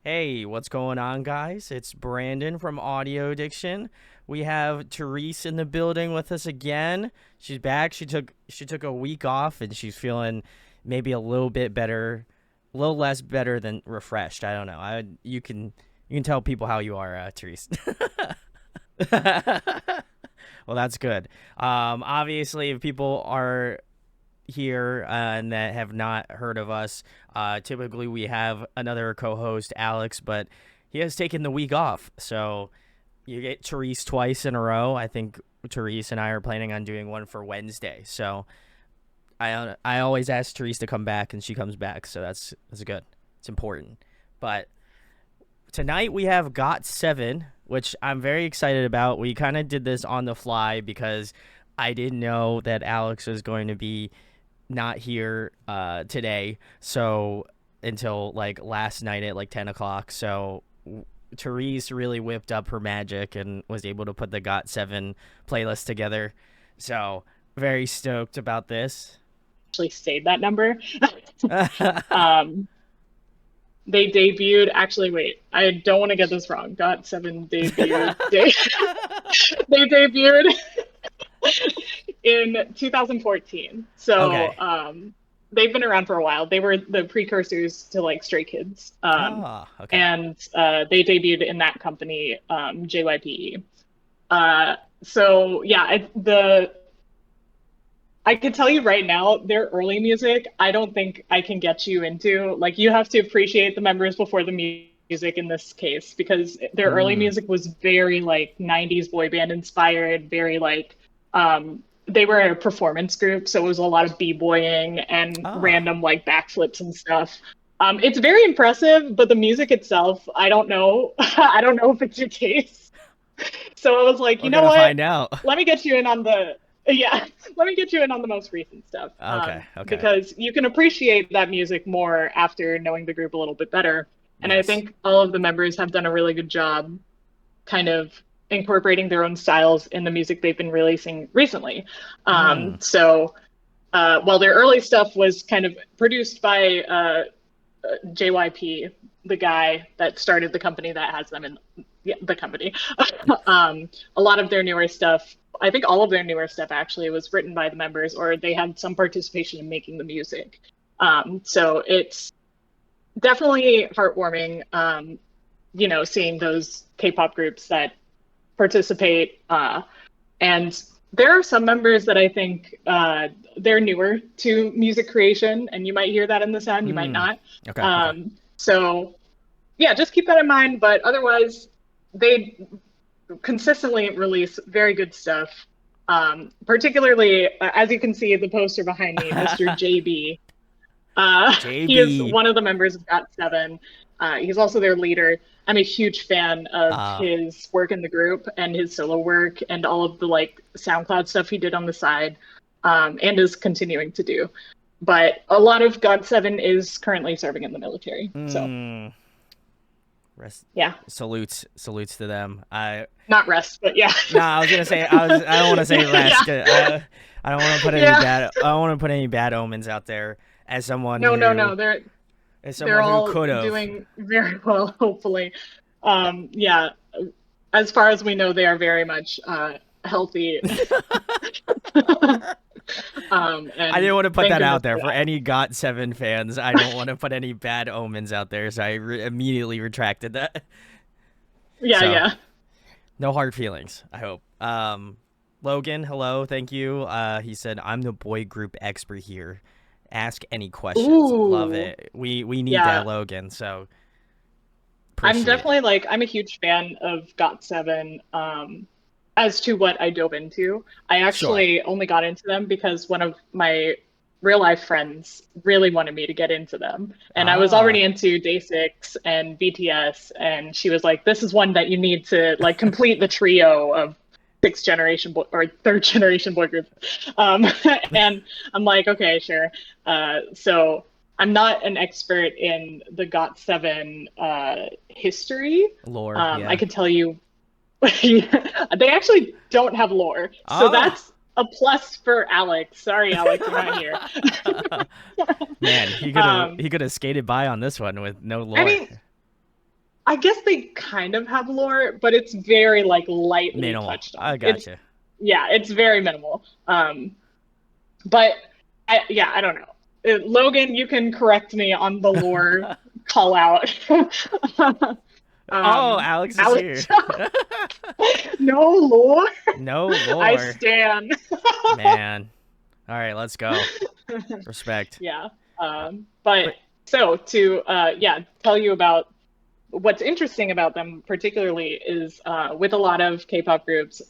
Hey, what's going on, guys? It's Brandon from Audio Addiction. We have Therese in the building with us again. She's back. She took a week off, and she's feeling maybe a little bit better, a little less better than refreshed. I don't know. You can tell people how you are, Therese. Well, that's good. Obviously, if people are here and that have not heard of us, typically we have another co-host, Alex, but he has taken the week off. So you get Therese twice in a row. I think Therese and I are planning on doing one for Wednesday. So I always ask Therese to come back, and she comes back. So that's good. It's important. But tonight we have Got7, which I'm very excited about. We kind of did this on the fly because I didn't know that Alex was going to be not here today, so until like last night at like 10 o'clock. So Therese really whipped up her magic and was able to put the Got7 playlist together. So very stoked about this. Actually stayed that number. Um, they debuted, actually, wait, I don't want to get this wrong. Got7 debuted. They debuted in 2014. So Okay. they've been around for a while. They were the precursors to like Stray Kids. Okay. And they debuted in that company, JYPE. So yeah, I can tell you right now, their early music, I don't think I can get you into. Like, you have to appreciate the members before the music in this case, because their early Mm. music was very like 90s boy band inspired, very like they were a performance group, so it was a lot of b-boying and Ah. random like backflips and stuff. It's very impressive, but the music itself, I don't know. I don't know if it's your taste. So I was like, We're you know gonna what? find out. Let me get you in on the yeah, let me get you in on the most recent stuff, Okay. Okay. because you can appreciate that music more after knowing the group a little bit better. And I Yes. think all of the members have done a really good job kind of incorporating their own styles in the music they've been releasing recently. Mm. While their early stuff was kind of produced by JYP, the guy that started the company that has them in the company. A lot of their newer stuff, I think all of their newer stuff actually was written by the members, or they had some participation in making the music. So it's definitely heartwarming, seeing those K-pop groups that participate. And there are some members that I think they're newer to music creation, and you might hear that in the sound, you might Mm. not. Okay. Okay. So yeah, just keep that in mind. But otherwise, they consistently release very good stuff. Particularly, as you can see, the poster behind me, Mr. JB. He is JB. one of the members of Got7. He's also their leader. I'm a huge fan of Uh, his work in the group and his solo work and all of the like SoundCloud stuff he did on the side, and is continuing to do. But a lot of Got7 is currently serving in the military. So mm, rest, yeah, salutes to them. I not rest, but yeah, No, I was gonna say I don't want to say yeah, rest. 'Cause I don't want to put any yeah. bad. I don't want to put any bad omens out there as someone No, no, no. They're who all could have. doing very well, hopefully. Yeah, as far as we know, they are very much healthy. I didn't And want to put thank that goodness out for there for that. any Got7 fans. I don't want to put any bad omens out there, so immediately retracted that. Yeah, So yeah. no hard feelings. I hope. Logan, hello, thank you. He said I'm the boy group expert here. Ask any questions. Love Ooh, it. We need that, yeah. Logan. So I'm appreciate it. definitely like I'm a huge fan of Got7. As to what I dove into, I Sure. actually only got into them because one of my real life friends really wanted me to get into them, and I was Ah. already into Day6 and BTS, and she was like, "This is one that you need to like complete the trio of sixth generation boy or third generation boy group." Um, and I'm like, "Okay, sure." So I'm not an expert in the Got7 history. Lore, I yeah. could tell you they actually don't have lore, so Ah. that's a plus for Alex. Sorry, Alex, you're not here. Man, um, he could have skated by on this one with no I lore. mean, I guess they kind of have lore, but it's very like lightly Minimal. touched on. I gotcha. It's very minimal. But I don't know. Logan, you can correct me on the lore call out. Oh, Alex is Alex, here. no lore. No I lore. stand. Man. All right, let's go. Respect. Yeah. But But so to tell you about what's interesting about them particularly is with a lot of K-pop groups,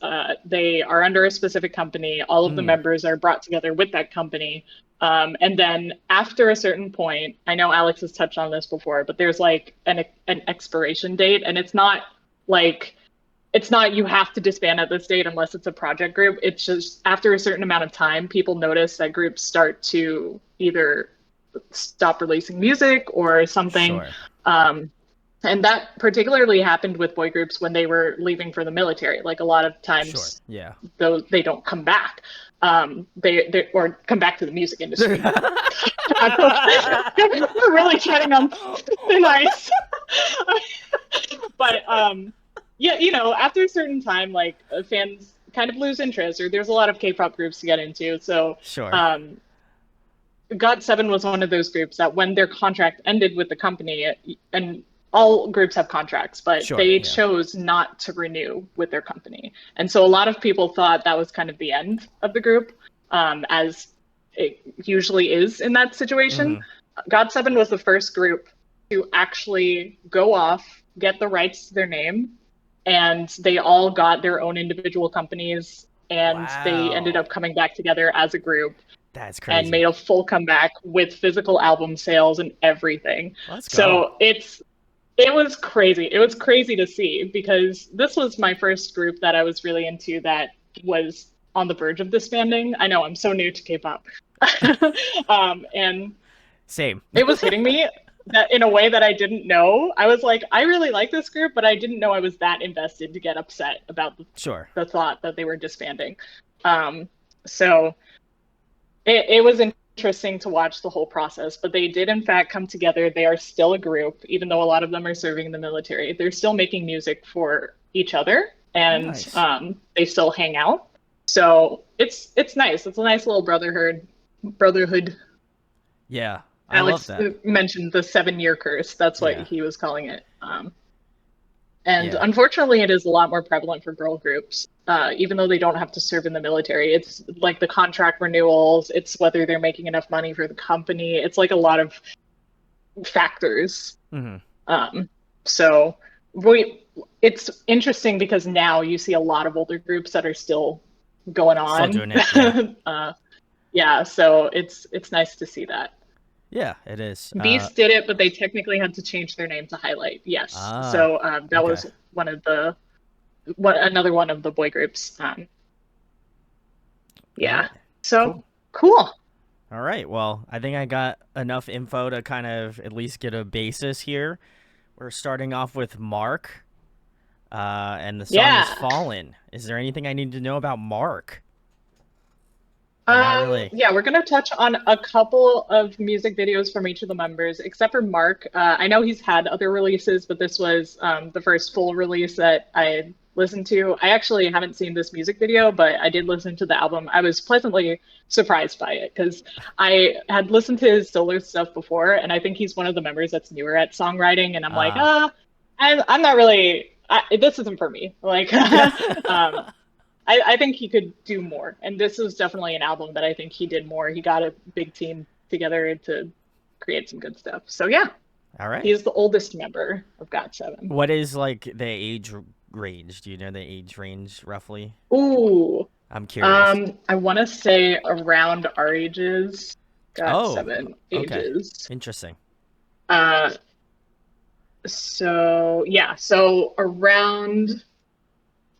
they are under a specific company. All of the members are brought together with that company. And then after a certain point, I know Alex has touched on this before, but there's like an expiration date, and it's not you have to disband at this date unless it's a project group. It's just after a certain amount of time, people notice that groups start to either stop releasing music or something. Sure. And that particularly happened with boy groups when they were leaving for the military. Like a lot of times, Sure. Yeah. though they don't come back. They or come back to the music industry. We're really treading on thin ice. But after a certain time, like fans kind of lose interest, or there's a lot of K-pop groups to get into. So Sure. Got7 was one of those groups that when their contract ended with the company, and all groups have contracts, but they chose not to renew with their company. And so a lot of people thought that was kind of the end of the group, as it usually is in that situation. Got7 was the first group to actually go off, get the rights to their name, and they all got their own individual companies, and they ended up coming back together as a group. That's crazy. And made a full comeback with physical album sales and everything. Let's go. So it was crazy. It was crazy to see, because this was my first group that I was really into that was on the verge of disbanding. I know, I'm so new to K-pop. And same. It was hitting me that in a way that I didn't know. I was like, I really like this group, but I didn't know I was that invested to get upset about the thought that they were disbanding. So it was interesting to watch the whole process, but they did in fact come together. They are still a group, even though a lot of them are serving in the military. They're still making music for each other, and nice. They still hang out. So it's nice. It's a nice little brotherhood. Yeah, Alex love that. mentioned the 7-year curse. That's what he was calling it. And unfortunately, it is a lot more prevalent for girl groups, even though they don't have to serve in the military. It's like the contract renewals. It's whether they're making enough money for the company. It's like a lot of factors. So it's interesting because now you see a lot of older groups that are still going on. Still doing it. Yeah. So it's nice to see that. Yeah, it is. Beast did it, but they technically had to change their name to Highlight. Yes. So that was another one of the boy groups. Yeah. So cool. All right. Well, I think I got enough info to kind of at least get a basis here. We're starting off with Mark, and the song is Fallen. Is there anything I need to know about Mark? Not really. Yeah, we're going to touch on a couple of music videos from each of the members, except for Mark. I know he's had other releases, but this was the first full release that I listened to. I actually haven't seen this music video, but I did listen to the album. I was pleasantly surprised by it because I had listened to his solo stuff before, and I think he's one of the members that's newer at songwriting, and I'm like, I'm not really, this isn't for me. Like, I think he could do more, and this was definitely an album that I think he did more. He got a big team together to create some good stuff. So yeah, all right. He's the oldest member of Got7. What is like the age range? Do you know the age range roughly? Ooh, I'm curious. I want to say around our ages. Got7 ages. Interesting. So yeah, so around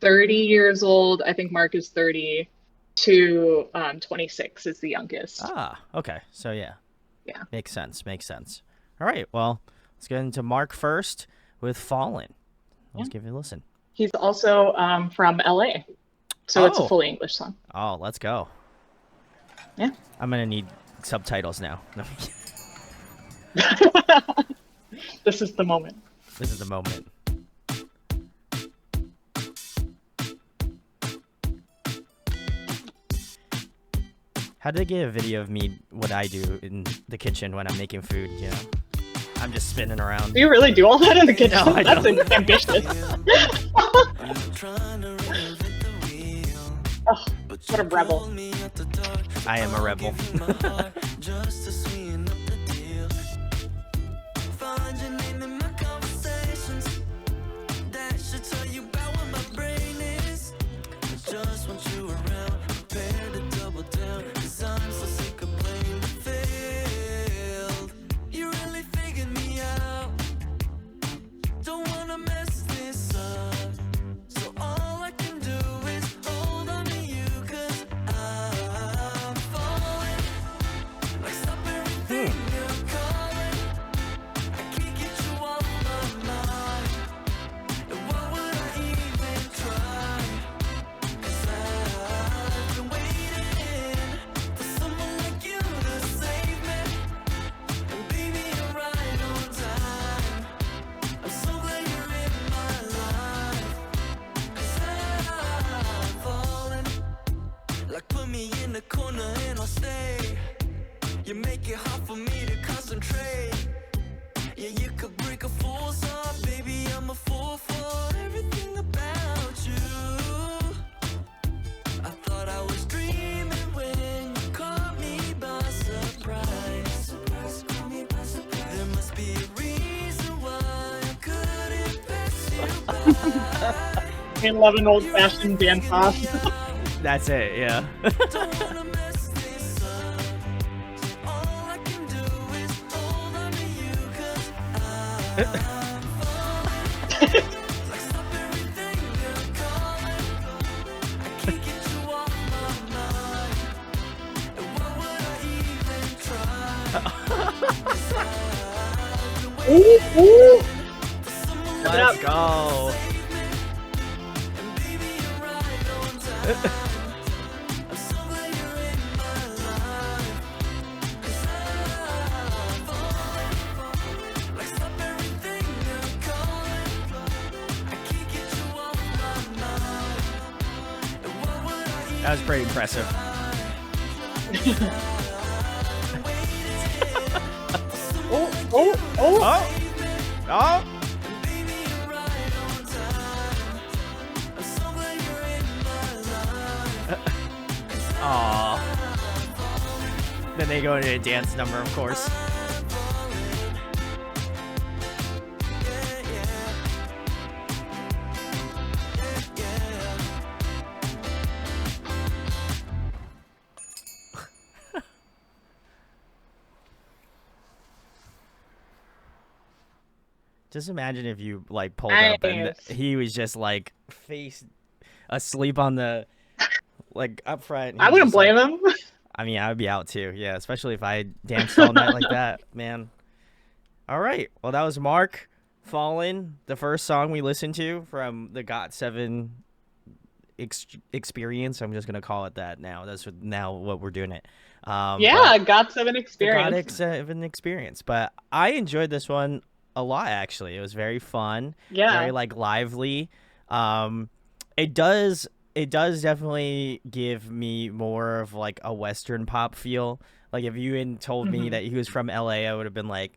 30 years old. I think Mark is 30 to 26 is the youngest. Okay. So yeah. Makes sense. All right. Well, let's get into Mark first with Fallen. Let's give it a listen. He's also from LA, so it's a fully English song. Oh, let's go. Yeah. I'm gonna need subtitles now. This is the moment. This is the moment. How did they get a video of me, what I do in the kitchen when I'm making food, you know? I'm just spinning around. Do you really do all that in the kitchen? No, I That's don't. ambitious. Oh, what a rebel. I am a rebel. I love an old-fashioned dance off. That's it, yeah. Ooh, ooh. Let's go. That was pretty impressive. Oh, oh, oh. Oh! Oh! Aww. Then they go into a dance number, of course. Just imagine if you like pulled up and Nice. he was just like face asleep on the like up front. I wouldn't blame him. I mean, I would be out too. Yeah, especially if I danced all night like that, man. All right. Well, that was Mark Fallen, the first song we listened to from the Got7 experience. I'm just gonna call it that now. That's now what we're doing it. Yeah, Got7 The experience. Got7 experience. But I enjoyed this one a lot, actually. It was very fun. Yeah. Very like lively. It does definitely give me more of like a Western pop feel. Like if you had told me that he was from LA, I would have been like,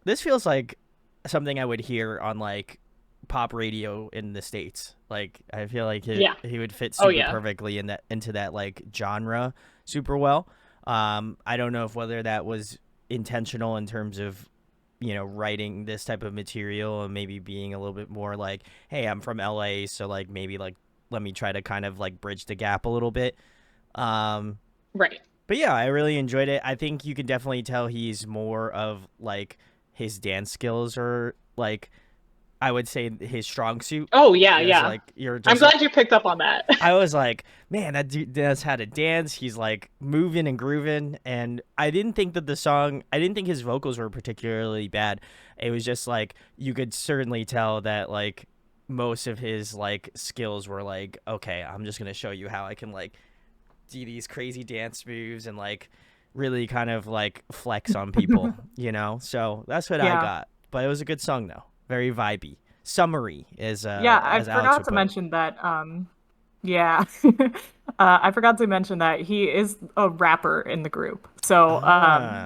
this feels like something I would hear on like pop radio in the States. Like I feel like he would fit super perfectly in into that like genre super well. I don't know if whether that was intentional in terms of, you know, writing this type of material and maybe being a little bit more like, hey, I'm from LA, so like maybe like let me try to kind of like bridge the gap a little bit. Right. But yeah, I really enjoyed it. I think you can definitely tell he's more of like his dance skills are like, I would say his strong suit. Oh yeah, yeah. Like I'm glad you picked up on that. I was like, man, that dude knows how to dance. He's like moving and grooving, and I didn't think his vocals were particularly bad. It was just like you could certainly tell that like most of his like skills were like, okay, I'm just gonna show you how I can like do these crazy dance moves and like really kind of like flex on people, you know? So that's what I got. But it was a good song though. Very vibey. Summery is I as Alex forgot would to put it. mention that Yeah. I forgot to mention that he is a rapper in the group. So,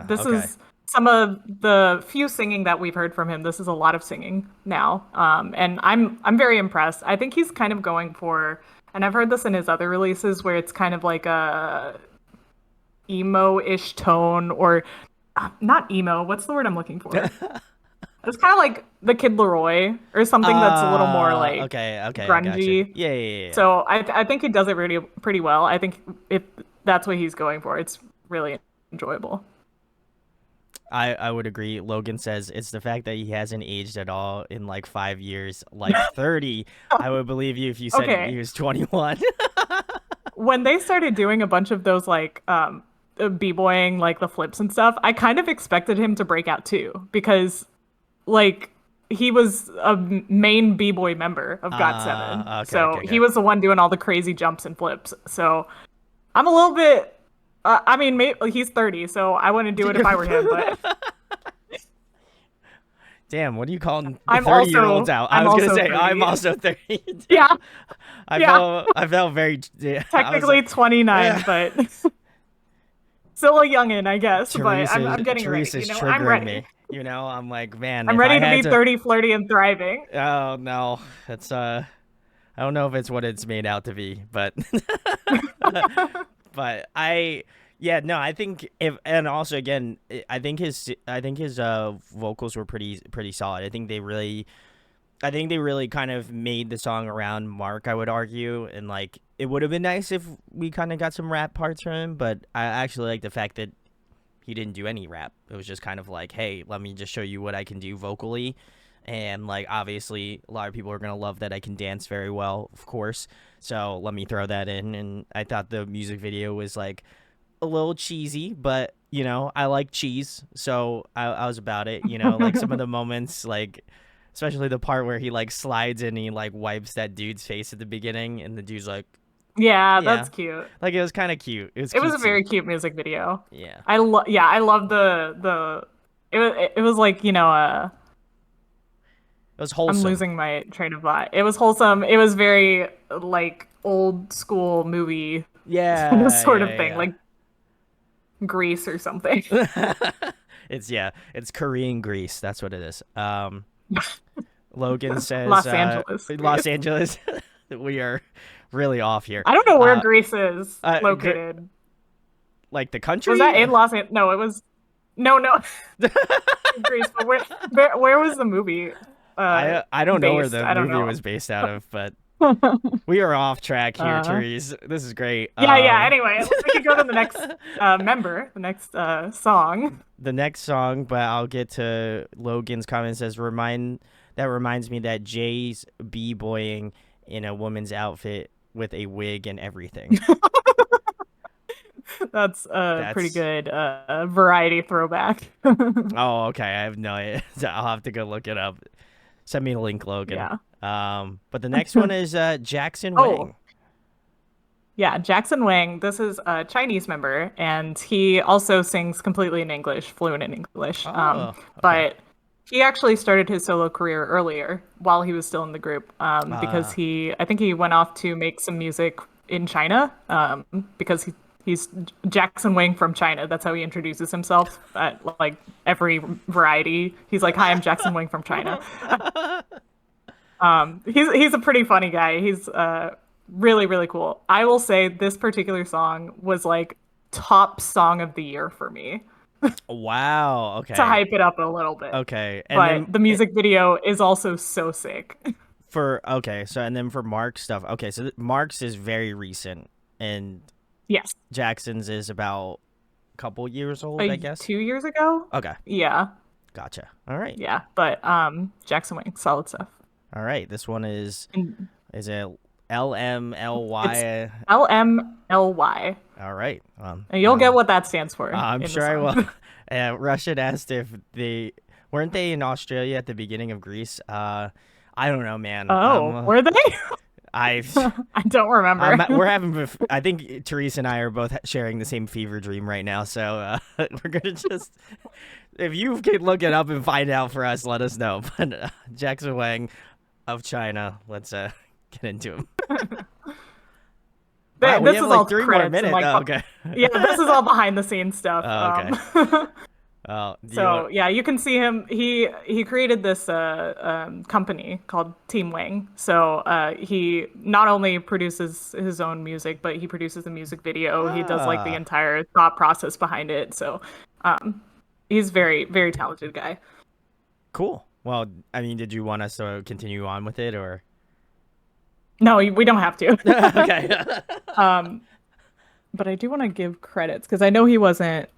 this Okay. is some of the few singing that we've heard from him. This is a lot of singing now. And I'm very impressed. I think he's kind of going for, and I've heard this in his other releases where it's kind of like a emo-ish tone or not emo. What's the word I'm looking for? It's kind of like the Kid Leroy or something that's a little more like Okay, I got you. grungy. Yeah. So I think he does it pretty well. I think if that's what he's going for, it's really enjoyable. I would agree. Logan says it's the fact that he hasn't aged at all in like 5 years, like 30. I would believe you if you said he Okay. was 21. When they started doing a bunch of those like b-boying like the flips and stuff, I kind of expected him to break out too because like he was a main b-boy member of Got7. So he Okay. was the one doing all the crazy jumps and flips. So I'm a little bit I mean, he's 30, so I wouldn't do it if I were him, but Damn, what are you calling I'm 30-year-olds also out? I I'm was gonna also say I'm 30. also 30. Yeah, yeah. I felt very. Yeah, I was Technically like, 29, yeah. but still a youngin', I guess. But I'm getting ready. Teresa's I'm triggering ready. me. I'm like, man, I'm if I ready to had be to. 30, flirty, and thriving. Oh no, that's I don't know if it's what it's made out to be, but but yeah, no, I think if, and also again, I think his vocals were pretty solid. I think they really kind of made the song around Mark, I would argue, and like it would have been nice if we kind of got some rap parts from him, but I actually like the fact that he didn't do any rap. It was just kind of like, hey, let me just show you what I can do vocally. And like obviously a lot of people are going to love that I can dance very well, of course. So let me throw that in, and I thought the music video was like a little cheesy, but I like cheese, so I was about it. Like some of the moments, like especially the part where he like slides in and he like wipes that dude's face at the beginning, and the dude's like, Yeah, yeah, that's cute. like it was kind of cute. It was It was a cutesy. very cute music video. Yeah, I love the it was like, it was I'm wholesome. losing my train of thought. It was wholesome. It was very like old school movie sort of thing, Yeah. like Grease or something. It's Korean Greece. That's what it is. Logan says Los Angeles, Los Grease. Angeles. We are really off here. I don't know where Uh, Greece is gr- located. like the Was country. that in Los Angeles? No, it was no Greece. But where was the movie I don't know where based? the I don't movie know. was based out of, but we are off track here, uh, Therese. This is great. yeah. Anyway, we could go to the next member, the next song. The next song, but I'll get to Logan's comment. Says reminds me that Jay's b-boying in a woman's outfit with a wig and everything. That's a pretty That's good variety throwback. Oh, okay. I have no idea. I'll have to go look it up. Send me the link, Logan. Yeah. But the next one is Jackson Oh, Wang. yeah, Jackson Wang. This is a Chinese member, and he also sings completely in English, fluent in English. Oh, okay. But he actually started his solo career earlier while he was still in the group, because Uh, I think he went off to make some music in China, because he's Jackson Wang from China. That's how he introduces himself at like every variety. He's like, "Hi, I'm Jackson Wang from China." He's a pretty funny guy. He's really really cool. I will say this particular song was like top song of the year for me wow. to Okay. hype it up a little bit. Okay. And But then the music video is also so sick. and then for Mark's stuff. Okay, so Mark's is very recent, and Yes, Jackson's is about a couple years old, I guess. 2 years ago. Okay, Yeah, gotcha. All right. yeah. But Jackson Wang, solid stuff. All right. This one And is a it's LMLY. LMLY, All right. and you'll get what that stands for I'm in the sure I will. song. Russian asked if they weren't they in Australia at the beginning of Greece. I don't know, man. Oh, were they? I, I don't remember. we're having. I think Therese and I are both sharing the same fever dream right now. So we're gonna just. If you could look it up and find out for us, let us know. But Jackson Wang of China. Let's get into him. Wow, we This have is like all 3 more credits and minutes. like, Oh, okay. yeah, this is all behind the scenes stuff. Okay. Oh, do you So want? yeah, you can see him. He created this company called Team Wing. So he not only produces his own music, but he produces the music video. He does like the Ah, entire thought process behind it. So um, he's very talented guy. cool. Well, I mean, did you want us to continue on with it or? No, we don't have to. Okay. um, but I do want to give credits because I know he wasn't.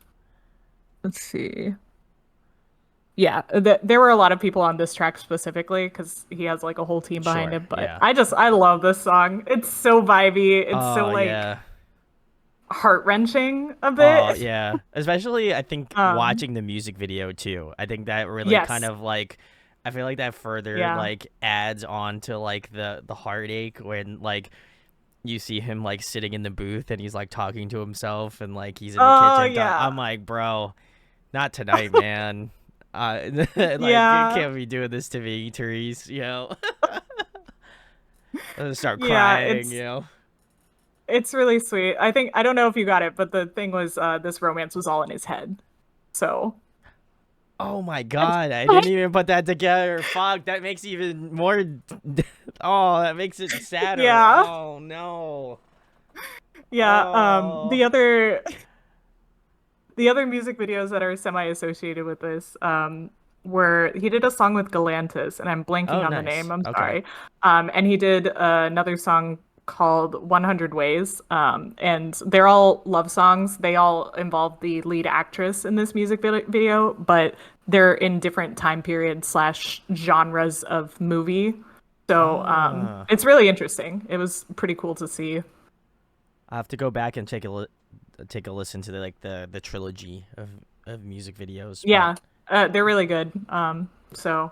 Let's see. Yeah, there were a lot of people on this track specifically because he has like a whole team behind Sure. him. But Yeah. I love this song. It's so vibey. It's so Oh, like yeah. heart wrenching a Oh, bit. yeah. Especially, I think Um, watching the music video too. I think that really kind yes, of like, I feel like that further yeah. like adds on to like the heartache when like you see him like sitting in the booth and he's like talking to himself and like he's in the Oh kitchen. yeah, I'm like, bro, not tonight, man. Like you yeah, can't be doing this to me, Therese. You know, I'm gonna start yeah. crying. You know. It's really sweet. I think I don't know if you got it, but the thing was, this romance was all in his head. So Oh my god, I didn't even put that together. Fuck, that makes even more. Oh, that makes it sadder. yeah, Oh no. yeah. Oh. The other music videos that are semi-associated with this were he did a song with Galantis, and I'm blanking Oh, on the nice. name. I'm Okay. sorry. And he did another song called 100 Ways. And they're all love songs. They all involve the lead actress in this music video, but they're in different time periods slash genres of movie. So Ah, it's really interesting. It was pretty cool to see. I have to go back and take a listen to the trilogy of music videos. But Yeah, they're really good. So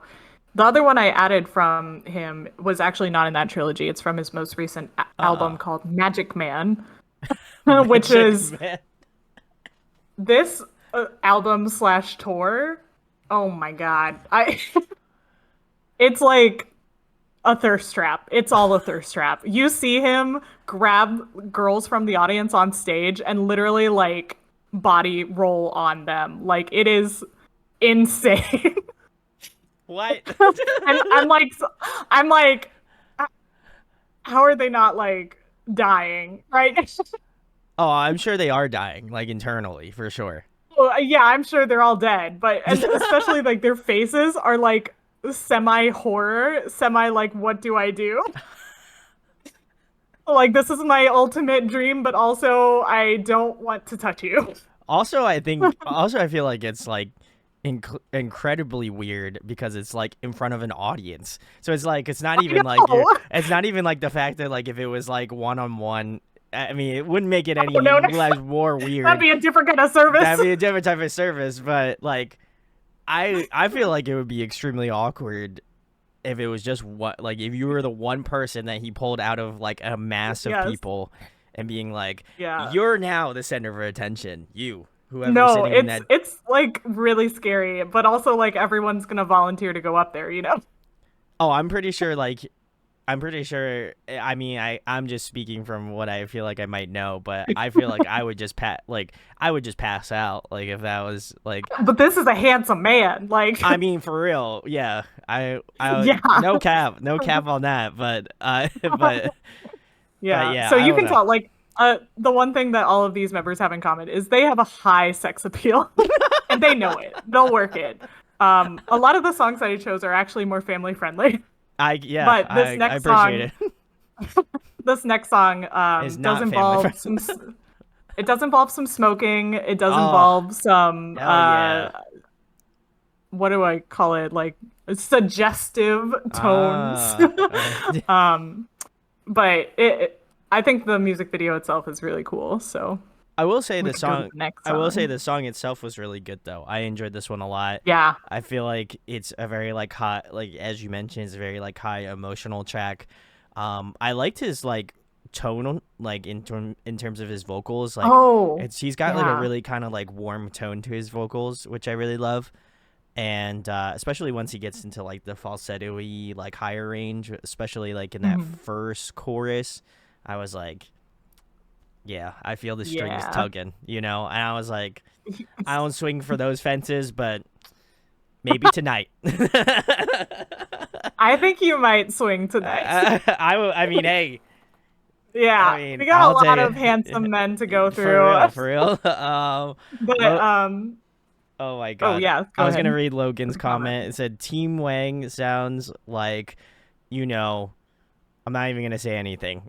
the other one I added from him was actually not in that trilogy. It's from his most recent album uh-uh. called Magic Man, which Magic is Man. this album slash tour. Oh my God. It's like a thirst trap. It's all a thirst trap. You see him grab girls from the audience on stage and literally like body roll on them. Like it is insane. What? And I'm like, how are they not like dying, right? Oh, I'm sure they are dying, like internally, for sure. Well, yeah, I'm sure they're all dead, but and especially like their faces are like semi horror, semi like what do I do? Like this is my ultimate dream, but also I don't want to touch you. Also, I feel like it's like incredibly weird because it's like in front of an audience. So it's like it's not I even like know. it's not even like the fact that like if it was like one on one. I mean, it wouldn't make it Oh any no, no, less more that'd weird. be a different kind of service. That'd be a different type of service, but like I feel like it would be extremely awkward if it was just what like if you were the one person that he pulled out of like a mass of Yes. people and being like, Yeah. you're now the center of attention. You, whoever No, sitting in that. it's like really scary, but also like everyone's gonna volunteer to go up there, you know? Oh, I'm pretty sure. I mean, I'm just speaking from what I feel like I might know, but I feel like I would just I would just pass out like if that was like. But this is a handsome man. Like, I mean, for real, yeah. I yeah. no cap on that, but but Yeah. yeah, So I you don't can know. tell, like, the one thing that all of these members have in common is they have a high sex appeal, and they know it. They'll work it. A lot of the songs that I chose are actually more family friendly, Yeah, but I appreciate it. this next song, It's does not family involve friendly. some. It does involve some smoking. It does Oh, involve some. hell yeah. What do I call it? Like suggestive tones. Ah, um, but I think the music video itself is really cool. So I will say we the could go to song. the next I will say song. the song itself was really good though. I enjoyed this one a lot. Yeah. I feel like it's a very like high, like as you mentioned, it's a very like high emotional track. I liked his like tone, like in terms of his vocals. Like, Oh, it's he's got like a yeah. really kind of like warm tone to his vocals, which I really love. And especially once he gets into like the falsetto-y like higher range, especially like in that Mhm. first chorus, I was like, Yeah, I feel the strings Yeah. tugging, and I was like, I don't swing for those fences, but maybe tonight. I think you might swing tonight. I mean, hey, Yeah, we got I'll a lot take of handsome men to go it. For through. real, for real. But Lo- oh my oh god. yeah, I go was gonna ahead. read Logan's Comment. comment. It said Team Wang sounds like, I'm not even gonna say anything.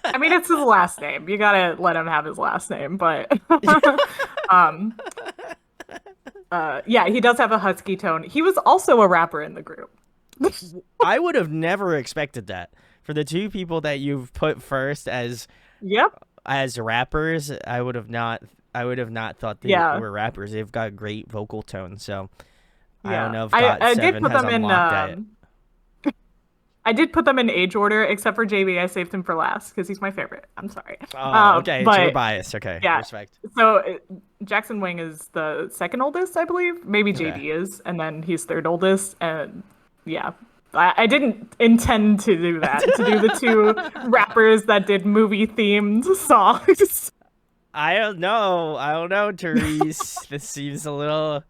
I mean, it's his last name. You gotta let him have his last name, but um yeah, he does have a husky tone. He was also a rapper in the group. I would have never expected that. For the two people that you've put first Yep. as rappers, I would have not thought they Yeah. were rappers. They've got great vocal tone, so I don't Yeah. know if I did Got7 put has them in unlocked that. I did put them in age order, except for JB. I saved him for last because he's my favorite. I'm sorry. Oh, okay, so you're But biased. Okay, yeah. respect. So Jackson Wang is the second oldest, I believe. Maybe Okay. JB is, and then he's third oldest. And yeah, I didn't intend to do that, to do the two rappers that did movie themed songs. I don't know, Therese. This seems a little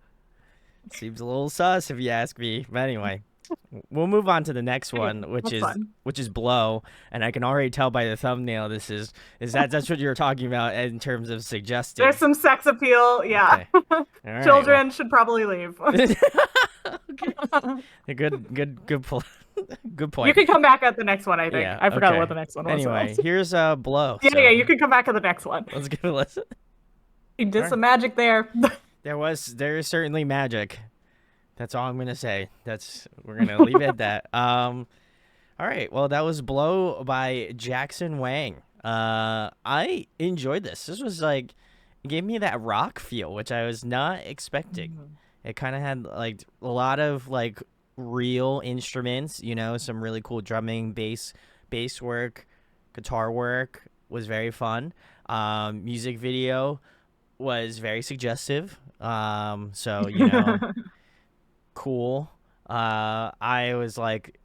sus if you ask me. But anyway, we'll move on to the next one, which That's is fun. Blow, and I can already tell by the thumbnail that's what you were talking about in terms of suggesting. There's some sex appeal. Yeah. Okay. All right, Children should probably leave. okay. Good point. You can come back at the next one, I think. Yeah, I forgot okay. what the next one was. Anyway, here's Blow. Yeah, so yeah, you can come back at the next one. let's give it a listen. He did Alright. some magic there. There is certainly magic. That's all I'm gonna say. We're gonna leave it at that. All right. Well, that was Blow by Jackson Wang. I enjoyed this. This was like, it gave me that rock feel, which I was not expecting. It kind of had like a lot of like real instruments, some really cool drumming, bass work, guitar work was very fun. Music video was very suggestive. So cool. I was like,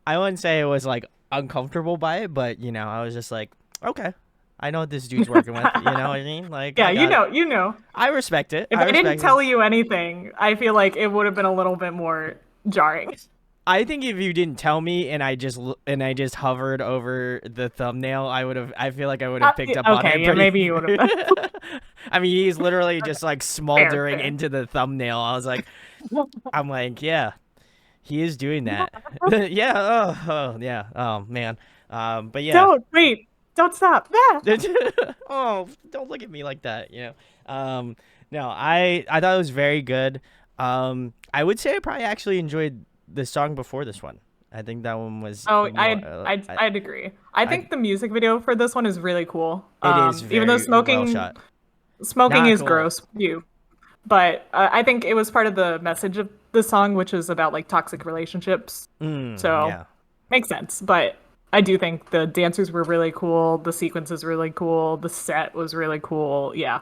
I wouldn't say it was like uncomfortable by it, but I was just like, okay, I know what this dude's working with. You know what I mean? Like, Yeah, you know. I respect it. If I didn't tell you anything, I feel like it would have been a little bit more jarring. I think if you didn't tell me and I just hovered over the thumbnail, I feel like I would have picked up on it. Yeah, maybe you would have. I mean, he's literally just like smoldering into the thumbnail. I'm like, yeah, he is doing that. Yeah. Oh, yeah. Oh man. But yeah. Don't stop. Oh, don't look at me like that. No, I thought it was very good. I would say I probably actually enjoyed the song before this one. I think that one was. I'd agree. I think the music video for this one is really cool. It is very even though well shot. Smoking Not is cool. gross. But I think it was part of the message of the song, which is about like toxic relationships. So Yeah. makes sense. But I do think the dancers were really cool. The sequences were really cool. The set was really cool. Yeah.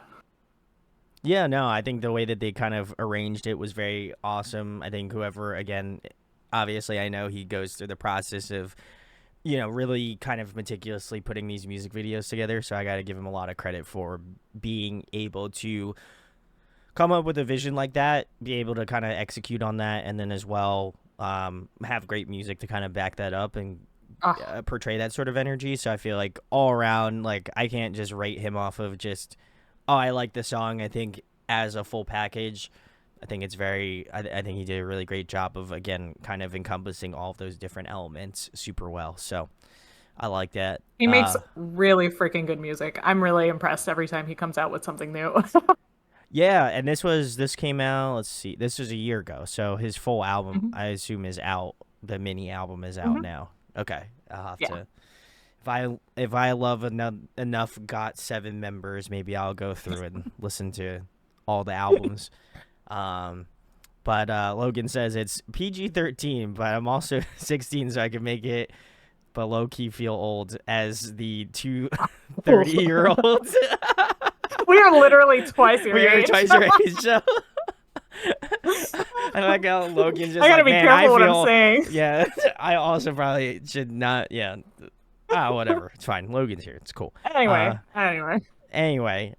Yeah, no, I think the way that they kind of arranged it was very awesome. I think whoever, again, obviously I know he goes through the process of, really kind of meticulously putting these music videos together. So I got to give him a lot of credit for being able to come up with a vision like that, be able to kind of execute on that, and then as well have great music to kind of back that up and portray that sort of energy. So I feel like all around, like, I can't just rate him off of just, oh, I like the song. I think as a full package, I think it's I think he did a really great job of, again, kind of encompassing all of those different elements super well. So I like that. He makes really freaking good music. I'm really impressed every time he comes out with something new. Yeah, and this came out, let's see, this was a year ago. So his full album, I assume, is out. The mini album is out now. Okay. I'll have to, if I love enough Got7 members, maybe I'll go through and listen to all the albums. But Logan says it's PG-13, but I'm also 16, so I can make it, but low-key feel old as the two 30-year-olds. We are literally twice your age. We are twice your age, so. I like how Logan's just I gotta like, be man, careful I what feel, I'm saying. Yeah, I also probably should not, yeah. Whatever. It's fine. Logan's here. It's cool. Anyway.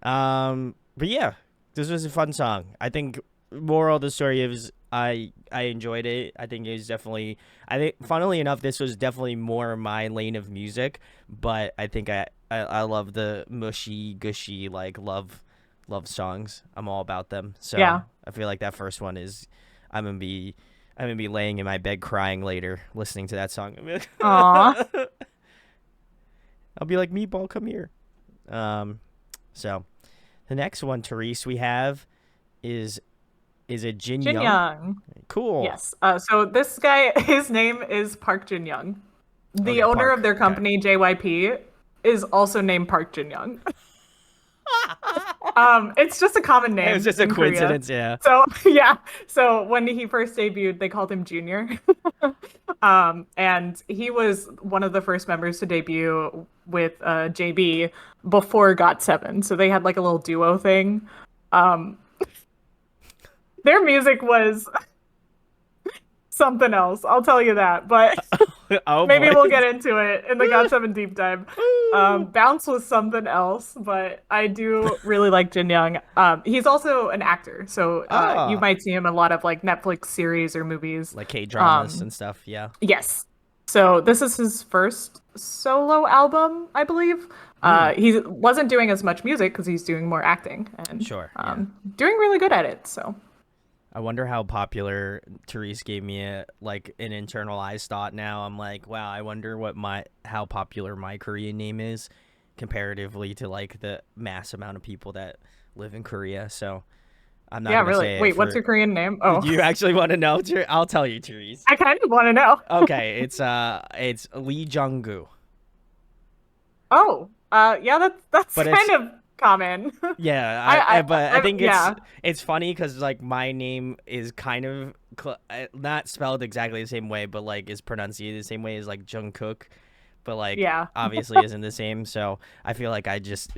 But yeah, this was a fun song. I think moral of the story is I enjoyed it. I think it was definitely. I think, funnily enough, this was definitely more my lane of music. But I think I love the mushy, gushy, like love songs. I'm all about them. So Yeah. I feel like that first one is. I'm gonna be laying in my bed crying later, listening to that song. Aww. I'll be like, Meatball, come here. So the next one, Therese, we have is it Jinyoung? Jinyoung. Cool. Yes. So this guy, his name is Park Jinyoung. The Okay, owner Park. of their company, JYP, is also named Park Jinyoung. It's just a common name. It was just a in Korea. coincidence, yeah. So yeah. So when he first debuted, they called him Junior. And he was one of the first members to debut with JB before Got7. So they had like a little duo thing. Their music was something else, I'll tell you that. But maybe we'll get into it in the Got7 deep dive. Bounce was something else, but I do really like Jinyoung. He's also an actor, so you might see him in a lot of like Netflix series or movies, like K-dramas and stuff. Yeah. Yes. So this is his first solo album, I believe. He wasn't doing as much music because he's doing more acting and doing really good at it. So I wonder how popular. Therese gave me an internalized thought. Now I'm like, wow, I wonder how popular my Korean name is comparatively to like the mass amount of people that live in Korea. So I'm not. Yeah, gonna really. say Wait, what's your Korean name? Oh, do you actually want to know? I'll tell you, Therese. I kind of want to know. Okay, it's Lee Jung-gu. Oh, yeah, that's kind of common. Yeah, but I think it's funny because like my name is kind of not spelled exactly the same way, but like is pronounced the same way as like Jungkook, but like obviously isn't the same. So I feel like I just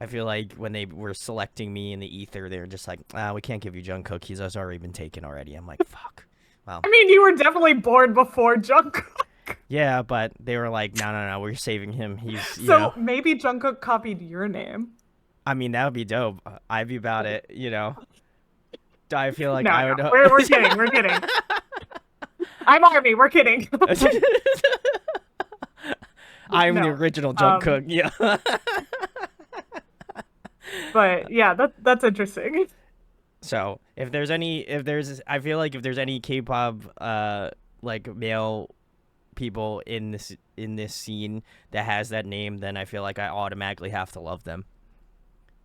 I feel like when they were selecting me in the ether, they were just like, we can't give you Jungkook. He's already been taken already. I'm like, fuck. Wow. I mean, you were definitely born before Jungkook. Yeah, but they were like, no, we're saving him. He's maybe Jungkook copied your name. I mean, that would be dope. I'd be about it, I feel like I would. We're kidding. We're kidding. I'm Army. We're kidding. I'm the original Jungkook. Yeah. But yeah, that's interesting. So I feel like if there's any K-pop like male people in this scene that has that name, then I feel like I automatically have to love them.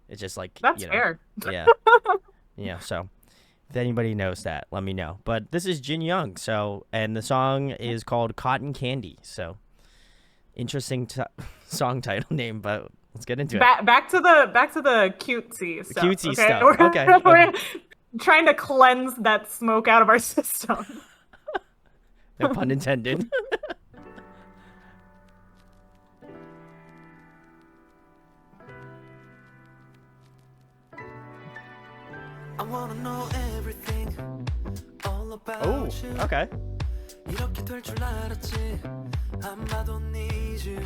It's just like that's fair. Yeah. Yeah. So if anybody knows that, let me know. But this is Jinyoung. So and the song is called Cotton Candy. So interesting song title name, but let's get into it. Back to the cutesy stuff. Cutesy okay? stuff. Okay. We're trying to cleanse that smoke out of our system. No pun intended. I wanna know everything all about you. Okay. 이렇게 될 줄 알았지 안 봐도 need you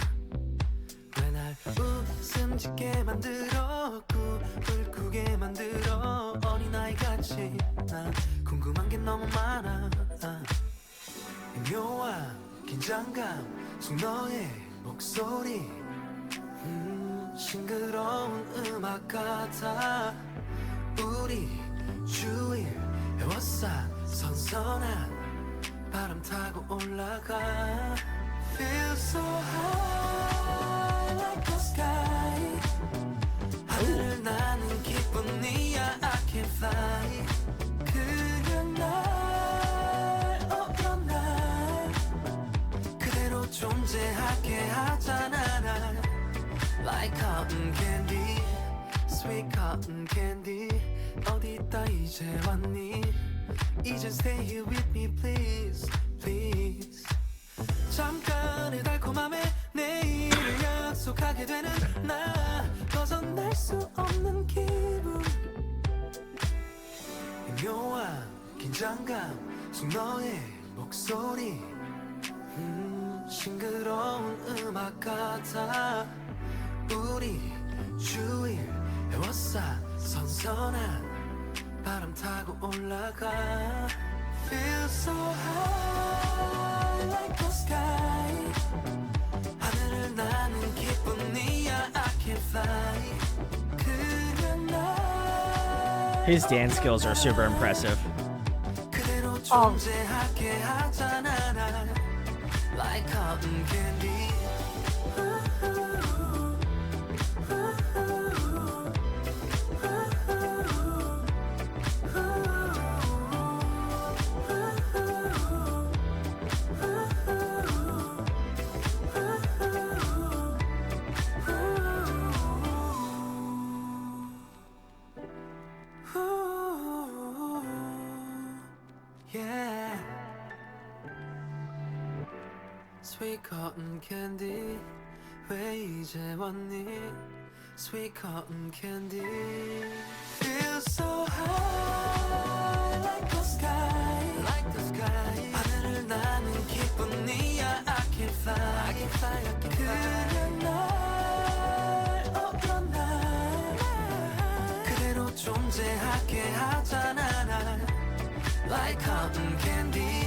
왜 날 웃음 짓게 만들어 꿈을 꾸게 만들어 어린아이 같이 난 궁금한 게 너무 많아 묘한 긴장감 속 너의 목소리 싱그러운 음악 같아 우리 주위를 에워싸 선선한 바람 타고 올라가 Feel so high like the sky 하늘을 나는 기분이야 I can fly 그냥 날 어떤 날 그대로 존재하게 하잖아 날 Like cotton candy Sweet cotton candy 어디 있다 이제 왔니 이젠 stay here with me please please 잠깐의 달콤함에 내일을 약속하게 되는 나 벗어날 수 없는 기분 묘한 긴장감 속 너의 목소리 싱그러운 음악 같아 우리 주위를 에워싸 선선한 바람 타고 올라가 Feel so high like the sky 하늘을 나는 기분이야 I can fly 그냥 날 His dance skills are super impressive. 그대로 존재하게 하잖아 날 Like cotton candy Yeah. Sweet cotton candy 왜 이제 왔니 Sweet cotton candy Feel so high like the sky Like the sky 하늘을 나는 기분이야 I can fly I can fly I can fly 그냥 날 어떤 날 그대로 존재하게 하잖아 날 Like cotton candy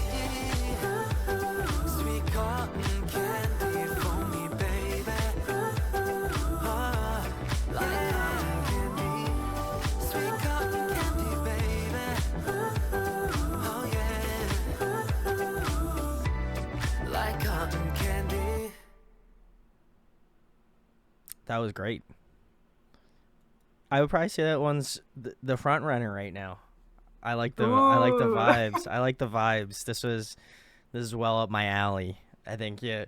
Sweet cotton candy for me baby Like cotton candy Sweet cotton candy baby Oh yeah Like cotton candy That was great. I would probably say that one's the front runner right now. I like the vibes. I like the vibes. This is well up my alley. I think you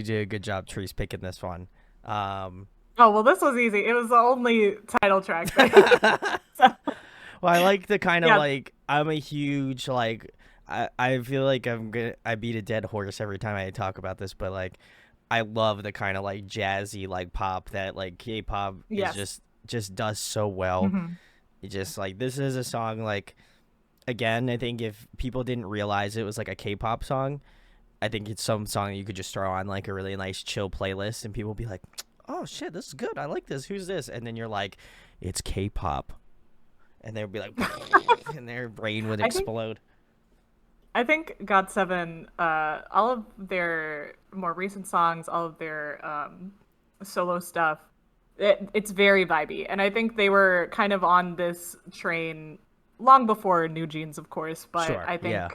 did a good job, Therese, picking this one. Oh, well, this was easy. It was the only title track. So, Well, I like the kind of Yeah. like I'm a huge like I feel like I beat a dead horse every time I talk about this, but like I love the kind of like jazzy like pop that like K-pop Yes. is just does so well. mhm. It just like this is a song like again, I think if people didn't realize it was like a K-pop song, I think it's some song you could just throw on like a really nice chill playlist and people be like, "Oh shit, this is good. I like this. Who's this?" And then you're like, "It's K-pop." And they'd be like and their brain would I think- explode. I think Got7, all of their more recent songs, all of their solo stuff, it's very vibey. And I think they were kind of on this train long before New Jeans, of course. But Sure, I think yeah.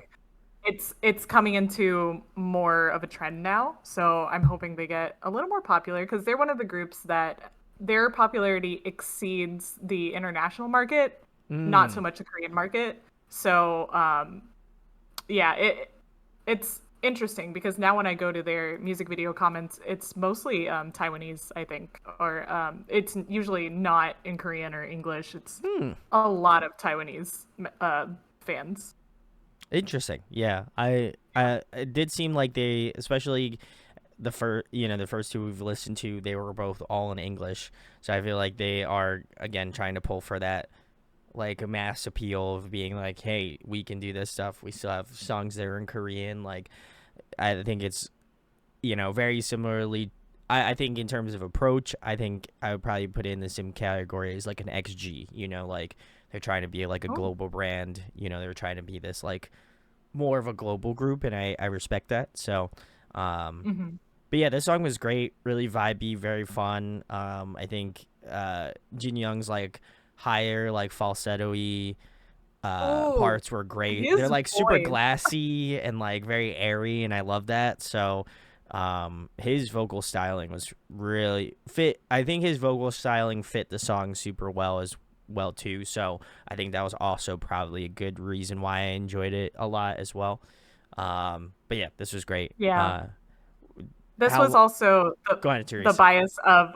it's coming into more of a trend now. So I'm hoping they get a little more popular because they're one of the groups that their popularity exceeds the international market, not so much the Korean market. So yeah, it's interesting because now when I go to their music video comments, it's mostly Taiwanese, I think, or it's usually not in Korean or English. It's a lot of Taiwanese fans. Interesting. Yeah. I it did seem like they, especially the first two we've listened to, they were both all in English. So I feel like they are again trying to pull for that like a mass appeal of being like, "Hey, we can do this stuff. We still have songs that are in Korean." Like I think it's very similarly I think in terms of approach, I think I would probably put it in the same category as like an XG, like they're trying to be like a global brand, they're trying to be this like more of a global group, and I respect that. So but yeah, this song was great, really vibey, very fun. I think Jinyoung's like higher like falsetto-y parts were great. his They're like super voice. glassy and like very airy, and I love that. So his vocal styling was really fit. I think his vocal styling fit the song super well as well too. So I think that was also probably a good reason why I enjoyed it a lot as well. But yeah, this was great. Yeah. This how- was also Go ahead, the Therese. bias of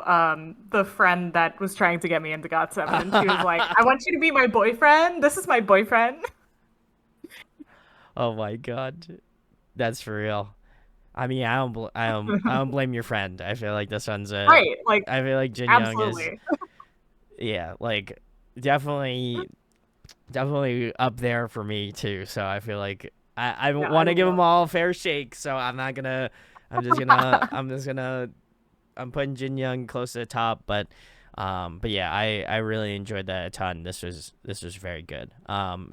the friend that was trying to get me into Got7. And she was like, I want you to be my boyfriend. This is my boyfriend. Oh my god, that's for real. I mean, I don't blame your friend. I feel like this one's a Right. Like, I feel like Jinyoung is absolutely. yeah, like definitely up there for me too. So I feel like I Yeah, want I to give them love- all a fair shake, so I'm not gonna. I'm just gonna. I'm putting Jinyoung close to the top, but yeah, I really enjoyed that a ton. This was very good.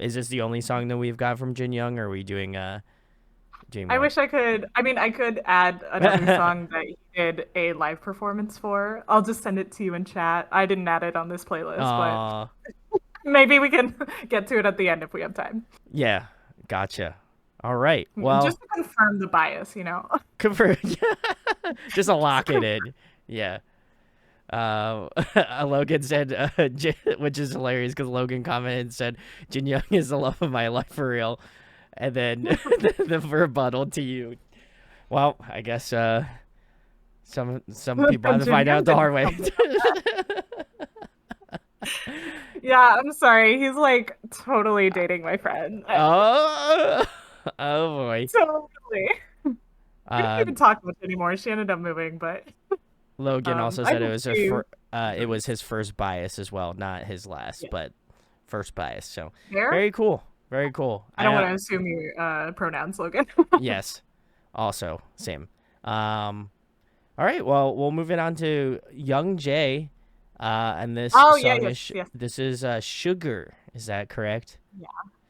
Is this the only song that we've got from Jinyoung, or are we doing I more? wish I could. I mean, I could add another song that he did a live performance for. I'll just send it to you in chat. I didn't add it on this playlist, but maybe we can get to it at the end if we have time. Yeah, gotcha. All right. Well, Just to confirm the bias, you know. confirm. Just to lock it in. Yeah. Logan said, which is hilarious because Logan commented and said, Jinyoung is the love of my life for real. And then the rebuttal to you. Well, I guess some people have to find out the hard way. Yeah, I'm sorry. He's like totally dating my friend. Oh boy. Totally. We don't even talk much anymore. She ended up moving, but Logan also I said it can was see- it was his first bias as well, not his last, but first bias. So there. very cool. Very cool. I don't want to assume your pronouns, Logan. Yes. Also, same. All right. Well, we'll move it on to Youngjae. And this Oh, song yeah, is yes. this is Sugar. Is that correct?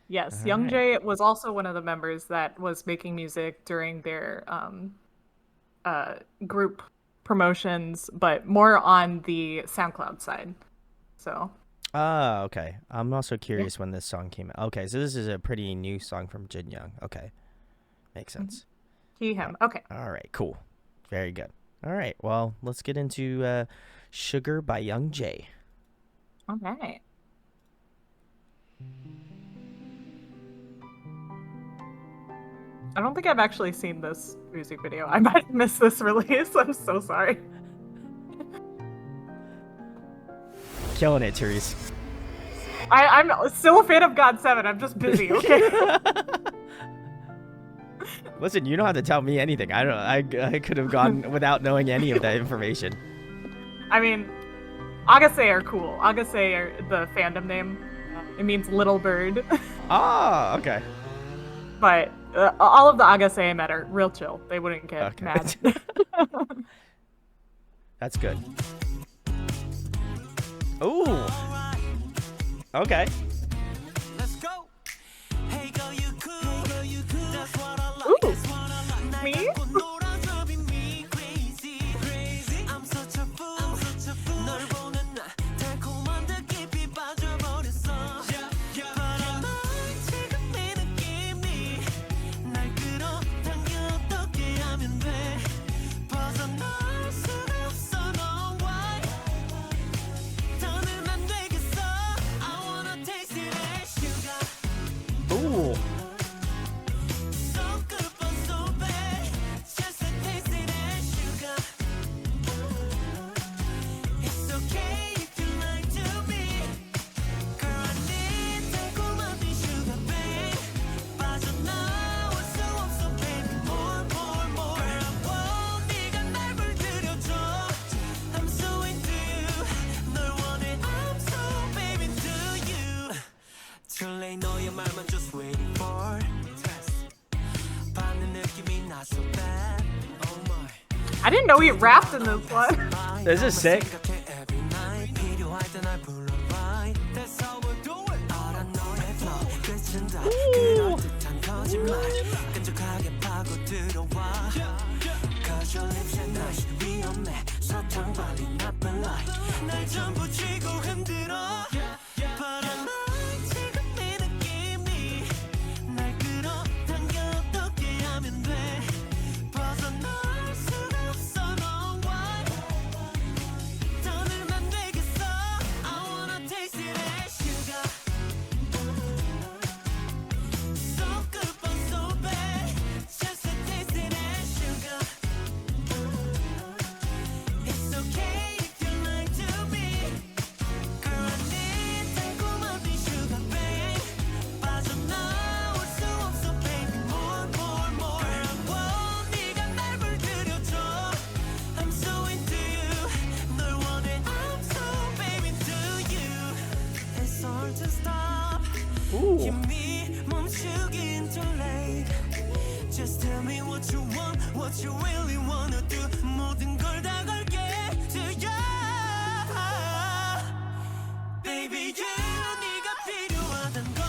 Yes, All right. Youngjae was also one of the members that was making music during their group promotions, but more on the SoundCloud side. So. Oh, okay. I'm also curious when this song came out. Okay, so this is a pretty new song from Jinyoung. Okay. Makes sense. He, him. Okay. All right, cool. Very good. All right, well, let's get into Sugar by Youngjae. All right. I don't think I've actually seen this music video. I might have missed this release. I'm so sorry. Killing it, Therese. I'm still a fan of Got7. I'm just busy, okay? Listen, you don't have to tell me anything. I could have gone without knowing any of that information. I mean, Agase are cool. Agase are the fandom name. It means little bird. Oh, okay. But all of the Agase I met are real chill. They wouldn't get Okay. mad. That's good. Ooh. Okay. Let's go. Hey girl, you cool. That's what I like. Ooh. That's what I like. Me? 놀아줘비 me crazy. I'm such a fool. 널 보는 나 달콤한 듯 깊이 빠져버렸어. 바람아 지금 이 느낌이 날 끌어당겨 어떻게 하면 돼? 벗어날 수가 없어 너 why? 더는 안 되겠어. I wanna taste it as sugar. Ooh. So good but so bad. Just a taste it as sugar. It's okay if you lie to me. Girl, I need 달콤한 네 sugar, babe. 빠져나올 수 없어, baby. More. Girl, I want 네가 날 물들여줘. I'm so into you. 널 원해, I'm so baby into you. Too late, 너의 말만 just waiting for. 받는 느낌이 not so bad. Oh my. I didn't know he rapped in this one. This is sick. every night. 필요할 때 날 불러 right. That's how we do it. 알아 너의 flow. 끝은 다 그럴듯한 거짓말. 끈적하게 파고들어와. Cause your lips are nice. 위험해. 사탕 발린 나쁜 light. 날 전부 쥐고 흔들어. 바람아 지금 이 느낌이 날 끌어당겨 어떻게 하면 돼? 벗어날 수가 없어 너 why? wanna do 모든 걸 다 걸게 to you Baby you 네가 필요하단 걸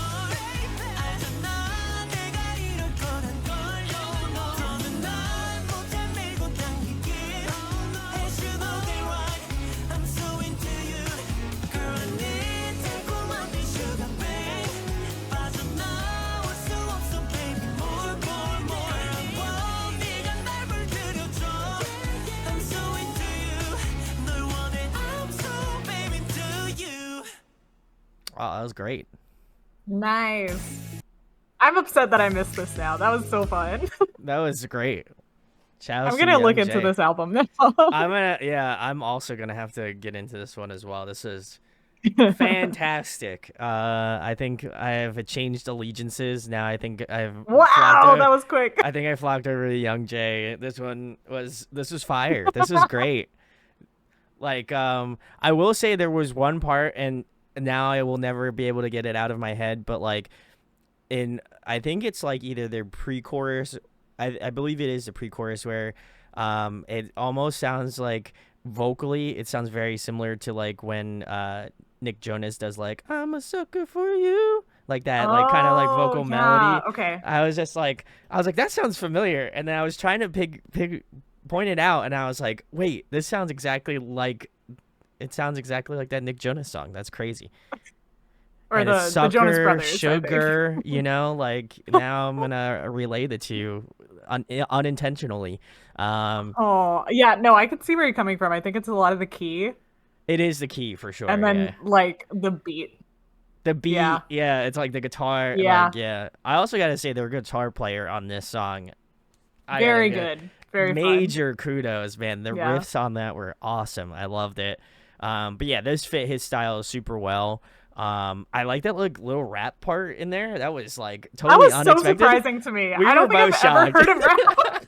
알잖아 내가 이럴 거란 걸 더는 난 못해 밀고 당기길 As you know they right I'm so into you Girl I need 달콤한 네 sugar babe 빠져나올 수 없어 baby more 네가 날 물들여줘 I'm so into you 널 원해 I'm so baby into you Oh, that was great. Nice. I'm upset that I missed this now. That was so fun. That was great. Shout out I'm to gonna look Youngjae. into this album now. I'm also gonna have to get into this one as well. This is fantastic. I think I have changed allegiances now. I think I've Wow, that was quick. I think I flocked over to Youngjae. This was fire. This was great. Like I will say there was one part, and now I will never be able to get it out of my head, but like I think it's like either their pre-chorus, I believe it is the pre-chorus, where it almost sounds like vocally it sounds very similar to like when Nick Jonas does like I'm a sucker for you, like that, like kind of like vocal melody. Okay. I was like that sounds familiar, and then I was trying to point it out, and I was like, wait, this sounds exactly like that Nick Jonas song. That's crazy. Or and the Sucker, Jonas Brothers. Sugar, you know, like now I'm gonna relay the two unintentionally. Oh yeah, no, I could see where you're coming from. I think it's a lot of the key, It is the key for sure. and then yeah. like the beat. The beat, Yeah. it's like the guitar. Yeah. Like, yeah. I also gotta say the guitar player on this song. Very good. Very major kudos, man. The Yeah. riffs on that were awesome. I loved it. But yeah, this fit his style super well. I like that little rap part in there. That was like That totally was so unexpected. surprising to me. We I don't were think both I've ever shocked. heard of rap.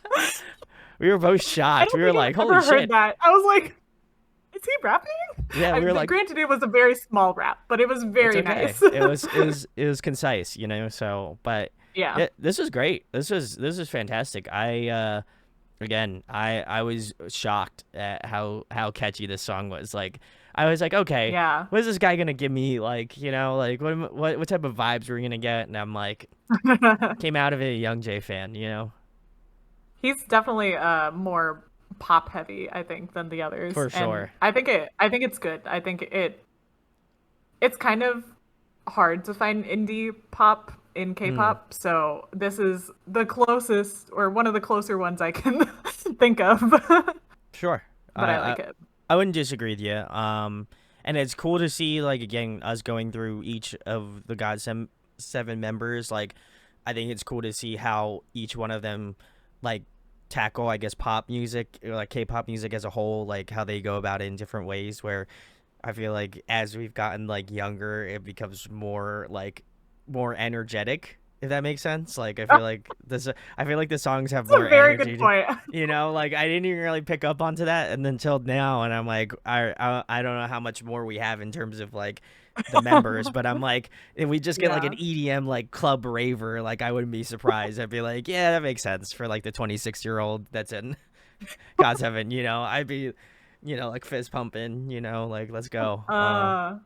We were both I shocked. don't We were think like, I've holy ever heard shit. that. I was like, is he rapping? Yeah, we were like, granted, it was a very small rap, but it was very it's okay. nice. it was concise, you know. So, but Yeah. this was great. This was fantastic. I was shocked at how catchy this song was. Like, I was like, okay, Yeah. what is this guy gonna give me? Like, you know, like what type of vibes we're gonna get? And I'm like, came out of it a Youngjae fan, you know. He's definitely more pop heavy, I think, than the others. For And sure. I think it's good. I think it's kind of hard to find indie pop in K-pop, so this is the closest or one of the closer ones I can think of. But Sure. I like it. I wouldn't disagree with you. And it's cool to see, like, again, us going through each of the Got7 members. Like, I think it's cool to see how each one of them, like, tackle, I guess, pop music, or like K-pop music as a whole, like how they go about it in different ways. Where I feel like as we've gotten like younger, it becomes more energetic. If that makes sense. Like I feel like the songs have That's more a very energy. good point. You know, like I didn't even really pick up onto that and until now, and I'm like, I don't know how much more we have in terms of like the members, but I'm like, if we just get like an EDM like club raver, like I wouldn't be surprised. I'd be like, yeah, that makes sense for like the 26-year-old that's in Got7. You know, I'd be, you know, like fist pumping. You know, like let's go. But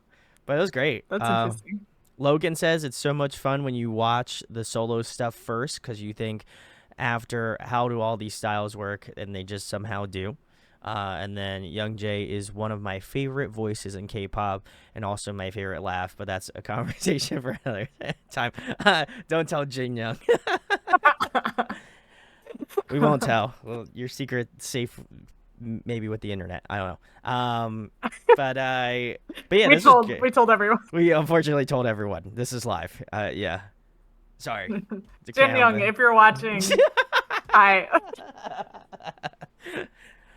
it was great. That's interesting. Logan says it's so much fun when you watch the solo stuff first because you think after how do all these styles work, and they just somehow do. And then Youngjae is one of my favorite voices in K-pop and also my favorite laugh, but that's a conversation for another time. Don't tell Jinyoung. We won't tell. Well, your secret safe maybe with the internet. I don't know. But yeah, we told everyone. We unfortunately told everyone. This is live. Yeah. Sorry. Jinyoung, if you're watching, hi.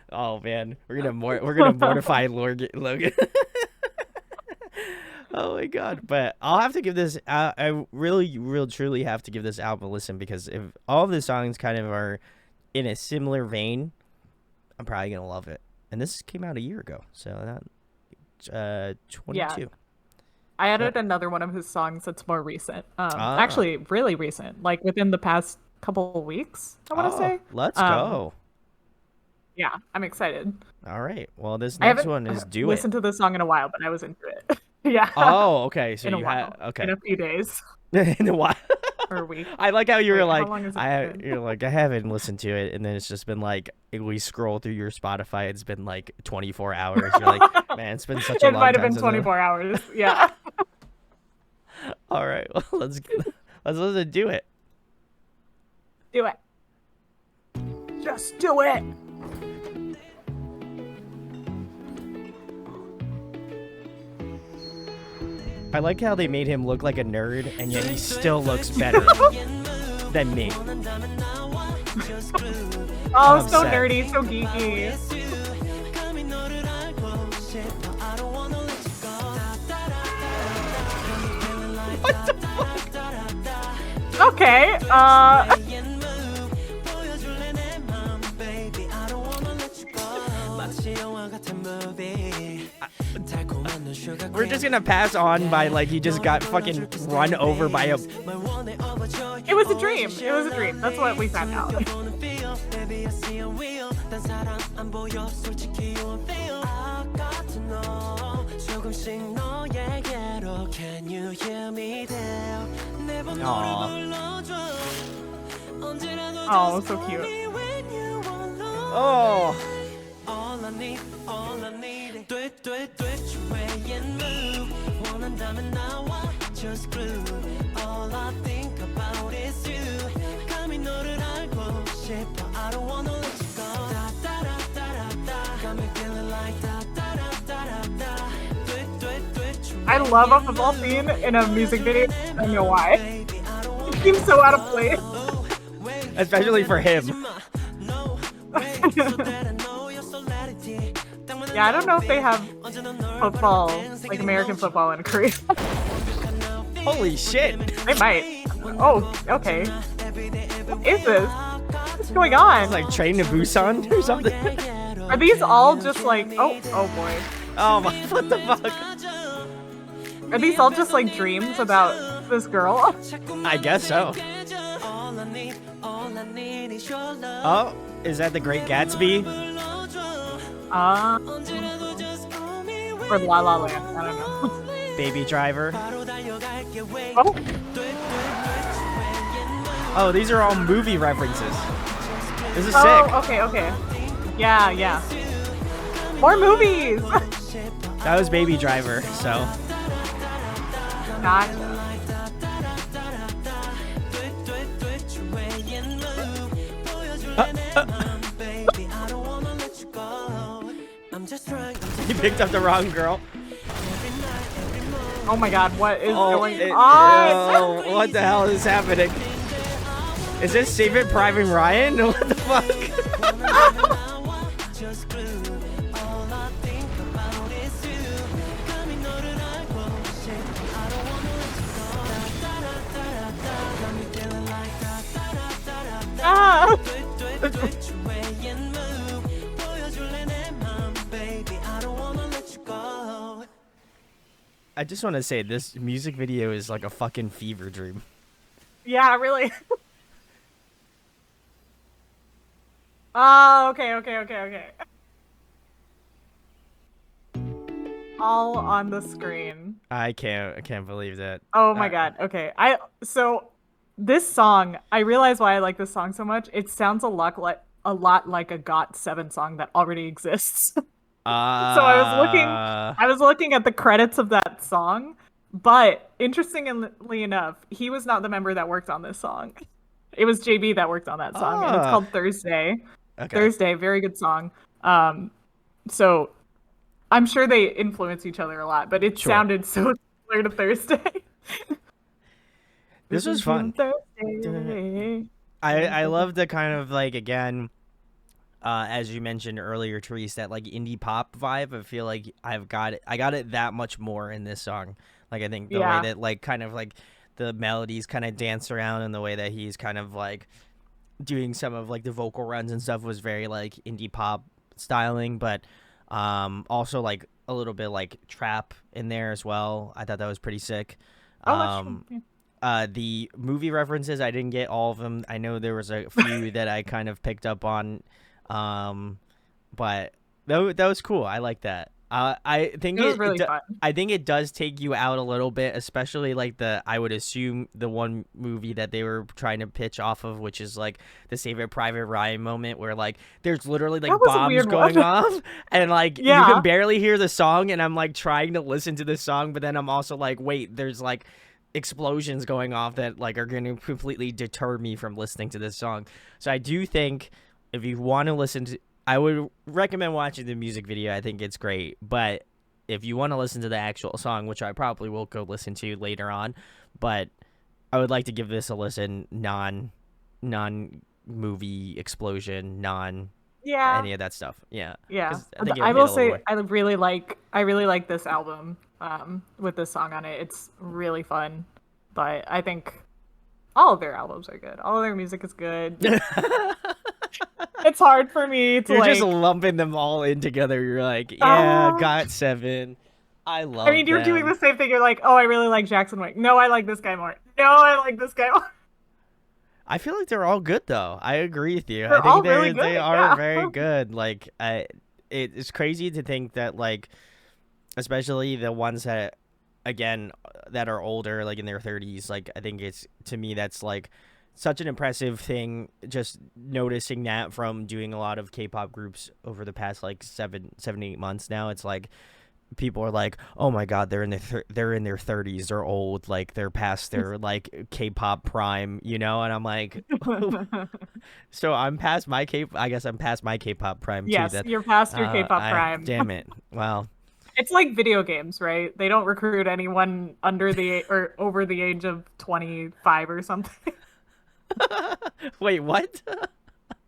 Oh man, we're gonna mortify Logan. Oh my god! But I'll have to give this. I really truly have to give this album a listen because if all of the songs kind of are in a similar vein, I'm probably gonna love it. And this came out a year ago, so that 22. Yeah. I added another one of his songs that's more recent. Actually, really recent, like within the past couple of weeks. I want to say. Let's go. Yeah, I'm excited. All right. Well, this I next haven't one is Do It. listened to this song in a while, but I was into it. Yeah. Oh, okay. So In a you had while. okay. In a few days In a while. or a week. I like how you were Wait, like, how long has it been? you're like, I haven't listened to it, and then it's just been like, we scroll through your Spotify, it's been like 24 hours. You're like, man, it's been such a It long might have time been since I-" 24 hours. Yeah. All right, well, let's listen to Do It. Do it. Just do it. I like how they made him look like a nerd, and yet he still looks better than me. Oh, I'm so upset. nerdy, so geeky. Okay. We're just gonna pass on by like he just got fucking run over by a. It was a dream. It was a dream. That's what we found out. Oh, so cute. Oh. I love a football scene in a music video. I don't know why. It seems so out of place. Especially for him. Yeah, I don't know if they have football, like American football in Korea. Holy shit. They might. Oh, okay. What is this? What's going on? Like Train to Busan or something. Are these all just like, oh boy. Oh my, what the fuck? Are these all just like dreams about this girl? I guess so. Oh, is that The Great Gatsby? Or La La Land, I don't know. Baby Driver. Oh, Oh, these are all movie references. This is sick. oh, okay. Yeah. More movies! That was Baby Driver, so. Gotcha. You picked up the wrong girl. Oh my god, what is going on? Oh, what the hell is happening? Is this Saving Private Ryan? What the fuck? Ah! I just want to say this music video is like a fucking fever dream. Yeah, really. Oh, okay. All on the screen. I can't believe that. Oh my god. Okay. So this song, I realize why I like this song so much. It sounds a lot like a Got7 song that already exists. So I was looking at the credits of that song, but interestingly enough, he was not the member that worked on this song. It was JB that worked on that song, and it's called Thursday. Okay. Thursday, very good song. So I'm sure they influence each other a lot, but it sounded so similar to Thursday. This was fun. Thursday. I love the kind of like, again, as you mentioned earlier, Therese, that like indie pop vibe. I feel like I got it that much more in this song. Like I think the way that like kind of like the melodies kind of dance around and the way that he's kind of like doing some of like the vocal runs and stuff was very like indie pop styling, but also like a little bit like trap in there as well. I thought that was pretty sick. The movie references, I didn't get all of them. I know there was a few that I kind of picked up on. But that was cool. I like that. I think It was really fun. I think it does take you out a little bit, especially like I would assume the one movie that they were trying to pitch off of, which is like the Saving Private Ryan moment, where like there's literally like That was a bombs weird going one. off, and like you Yeah. can barely hear the song, and I'm like trying to listen to the song, but then I'm also like, wait, there's like explosions going off that like are going to completely deter me from listening to this song. So I do think if you want to listen to, I would recommend watching the music video. I think it's great. But if you want to listen to the actual song, which I probably will go listen to later on, but I would like to give this a listen non movie explosion, non Yeah. any of that stuff. Yeah. Yeah. 'Cause I think it I hit will a little say more. I really like this album with this song on it. It's really fun. But I think all of their albums are good. All of their music is good. It's hard for me to You're like just lumping them all in together. You're like, yeah, Got7. I love I mean, you're doing them. the same thing. You're like, oh, I really like Jackson Wang. No, I like this guy more. No, I like this guy more. I feel like they're all good though. I agree with you. I They're think all really they good, are yeah. very good. Like it's crazy to think that like especially the ones that again that are older like in their 30s, like I think it's to me that's like such an impressive thing just noticing that from doing a lot of K-pop groups over the past like 8 months now. It's like people are like, "Oh my god, they're in their 30s, they're old, like they're past their like K-pop prime," you know? And I'm like, so I guess I'm past my K-pop prime too. Yes, you're past your K-pop prime. Damn it. Well, It's like video games, right? They don't recruit anyone under the or over the age of 25 or something. wait, what?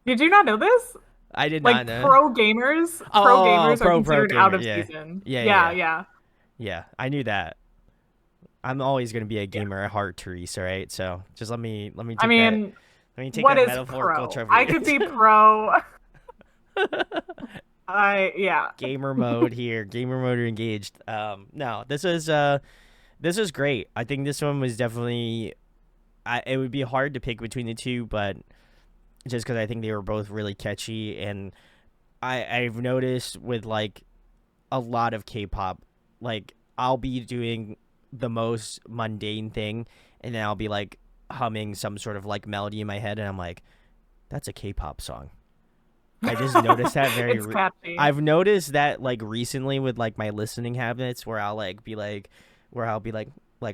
Did you not know this? I did Like not know. pro gamers pro are considered out of gamer, yeah. season. Yeah. Yeah, I knew that. I'm always gonna be a gamer at heart, Therese. All right, so just let me take I mean, let me take what that is metaphorical pro? trophy. I could be pro. Yeah. Gamer mode here. Gamer mode engaged. No, this is great. I think this one was definitely. It would be hard to pick between the two, but just because I think they were both really catchy, and I've noticed with like a lot of K-pop, like I'll be doing the most mundane thing, and then I'll be like humming some sort of like melody in my head, and I'm like, that's a K-pop song. I just noticed that It's catchy. I've noticed that like recently with like my listening habits where I'll be like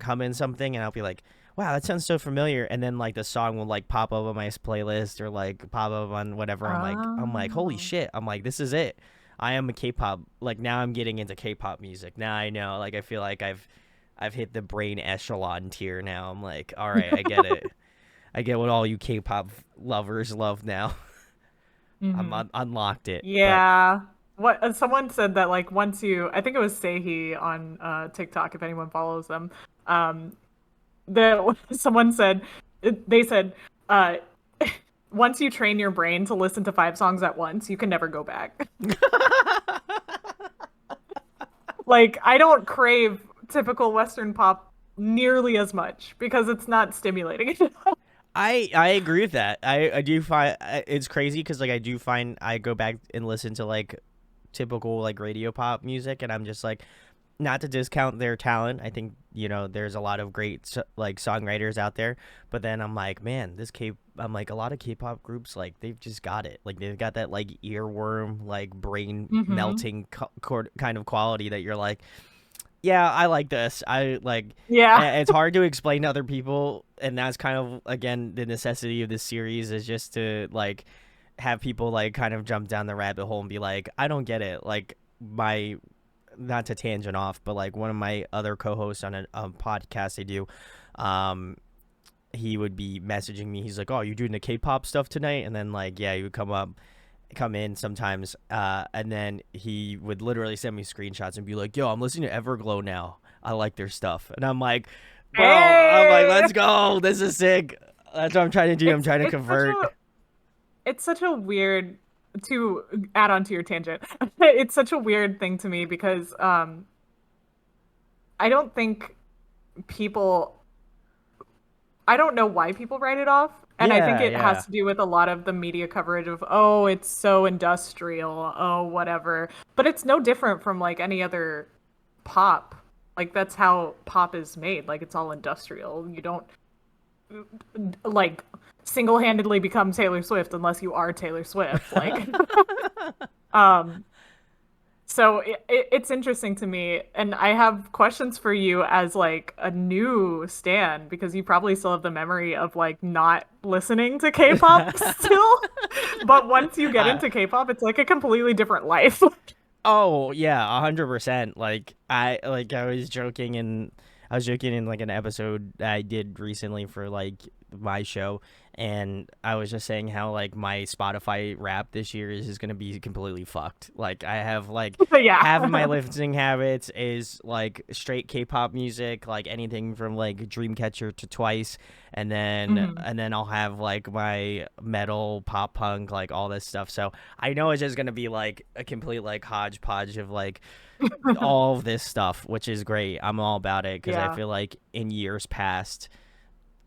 humming something and I'll be like, wow, that sounds so familiar, and then like the song will like pop up on my playlist or like pop up on whatever. I'm like, holy shit. I'm like, this is it. I am a K-pop. Like now I'm getting into K-pop music. Now I know. Like I feel like I've hit the brain echelon tier now. I'm like, all right, I get it. I get what all you K-pop lovers love now. I'm unlocked it. Yeah. What someone said that like once you, I think it was Sehi on TikTok if anyone follows them. That someone said they said once you train your brain to listen to 5 songs at once, you can never go back. Like I don't crave typical Western pop nearly as much because it's not stimulating. I agree with that. I do find it's crazy because like I do find I go back and listen to like typical like radio pop music, and I'm just like, not to discount their talent. I think there's a lot of great like songwriters out there, but then I'm like, man, I'm like a lot of K-pop groups like they've just got it. Like they've got that like earworm like brain melting kind of quality that you're like, yeah, I like this. I like. Yeah. It's hard to explain to other people, and that's kind of again the necessity of this series is just to like have people like kind of jump down the rabbit hole and be like, I don't get it. Like not to tangent off, but like one of my other co-hosts on a podcast I do, he would be messaging me. He's like, "Oh, you doing the K-pop stuff tonight?" And then like, yeah, he would come in sometimes, and then he would literally send me screenshots and be like, "Yo, I'm listening to Everglow now. I like their stuff." And I'm like, "Bro, I'm like, let's go. This is sick." That's what I'm trying to do. I'm trying to convert. It's such a weird, to add on to your tangent, it's such a weird thing to me because I don't think I don't know why people write it off And I think Yeah, it has yeah. to do with a lot of the media coverage of, oh, it's so industrial, oh, whatever. But it's no different from like any other pop. Like that's how pop is made. Like it's all industrial. You don't like single-handedly become Taylor Swift unless you are Taylor Swift. Like um so it's interesting to me, and I have questions for you as like a new stan because you probably still have the memory of like not listening to K-pop still. But once you get I, into K-pop, it's like a completely different life. Oh yeah, 100%. I was joking in like an episode that I did recently for like my show, and I was just saying how like my Spotify rap this year is just gonna be completely fucked. Like I have like But yeah. half of my listening habits is like straight K-pop music, like anything from like Dreamcatcher to Twice, Mhm. and then I'll have like my metal, pop punk, like all this stuff. So I know it's just gonna be like a complete like hodgepodge of like all of this stuff, which is great. I'm all about it because I Yeah. feel like in years past,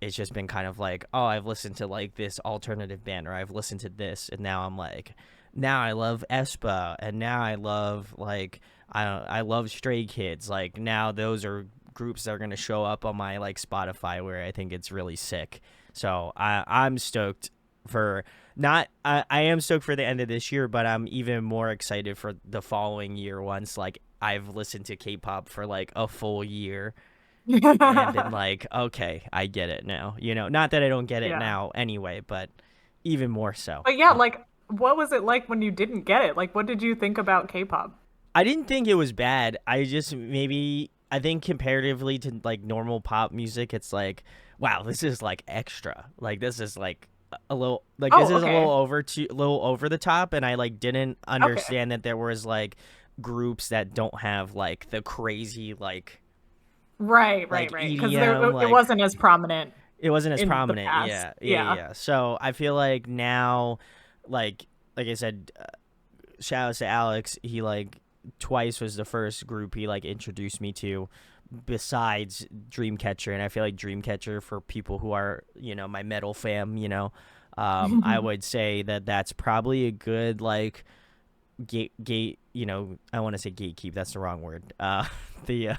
it's just been kind of like, oh, I've listened to like this alternative band, or I've listened to this, and now I'm like, now I love aespa, and now I love like I love Stray Kids. Like now those are groups that are gonna show up on my like Spotify, where I think it's really sick. So I'm stoked for not I am stoked for the end of this year, but I'm even more excited for the following year once like I've listened to K-pop for like a full year and been like, okay, I get it now. You know, not that I don't get it Yeah. now anyway, but even more so. But yeah, like what was it like when you didn't get it? Like what did you think about K-pop? I didn't think it was bad. I think comparatively to like normal pop music, it's like, wow, this is like extra. Like this is like a little like this Oh, is okay. a little over the top, and I like didn't Okay. understand that there was like groups that don't have like the crazy Right, right, like right. Because EDM it like wasn't as prominent it wasn't as in the prominent. past. Yeah, yeah, yeah, Yeah. yeah. So I feel like now, like I said, shout out to Alex. He like Twice was the first group he like introduced me to, besides Dreamcatcher, and I feel like Dreamcatcher for people who are my metal fam. I would say that that's probably a good like gate. I want to say gatekeep. That's the wrong word. The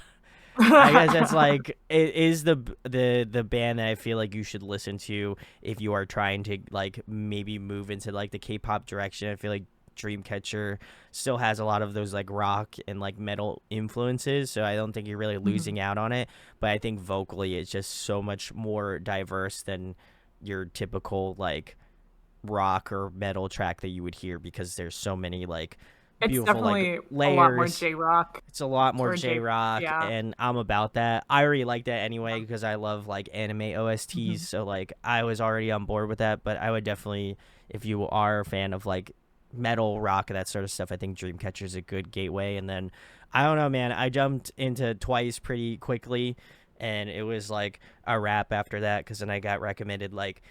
I guess that's like it is the band that I feel like you should listen to if you are trying to like maybe move into like the K-pop direction. I feel like Dreamcatcher still has a lot of those like rock and like metal influences, so I don't think you're really Mhm. losing out on it. But I think vocally it's just so much more diverse than your typical like rock or metal track that you would hear because there's so many like It's beautiful like definitely a lot more layers. J-rock It's a lot more or J J-rock, yeah. and I'm about that. I already like that anyway because I love like anime OSTs, Mhm. so like I was already on board with that. But I would definitely, if you are a fan of like metal, rock, that sort of stuff, I think Dreamcatcher is a good gateway. And then I don't know, man, I jumped into Twice pretty quickly, and it was like a wrap after that because then I got recommended like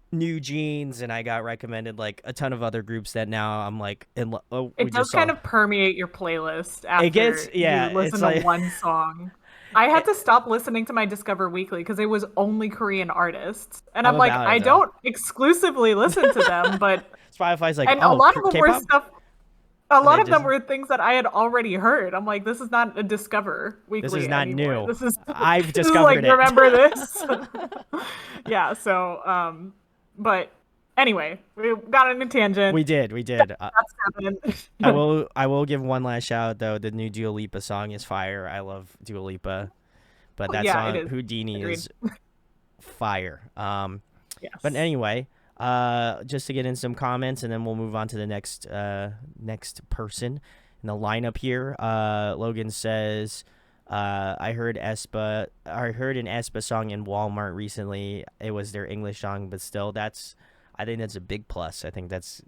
New Jeans, and I got recommended like a ton of other groups that now I'm like oh, we It does just kind saw. of permeate your playlist It gets after yeah, you it's listen to like one song. I had to stop listening to my Discover Weekly because it was only Korean artists. And I'm I'm like, about I it though. don't exclusively listen to them, but Spotify's like, and a oh, lot of them were K-pop, stuff a and lot they of them just were things that I had already heard. I'm like, this is not a Discover this is Weekly not anymore. new. This is I've this is like, discovered it. remember this? Yeah, so but anyway, we got on a tangent. We did. That's I will give one last shout out though. The new Dua Lipa song is fire. I love Dua Lipa, but that Yeah, it song is. Houdini Agreed. is fire. But Yes. anyway, just to get in some comments, and then we'll move on to the next person in the lineup here. Logan says, I heard an aespa song in Walmart recently. It was their English song, but still, I think that's a big plus. I think that's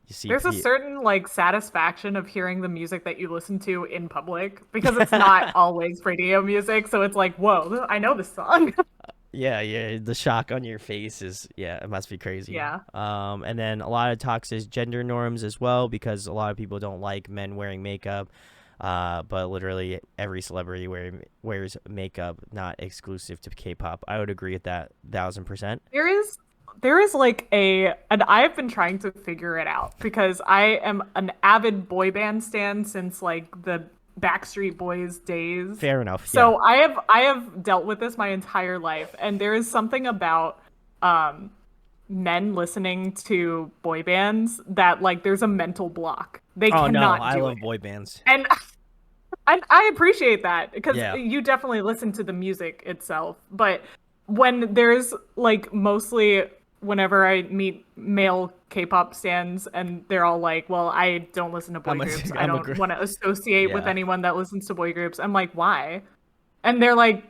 you see. There's a certain like satisfaction of hearing the music that you listen to in public because it's not always radio music, so it's like, whoa, I know this song. Yeah, yeah, the shock on your face is it must be crazy. Yeah. And then a lot of talk says gender norms as well because a lot of people don't like men wearing makeup. But literally every celebrity wears makeup, not exclusive to K-pop. I would agree with that 1000%. There is there is like and I've been trying to figure it out because I am an avid boy band stan since like the Backstreet Boys days. Fair enough. So I have dealt with this my entire life, and there is something about men listening to boy bands that like there's a mental block. They Oh no, cannot I do love it. boy bands. And I appreciate that because Yeah. you definitely listen to the music itself. But when there's like mostly whenever I meet male K-pop stans and they're all like, well, I don't listen to boy groups. I don't want to associate with Yeah. anyone that listens to boy groups. I'm like, why? And they're like,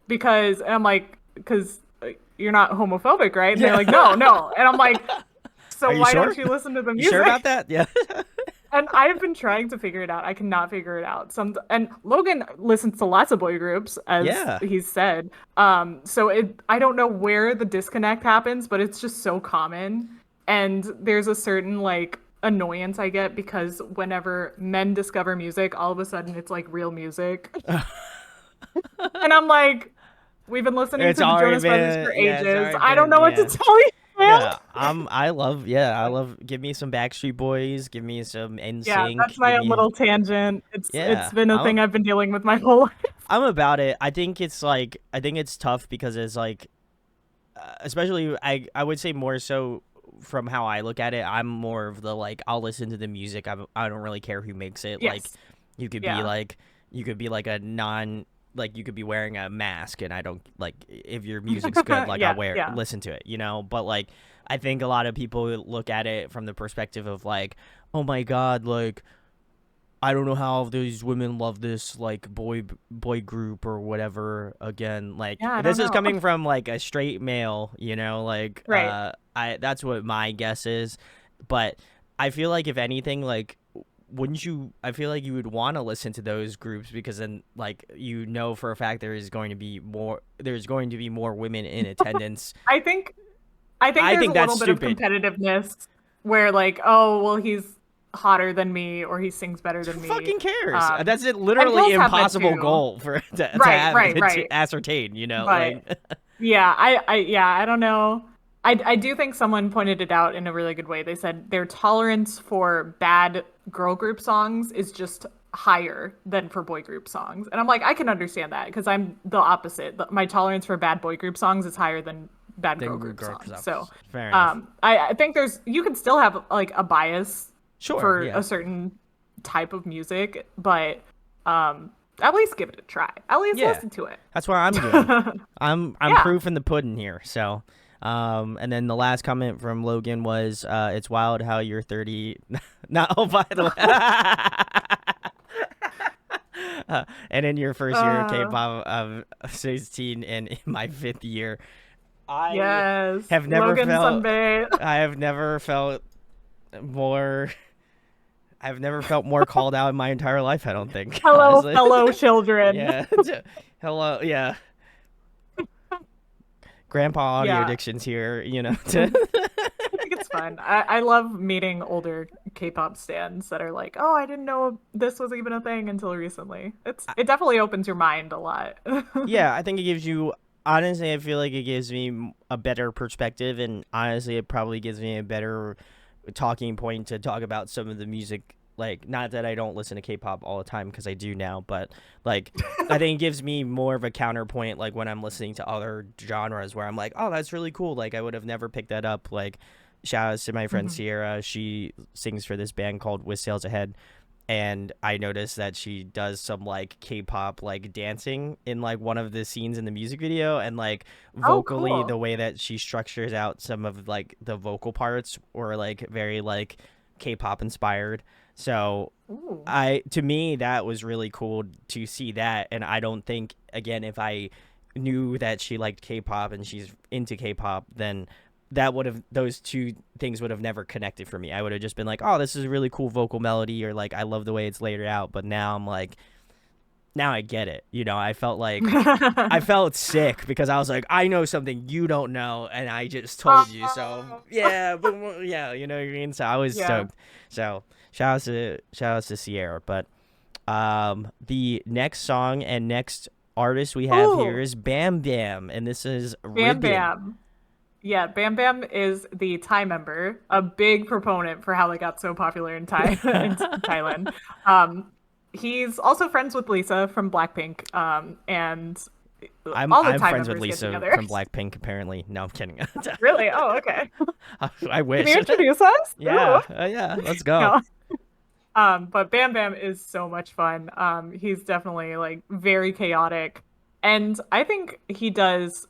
because, and I'm like, because you're not homophobic, right? And they're like, no. And I'm like, so Are you why sure? don't you listen to the You music? sure about that? Yeah. And I've been trying to figure it out. I cannot figure it out. And Logan listens to lots of boy groups, as Yeah. he's said. So I don't know where the disconnect happens, but it's just so common. And there's a certain like annoyance I get because whenever men discover music, all of a sudden it's like real music. And I'm like, we've been listening It's to the already Jonas Brothers been- for yeah, it's ages. already I don't been- know what to yeah. tell you. Man. Yeah, I love give me some Backstreet Boys, give me some NSYNC. Yeah, that's my give own me- little tangent. It's Yeah, been a thing I've been dealing with my whole life. I'm about it. I think it's tough because it's like especially I would say more so from how I look at it, I'm more of the like I'll listen to the music. I don't really care who makes it. Yes. Like you could Yeah. be like a non like you could be wearing a mask and I don't like if your music's good like Yeah, I'll listen to it, you know? But like I think a lot of people look at it from the perspective of like, "Oh my god, like I don't know how these women love this like boy group or whatever." Again, like Yeah, I this don't is know. coming from like a straight male, you know, like Right. I that's what my guess is. But I feel like if anything, like wouldn't you I feel like you would want to listen to those groups because then like you know for a fact there's going to be more women in attendance. I think there's I think a that's little bit stupid. of competitiveness where like, oh, well, he's hotter than me or he sings better than Who me. fucking cares? Um, That's a and literally girls have that impossible too. goal for to Right. ascertain, you know? But Like yeah, I don't know. I do think someone pointed it out in a really good way. They said their tolerance for bad girl group songs is just higher than for boy group songs. And I'm like, I can understand that because I'm the opposite. My tolerance for bad boy group songs is higher than bad girl group songs. So fair enough. I think you can still have like a bias Sure, for yeah. a certain type of music, but at least give it a try. At least Yeah. listen to it. That's what I'm doing. I'm Yeah. proof in the pudding here. So and then the last comment from Logan was it's wild how you're 30 not oh by the way. And in your first year of K-pop of 16 and in my 5th year I Yes. have never Logan felt Sunbae. I have never felt more called out in my entire life, I don't think. Hello, honestly. fellow children. Yeah. Hello, yeah. Grandpa audio Yeah. addiction's here, you know. I think it's fun. I love meeting older K-pop stans that are like, oh, I didn't know this was even a thing until recently. It definitely opens your mind a lot. Yeah, I think it gives you honestly I feel like it gives me a better perspective, and honestly it probably gives me a better talking point to talk about some of the music. Like, not that I don't listen to K-pop all the time because I do now, but like I think it gives me more of a counterpoint like when I'm listening to other genres where I'm like, oh, that's really cool, like I would have never picked that up. Like shout out to my friend Sierra, she sings for this band called With Sails Ahead, and I noticed that she does some like K-pop like dancing in like one of the scenes in the music video, and like vocally cool. the way that she structures out some of like the vocal parts were like very like K-pop inspired. So Ooh. to me that was really cool to see that, and I don't think again if I knew that she liked K-pop and she's into K-pop, then those two things would have never connected for me. I would have just been like, oh, this is a really cool vocal melody, or like I love the way it's laid out. But now I'm like, now I get it. You know, I felt like I felt sick because I was like, I know something you don't know, and I just told you. So yeah, but yeah, you know what I mean. So I was stoked. So shout outs to Sierra. But the next song and next artist we have here is BamBam, and this is Bam Ribbon. Bam. Yeah, Bam Bam is the Thai member, a big proponent for how they got so popular in in Thailand. Um, he's also friends with Lisa from Blackpink, and all the I'm Thai friends with members get Lisa together. from Blackpink. Apparently, no, I'm kidding. Really? Oh, okay. I Can wish. you introduce us? Yeah, Ooh. yeah. Let's go. No. But Bam Bam is so much fun. He's definitely like very chaotic, and I think he does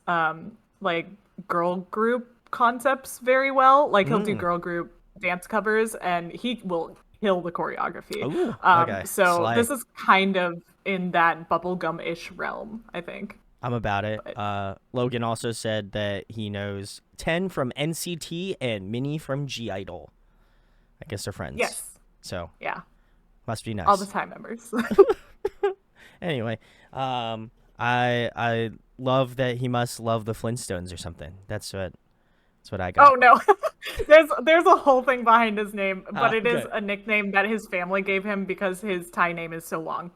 like girl group concepts very well. Like he'll do Mm. girl group dance covers, and he will kill the choreography. Ooh. Okay. So Slay. this is kind of in that bubblegum-ish realm, I think. I'm about it. But Logan also said that he knows 10 from NCT and Minnie from G Idol. I guess they're friends. yes, So yeah, must be nice. all the Thai members. Anyway, I love that he must love the Flintstones or something. That's what I got. Oh no. There's a whole thing behind his name, but it is good. a nickname that his family gave him because his Thai name is so long.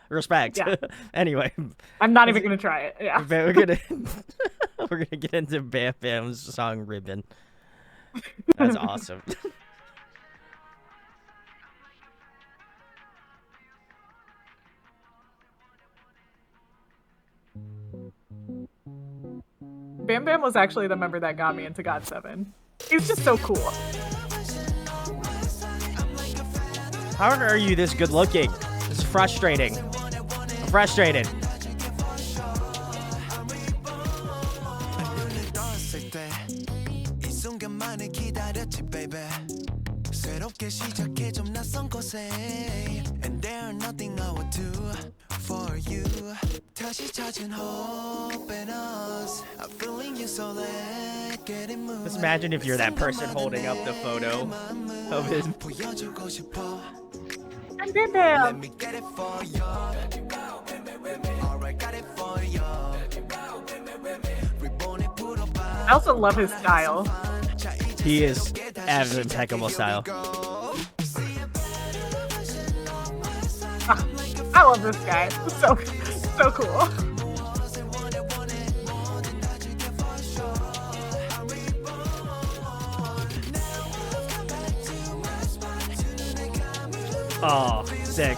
Respect. Yeah. Anyway, I'm not even gonna try it. Yeah. we're gonna we're gonna get into Bam Bam's song "Ribbon." That's awesome. Bam Bam was actually the member that got me into Got7. He's just so cool. How are you this good looking? This is frustrating. I'm frustrated. 떴을 때 이 순간만을 기다렸지 baby 새롭게 시작해 좀 낯선 곳에 And there's nothing I would do for you 다시 찾은 hope in us I'm feeling you so let get it moving Just imagine if you're that person holding up the photo of his. 보여주고 싶어 And Bam Let Bam. me get it for you Alright got it for you 리본에 풀어봐 I also love his style. He has impeccable style. I love this guy. So cool. Oh, sick.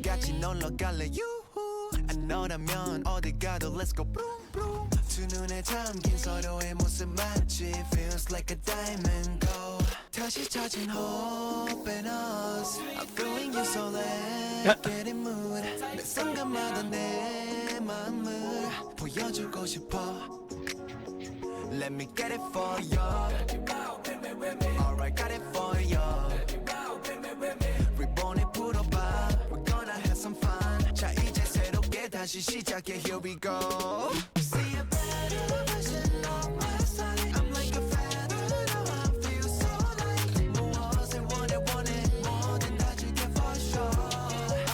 같이 놀러 갈래 유후 안 너라면 어디 가도 let's go boom boom 두 눈에 담긴 서로의 모습 마치 feels like a diamond glow 다시 찾은 hope in us I'm feeling you so let get it mood 매 순간마다 내 맘을 보여주고 싶어 Let me get it for you Alright got it for you 리본에 풀어봐 We're gonna have some fun 자 이제 새롭게 다시 시작해 Here we go See a better version of myself I'm like a feather now I feel so light 무엇을 원해 뭐든 다 줄게 for sure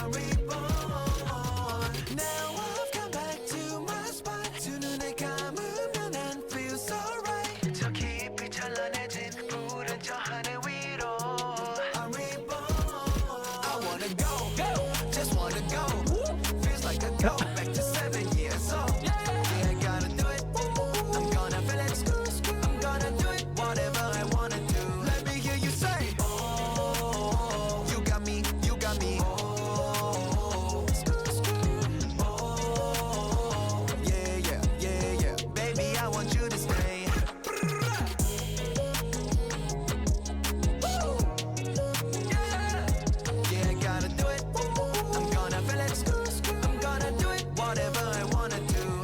I'm reborn Now I've come back to my spot 두 눈을 감으면 난 feel so right 저 깊이 찬란해진 푸른 저 하늘 위로 I'm reborn I wanna go just wanna go feels like I go back to 7 years old yeah I gotta do it I'm gonna feel it I'm gonna do it whatever I wanna do let me hear you say oh you got me oh yeah baby I want you to stay yeah I gotta do it I'm gonna feel it I'm gonna do it whatever I wanna do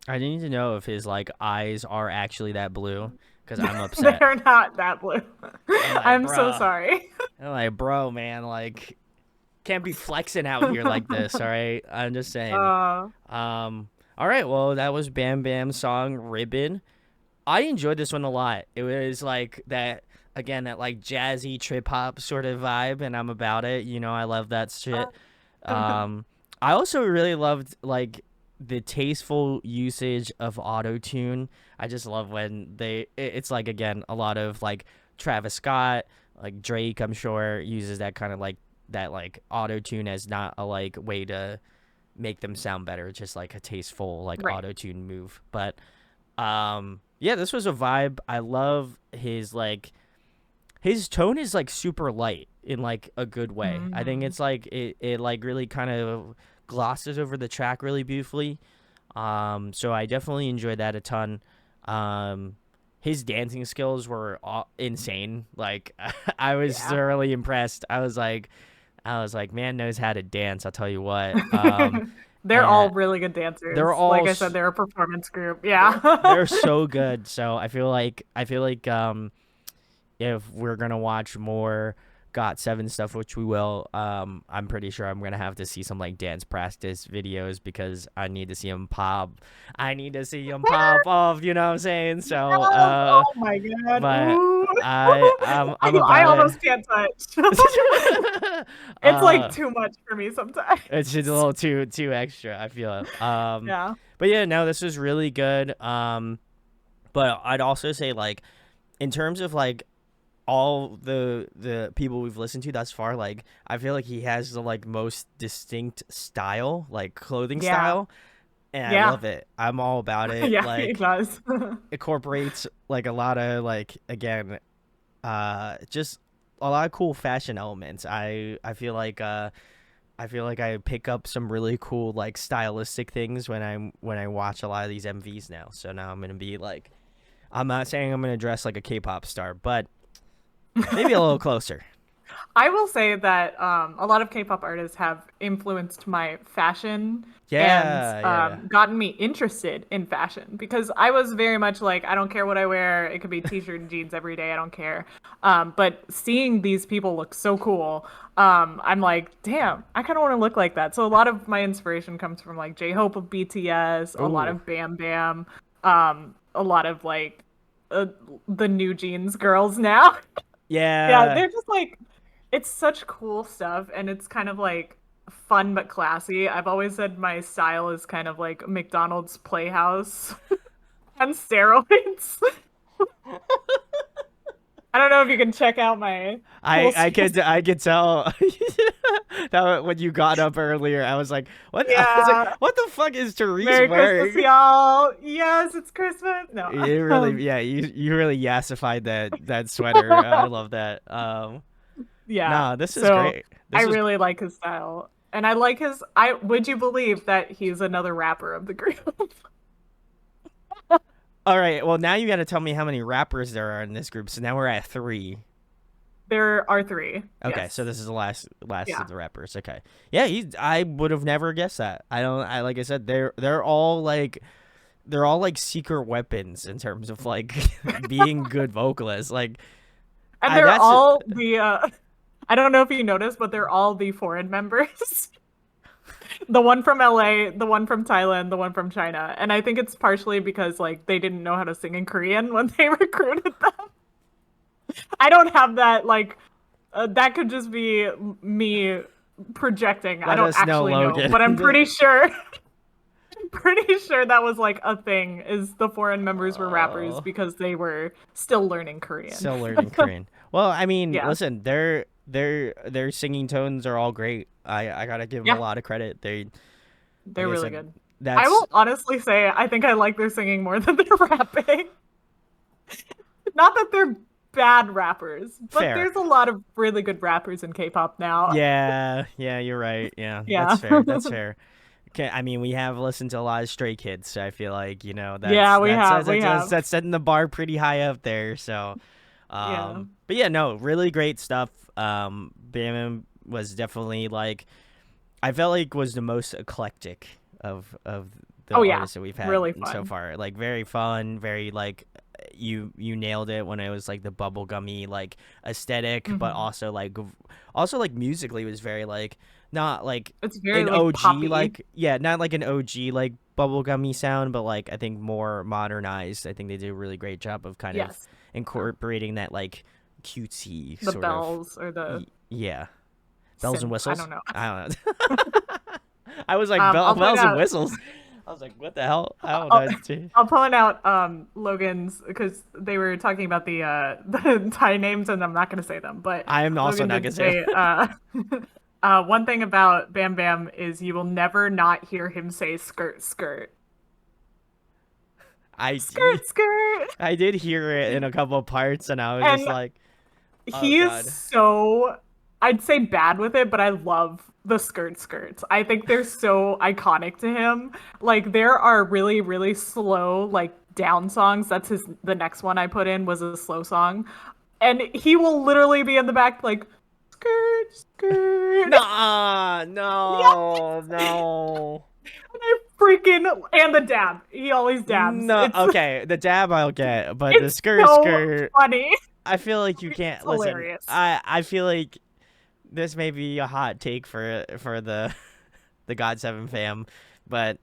I need to know if his like eyes are actually that blue because I'm upset. They're not that blue. I'm so bruh. sorry. I'm like, bro, man, like, can't be flexing out here like this. All right, I'm just saying. All right, well, that was Bam Bam's song "Ribbon." I enjoyed this one a lot. It was like that again, that like jazzy trip hop sort of vibe, and I'm about it. You know, I love that shit. I also really loved like the tasteful usage of auto tune. I just love when it's like again a lot of like Travis Scott, like Drake. I'm sure uses that kind of like that like auto tune as not a like way to make them sound better, just like a tasteful like Right. auto tune move. But yeah, this was a vibe. I love his tone is like super light in like a good way. I think it's like it like really kind of glosses over the track really beautifully. So I definitely enjoyed that a ton. His dancing skills were insane. Like I was thoroughly impressed. I was like, man knows how to dance. I'll tell you what. They're all really good dancers. They're all like I said, they're a performance group. Yeah. they're so good. So I feel like if we're gonna watch more Got7 stuff, which we will, I'm pretty sure I'm gonna have to see some like dance practice videos because I need to see him pop. I need to see him pop off. You know what I'm saying? So, oh my god! but Ooh. I'm about I it. almost can't touch. It's like too much for me sometimes. It's just a little too extra. I feel it. Yeah. But yeah, no, this was really good. But I'd also say like, in terms of like all the people we've listened to thus far, like I feel like he has the like most distinct style, like clothing style, and I love it. I'm all about it. Yeah, like, he does. incorporates like a lot of like again, just a lot of cool fashion elements. I feel like I pick up some really cool like stylistic things when I watch a lot of these MVs now. So now I'm gonna be like, I'm not saying I'm gonna dress like a K-pop star, but maybe a little closer. I will say that a lot of K-pop artists have influenced my fashion and gotten me interested in fashion, because I was very much like, I don't care what I wear. It could be t-shirt and jeans every day. I don't care. But seeing these people look so cool, I'm like, damn, I kind of want to look like that. So a lot of my inspiration comes from like J-Hope of BTS, a lot of BamBam, a lot of like the New Jeans girls now. Yeah, they're just like, it's such cool stuff, and it's kind of like fun but classy. I've always said my style is kind of like McDonald's Playhouse on steroids. I don't know if you can check out my. I could tell that when you got up earlier, I was like, what? Yeah. I was like, what the fuck is Therese Merry wearing? Christmas, y'all! Yes, it's Christmas. No, You really, you really yassified that sweater. I love that. Yeah. No, this is so great. I really like his style, and I like his. Would you believe that he's another rapper of the group? All right. Well, now you got to tell me how many rappers there are in this group. So now we're at 3. There are 3. Okay, yes. so this is the last of the rappers. Okay. Yeah, I would have never guessed that. Like I said, they're all like secret weapons in terms of like being good vocalists. Like, and they're all the I don't know if you noticed, but they're all the foreign members. The one from LA, the one from Thailand, the one from China. And I think it's partially because like they didn't know how to sing in Korean when they recruited them. I don't have that, like that could just be me projecting. I don't actually know, but I'm pretty sure that was like a thing, is the foreign members were rappers because they were still learning Korean. Well, I mean, listen, their singing tones are all great. I gotta give them a lot of credit. They're really good. I will honestly say I think I like their singing more than their rapping. Not that they're bad rappers, but there's a lot of really good rappers in K-pop now. Yeah, you're right. Yeah. That's fair. Okay, I mean, we have listened to a lot of Stray Kids, so I feel like, you know, that's setting the bar pretty high up there. So, but yeah, no, really great stuff. BamBam was definitely like, I felt like was the most eclectic of the artists that we've had really fun. So far. Like very fun, very like you nailed it when it was like the bubblegummy like aesthetic, but also like musically was very like not like it's very an like OG poppy. like not like an OG like bubblegummy sound, but like I think more modernized. I think they did a really great job of kind of incorporating that like cutesy the sort bells of, or the Bells and synth. whistles? I don't know. I don't know. I was like, I'll bells point and out- whistles. I was like, what the hell? I don't know. I'll point out Logan's, because they were talking about the Thai names, and I'm not going to say them, but I am also Logan not did going to say one thing about Bam Bam is you will never not hear him say skirt, skirt. Skirt, skirt. I did hear it in a couple of parts, and I was And just like, oh, he God. is so, I'd say bad with it, but I love the skirt skirts. I think they're so iconic to him. Like, there are really, really slow, like, down songs. That's the next one I put in was a slow song. And he will literally be in the back, like, skirt, skirt. Nah, no, no. And I freaking, and the dab. He always dabs. No, okay, the dab I'll get, but the It's skirt so skirt, funny. I feel like you It's can't hilarious. listen. I feel like this may be a hot take for the Got7 fam, but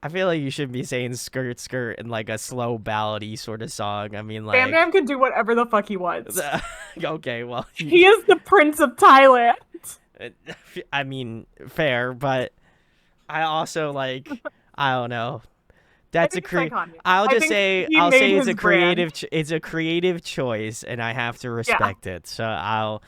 I feel like you should be saying skirt skirt in like a slow ballady sort of song. I mean, like Bam Bam can do whatever the fuck he wants. okay, well, He is the Prince of Thailand. I mean, fair, but I also like I don't know. That's a think it's iconic. I'll I just think say he I'll made say it's his a creative it's a creative choice, and I have to respect it. So I'll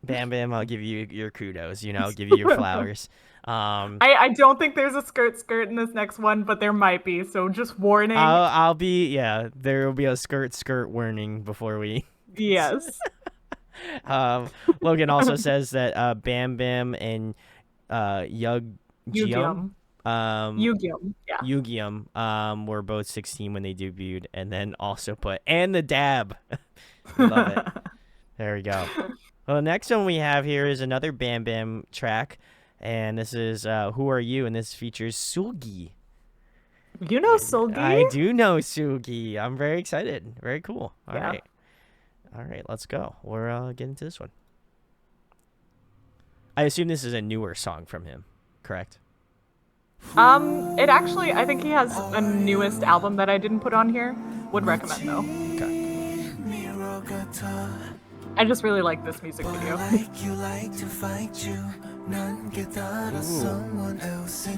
Bam Bam, I'll give you your kudos. You know, I'll give you your flowers. I don't think there's a skirt skirt in this next one, but there might be. So just warning. I'll be there will be a skirt skirt warning before we. Yes. Logan also says that Bam Bam and Yugyeom. Yugyeom. Yugyeom. Yeah. Yugyeom were both 16 when they debuted, and then also put and the dab. Love it. There we go. Well, the next one we have here is another Bam Bam track, and this is Who Are You, and this features Sugi. You know Solgi? I do know Sugi. I'm very excited. Very cool. All Yeah. right. All right, let's go. We're getting to this one. I assume this is a newer song from him, correct? It actually, I think he has a newest album that I didn't put on here. Would recommend though. Okay. I just really like this music video.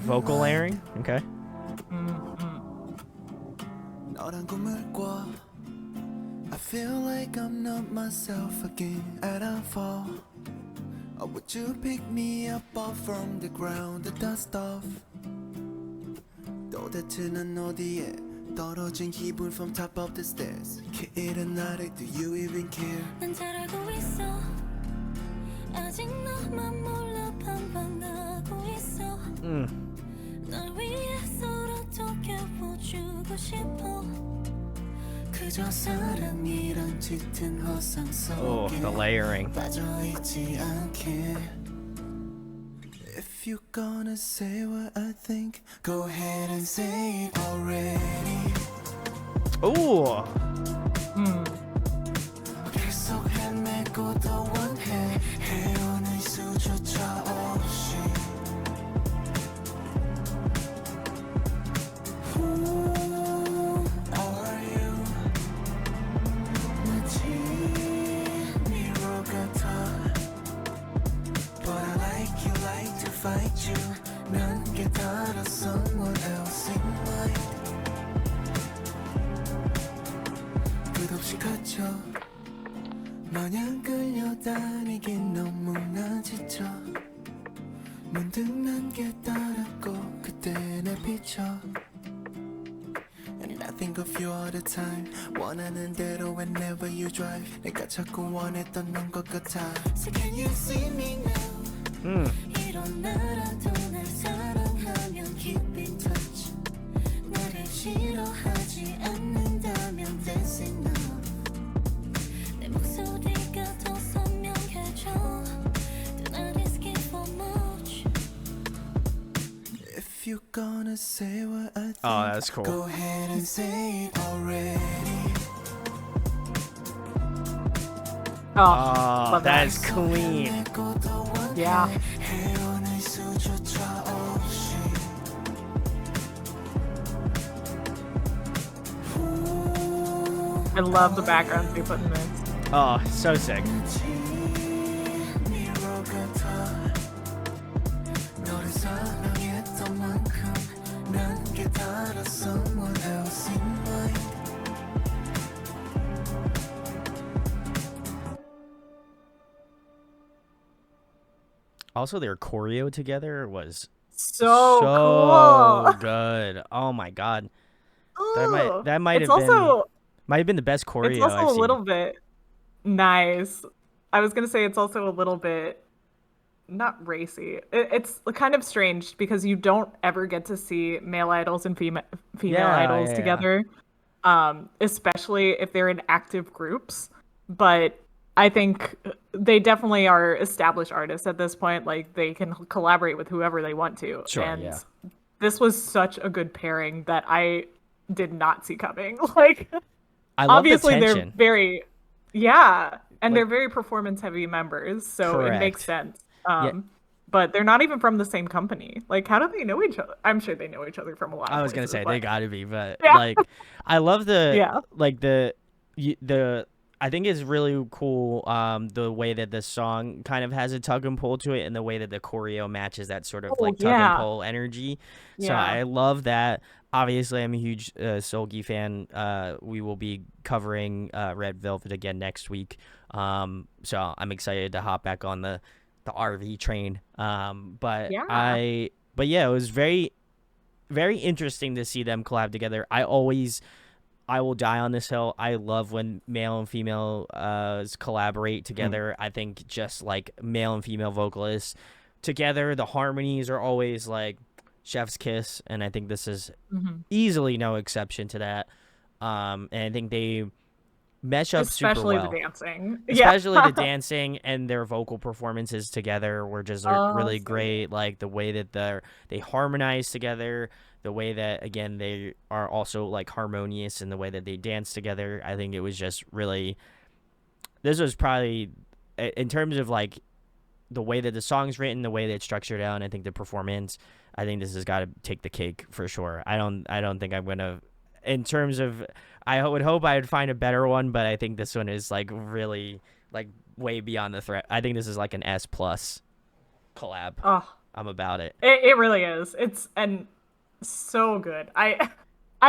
Vocal layering? Okay. I feel like I'm not myself again at a fall. Or would you pick me up off from the ground, the dust off? 도대체 난 어디에 떨어진 기분 from top of the stairs. 게으른 나를 do you even care? 난 잘 알고 있어 아직 너만 몰라 반반하고 있어 널 위해 서로 깨워주고 싶어 그저 사랑이란 짙은 허상 Oh, 속에 the layering. 빠져있지 않게 If you're gonna say what I think, go ahead and say it already. Ooh. 계속 헤매고 더 원해 헤어낼 수조차 없이. Who are you? 마치 미로 같아. But I like to fight you. 난 깨달아 someone else in mind. 끝없이 갇혀 마냥 끌려다니긴 너무나 지쳐 문득 난 깨달았고 그때 내 비춰 And I think of you all the time 원하는 대로 whenever you drive 내가 자꾸 원했던 넌 것 같아 So can you see me now 이런 나라도 날 사랑하면 keep in touch 나를 싫어하지 않는다면 that's enough 내 목소리가 더 선명해져 Do not ask it for much If you're gonna say what I think Oh, that's cool. Go ahead and say it already Oh, Oh, love that. that's clean. Yeah. 헤어낼 수조차 없이 I love the backgrounds they put in this. Oh, so sick. 미로 같아 Also, their choreo together was So so cool. good. Oh my god, Ooh. that might It's have been also the best it's choreo also I've a seen. little bit nice. I was gonna say it's also a little bit not racy. It's kind of strange because you don't ever get to see male idols and female Yeah, idols yeah, yeah. together, especially if they're in active groups. But I think they definitely are established artists at this point. Like they can collaborate with whoever they want to. Sure, And yeah. this was such a good pairing that I did not see coming. Like I love the obviously they're tension. very yeah, and Like, they're very performance heavy members, so it makes correct. sense. Yeah, But they're not even from the same company. Like how do they know each other? I'm sure they know each other from a lot I of was gonna places, say they but gotta be, but yeah. like, I love the Yeah. like the. I think it's really cool. The way that the song kind of has a tug and pull to it, and the way that the choreo matches that sort of Oh like tug and yeah. pull energy. So Yeah. I love that. Obviously, I'm a huge Seulgi fan. We will be covering Red Velvet again next week. So I'm excited to hop back on the RV train. Yeah. But yeah, it was very interesting to see them collab together. I will die on this hill. I love when male and female collaborate together. I think just like male and female vocalists together, the harmonies are always like chef's kiss, and I think this is Hmm. easily no exception to that. And I think they mesh up super Especially the well. dancing. Yeah. Especially the dancing and their vocal performances together were just Oh, really so good. great. Like the way that they harmonize together, the way that again they are also like harmonious in the way that they dance together. I think it was just really. This was probably in terms of like the way that the song's written, the way that it's structured out, and I think the performance. I think this has got to take the cake for sure. I don't think I'm gonna. In terms of, I would hope I would find a better one, but I think this one is like really like way beyond the threat. I think this is like an S plus collab. Oh, I'm about it. it really is. It's and so good. I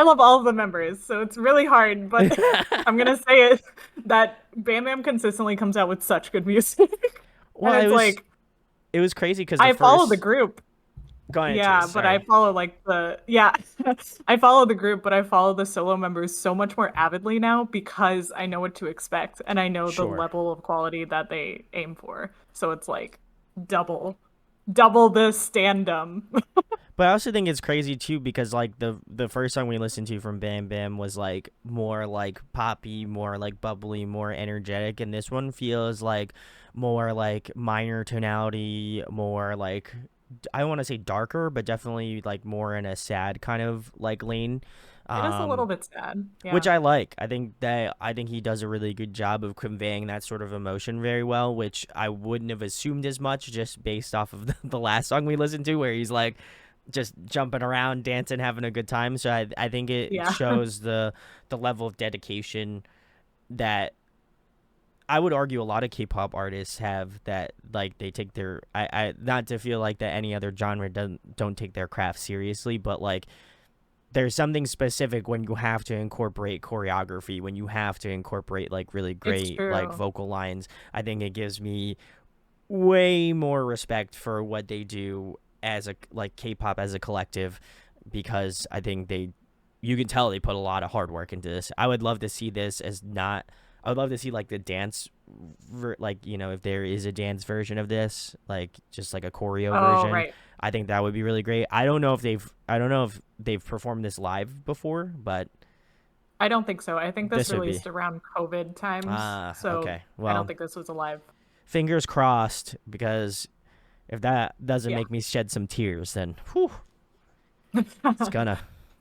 love all of the members, so it's really hard, but I'm gonna say it that Bam Bam consistently comes out with such good music. And Well, it's like it was crazy because the I follow the first. group. Go ahead, Yeah, Therese. but I Sorry. follow like the yeah. I follow the group, but I follow the solo members so much more avidly now because I know what to expect and I know the Sure. level of quality that they aim for. So it's like double double the standum. But I also think it's crazy too because like the first song we listened to from Bam Bam was like more like poppy, more like bubbly, more energetic, and this one feels like more like minor tonality, more like I don't want to say darker, but definitely like more in a sad kind of like lane. It is a little Um, bit sad. which Yeah. I like. I think he does a really good job of conveying that sort of emotion very well, which I wouldn't have assumed as much just based off of the last song we listened to, where he's like just jumping around, dancing, having a good time. So I think it Yeah. shows the level of dedication that I would argue a lot of K-pop artists have, that like they take their I not to feel like that any other genre don't take their craft seriously, but like there's something specific when you have to incorporate choreography, when you have to incorporate like really It's great like true. vocal lines. I think it gives me way more respect for what they do as a like K-pop as a collective, because I think you can tell they put a lot of hard work into this. I would love to see this as not I would love to see like the dance like if there is a dance version of this, like just like a choreo Oh, version. right. I think that would be really great. I don't know if they've performed this live before, but I don't think so. I think this this would be. released around COVID times, so Okay. I don't Well, think this was alive. fingers crossed, because if that doesn't Yeah. make me shed some tears, then whew, it's gonna.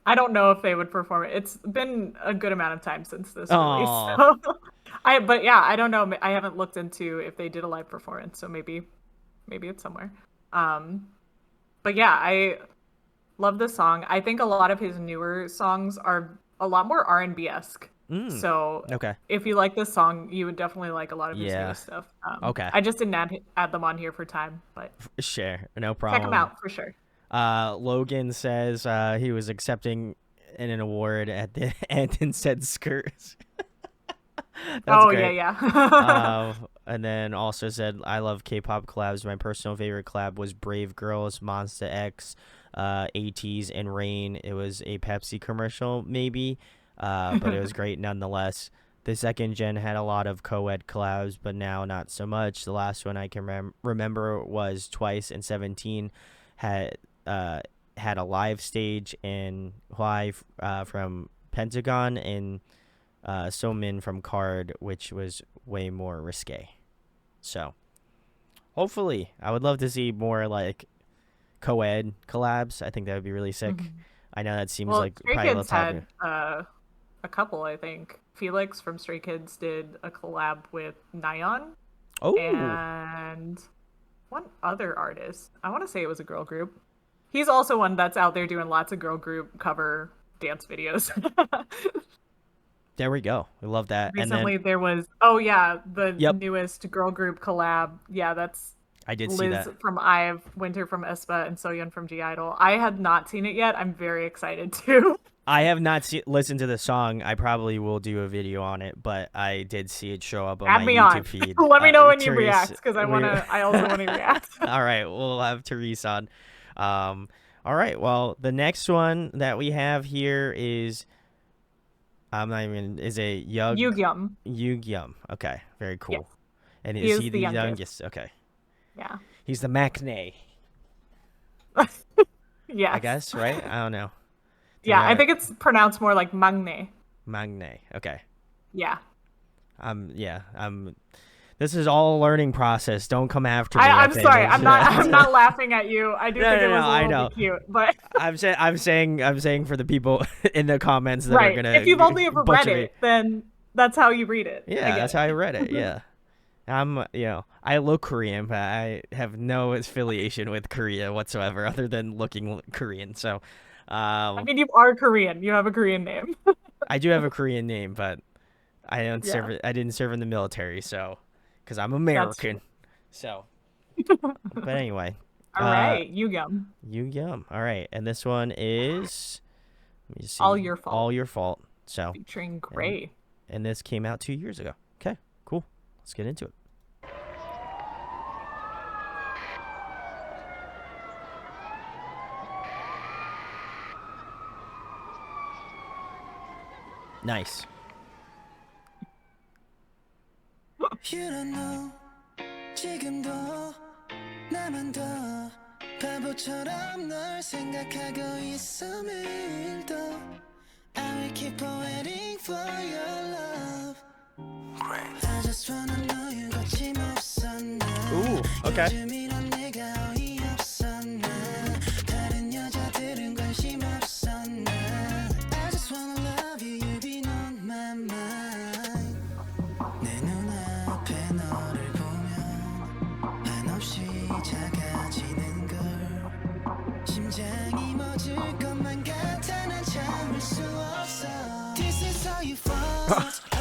I don't know if they would perform it. It's been a good amount of time since this release. Oh, So but yeah, I don't know. I haven't looked into if they did a live performance, so maybe it's somewhere. Um, but yeah, I love this song. I think a lot of his newer songs are a lot more R&B-esque. So okay. if you like this song, you would definitely like a lot of his Yeah. newest stuff. Okay. I just didn't add them on here for time, but Share. No check them problem. out for sure. Logan says he was accepting an award at the end and said skirts. That's Oh yeah, great. yeah. And then also said, I love K-pop collabs. My personal favorite collab was Brave Girls, Monsta X, ATEEZ, and Rain. It was a Pepsi commercial, maybe, but it was great nonetheless. The second gen had a lot of co-ed collabs, but now not so much. The last one I can remember was Twice and 17 had a live stage, and Hwai from Pentagon, and So-min from Card, which was way more risque. So hopefully, I would love to see more like co-ed collabs. I think that would be really sick. I know that seems like Stray probably a little Kids had popular. a couple, I think. Felix from Stray Kids did a collab with Nayeon Oh, and one other artist. I want to say it was a girl group. He's also one that's out there doing lots of girl group cover dance videos. there we go. We love that. Recently And then there was, the newest girl group collab. Yeah, that's I did see Liz that. from IVE, Winter from aespa, and Soyeon from G-Idol. I had not seen it yet. I'm very excited too. I have not listened to the song. I probably will do a video on it, but I did see it show up on Add my me YouTube on. feed. Let me know when you Therese, react, because I also want to react. All right, we'll have Therese on. All right, well, the next one that we have here is is a Yugyeom. Yugyeom. Okay, very cool. Yes. And He is is he the the youngest. youngest? Okay, Yeah. he's the Maknae, Yeah. I guess, right? I don't know. Yeah, I think it's pronounced more like Magne. Maknae. Okay. Yeah. This is all a learning process. Don't come after me. I'm okay? sorry. I'm not laughing at you. I do think it was I a little know. bit cute, but I'm saying for the people in the comments that are right. gonna. If you've only ever read butcher me. it, then that's how you read it. Yeah, that's how I read it. Yeah, I look Korean, but I have no affiliation with Korea whatsoever, other than looking Korean. So, I mean, you are Korean. You have a Korean name. I do have a Korean name, but I don't Yeah. serve. I didn't serve in the military, so because I'm American. So, but anyway. All right, Yugyeom. Yugyeom. All right, and this one is. Let me just see. All Your Fault. All Your Fault. So, Featuring Gray. and this came out 2 years ago. Okay, cool. Let's get into it. Nice. You don't know 지금도 나만 더 바보처럼 널 생각하고 있어 매일도 I will keep on waiting for your love I just wanna know you 거침없어 나 Ooh, okay. 요즘이란 내가 어이없어 나 다른 여자들은 관심 없어 나 I just wanna love you, you been on my mind 내 눈앞에 너를 보면 한없이 작아지는 걸 심장이 멎을 것만 같아 난 참을 수 없어 This is all you fault 다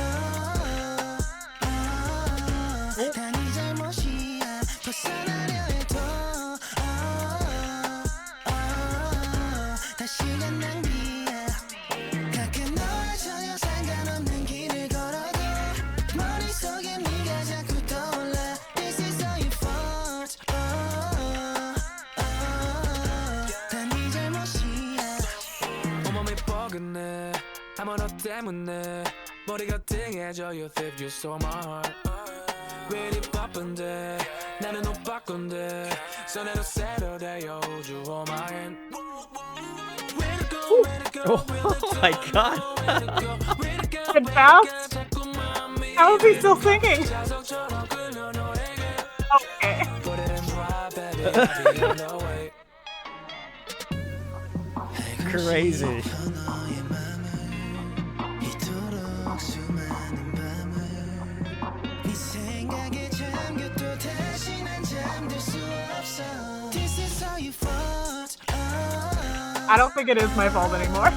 네 잘못이야 벗어나려 해도 다 시간 낭비야 가끔 너와 전혀 상관없는 길을 걸어도 머릿속에 네가 자꾸 떠올라 This is all your fault 다 네 잘못이야 온몸이 뻐근해 아무 너 때문에 머리가 띵해져 You think you stole my heart 왜 이리 바쁜데 나는 못 바꾼데 손에도 새로 되어 우주 on my hand Where to go, where to go, Oh my god. And fast? How is he still singing? Okay. Crazy. I don't think it is my fault anymore.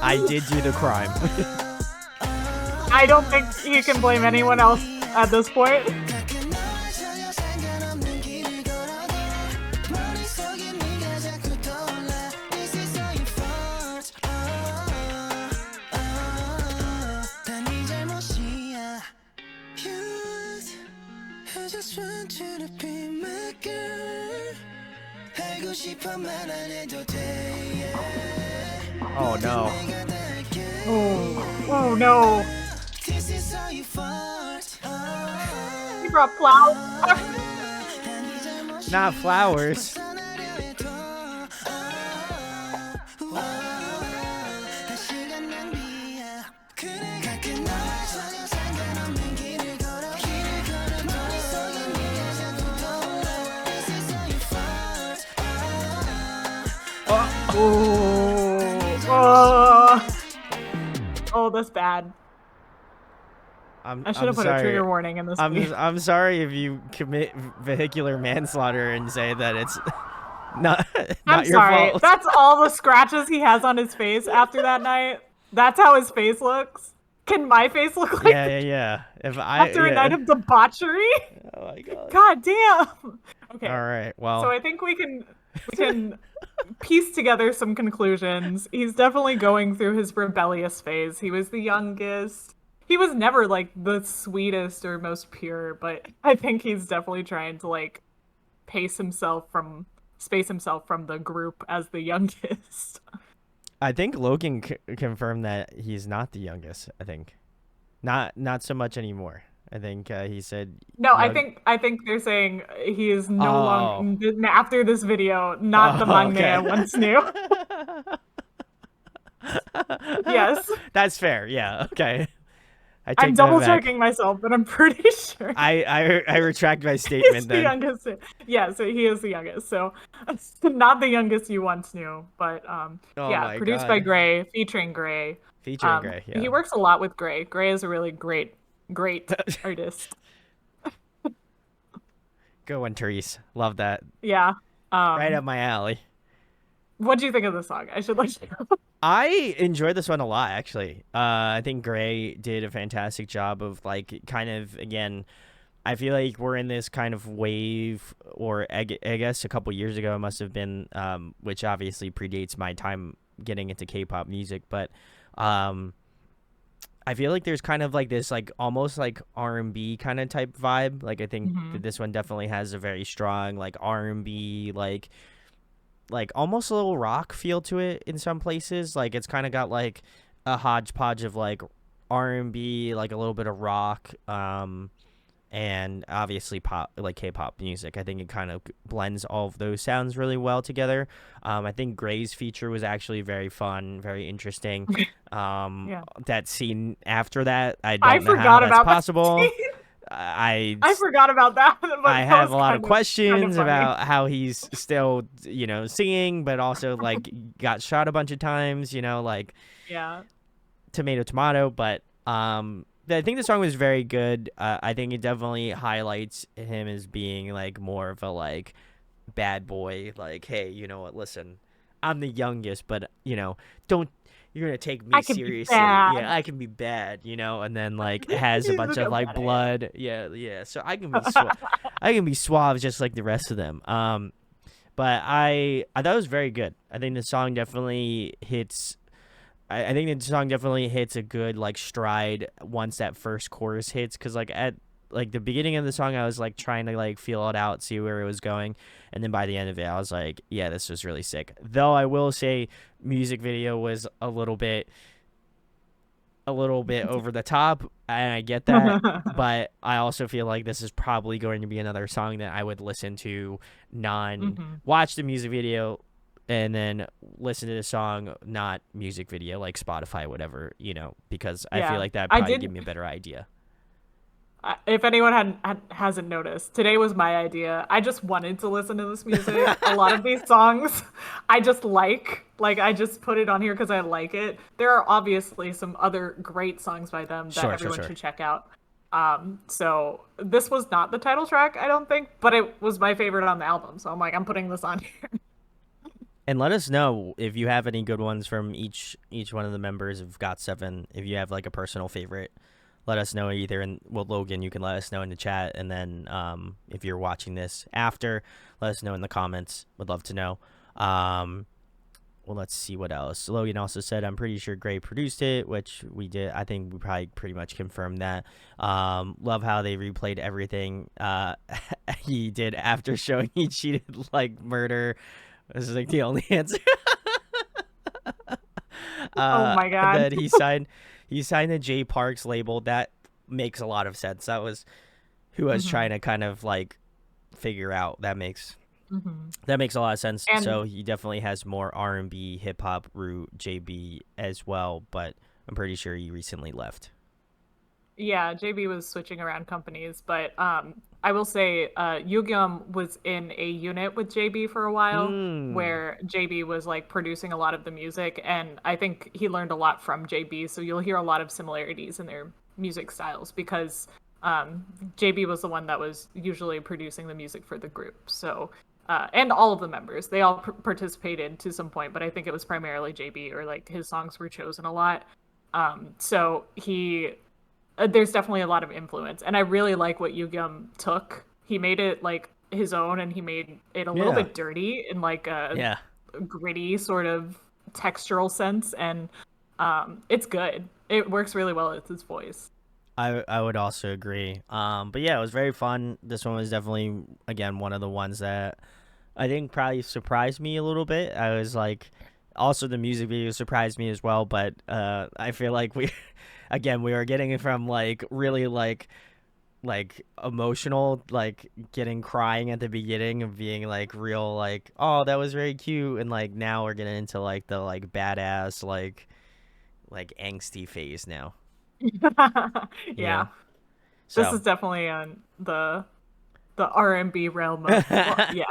I did do the crime. I don't think you can blame anyone else at this point. be my girl. 알고 싶어 말 안 해도 돼. Oh no. Oh no. This is all your fault. He brought flowers. Not flowers. Oh, that's bad. I should have put a trigger warning in this video. I'm sorry if you commit vehicular manslaughter and say that it's not I'm your sorry. fault. That's all the scratches he has on his face after that night. That's how his face looks. Can my face look like Yeah. If I after a night of debauchery? Oh my god. God damn. Okay. All right. Well. So I think we can piece together some conclusions. He's definitely going through his rebellious phase. He was the youngest. He was never like the sweetest or most pure, but I think he's definitely trying to like space himself from the group as the youngest. I think Logan confirmed that he's not the youngest. I think, not so much anymore. I think he said. No, I think they're saying he is no longer after this video, not the maknae I once knew. Yes, that's fair. Yeah. Okay. I'm double checking myself, but I'm pretty sure. I retract my statement. He's the youngest. Yeah, so he is the youngest. So not the youngest you once knew, but yeah, produced by Gray, featuring Gray. Gray. Yeah. He works a lot with Gray. Gray is a really great artist. Good one, Therese. Love that. Yeah. Right up my alley. What do you think of the song? I should let you know. I enjoyed this one a lot, actually. I think Gray did a fantastic job of, like, kind of, again, I feel like we're in this kind of wave, or I guess a couple years ago it must have been, which obviously predates my time getting into K-pop music, but I feel like there's kind of like this, like, almost like R&B kind of type vibe. Like, I think that this one definitely has a very strong, like, R&B, like almost a little rock feel to it in some places. Like, it's kind of got like a hodgepodge of like R&B, like a little bit of rock, and obviously pop, like K-pop music. I think it kind of blends all of those sounds really well together. I think Gray's feature was actually very fun, very interesting. That scene after that, I don't know how that's possible. I forgot about that. I have a lot of questions about how he's still, singing, but also like got shot a bunch of times, like tomato. But I think the song was very good. I think it definitely highlights him as being like more of a like bad boy. Like, hey, you know what? Listen, I'm the youngest, but don't. You're gonna take me seriously. Yeah, I can be bad, and then like has a bunch of like blood. Yeah. So I can be suave just like the rest of them. But I thought it was very good. I think the song definitely hits. I think the song definitely hits a good like stride once that first chorus hits, because like at like the beginning of the song I was like trying to like feel it out, see where it was going, and then by the end of it I was like, yeah, this was really sick. Though I will say music video was a little bit over the top, and I get that, but I also feel like this is probably going to be another song that I would listen to watch the music video and then listen to the song, not music video, like Spotify, whatever, because I feel like that probably give me a better idea. If anyone hasn't noticed, today was my idea. I just wanted to listen to this music. A lot of these songs I just like I just put it on here because I like it. There are obviously some other great songs by them that everyone should check out. So this was not the title track, I don't think, but it was my favorite on the album. So I'm like, I'm putting this on here. And let us know if you have any good ones from each one of the members of Got7. If you have like a personal favorite, let us know either Logan, you can let us know in the chat, and then if you're watching this after, let us know in the comments. Would love to know. Well, let's see what else. Logan also said, I'm pretty sure Gray produced it, which we did. I think we probably pretty much confirmed that. Love how they replayed everything. he did after showing he cheated like murder. This is like the only answer. Oh my And God. then he signed the J Parks label. That makes a lot of sense. That was who I was trying to kind of like figure out. That makes a lot of sense. And So he definitely has more R&B, hip hop root, JB as well, but I'm pretty sure he recently left. yeah, JB was switching around companies, but I will say Yugyeom was in a unit with JB for a while where JB was like producing a lot of the music, and I think he learned a lot from JB, so you'll hear a lot of similarities in their music styles because JB was the one that was usually producing the music for the group. So and all of the members, they all participated to some point, but I think it was primarily JB, or like his songs were chosen a lot. So there's definitely a lot of influence, and I really like what Yugyeom took. He made it like his own, and he made it a little bit dirty in like a gritty sort of textural sense, and it's good. It works really well with his voice. I would also agree. But yeah, it was very fun. This one was definitely, again, one of the ones that I think probably surprised me a little bit. I was like, also the music video surprised me as well, but I feel like we were getting it from like really like emotional, like crying at the beginning of being like real, like, oh, that was very cute, and like now we're getting into like the like badass like angsty phase now. Yeah. So This is definitely on the R&B realm of yeah.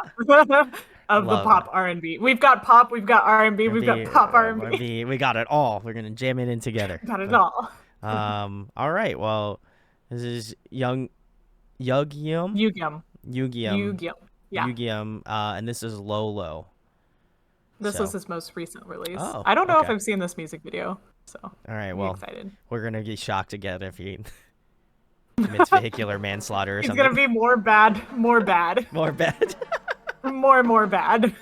of the Love pop R&B. We've got pop, we've got R&B, we've got pop R&B. R&B, we got it all. We're gonna jam it in together. Got it all. All right. Well, this is Yugyeom. Yugyeom. Yugyeom. Yeah. Yugyeom. And this is Lolo. This So- was his most recent release. Oh, I don't know if okay. I've seen this music video, so All right. I'm Well, excited. we're gonna be shocked again if he commits vehicular manslaughter or He's something. gonna be more bad. More bad. more bad.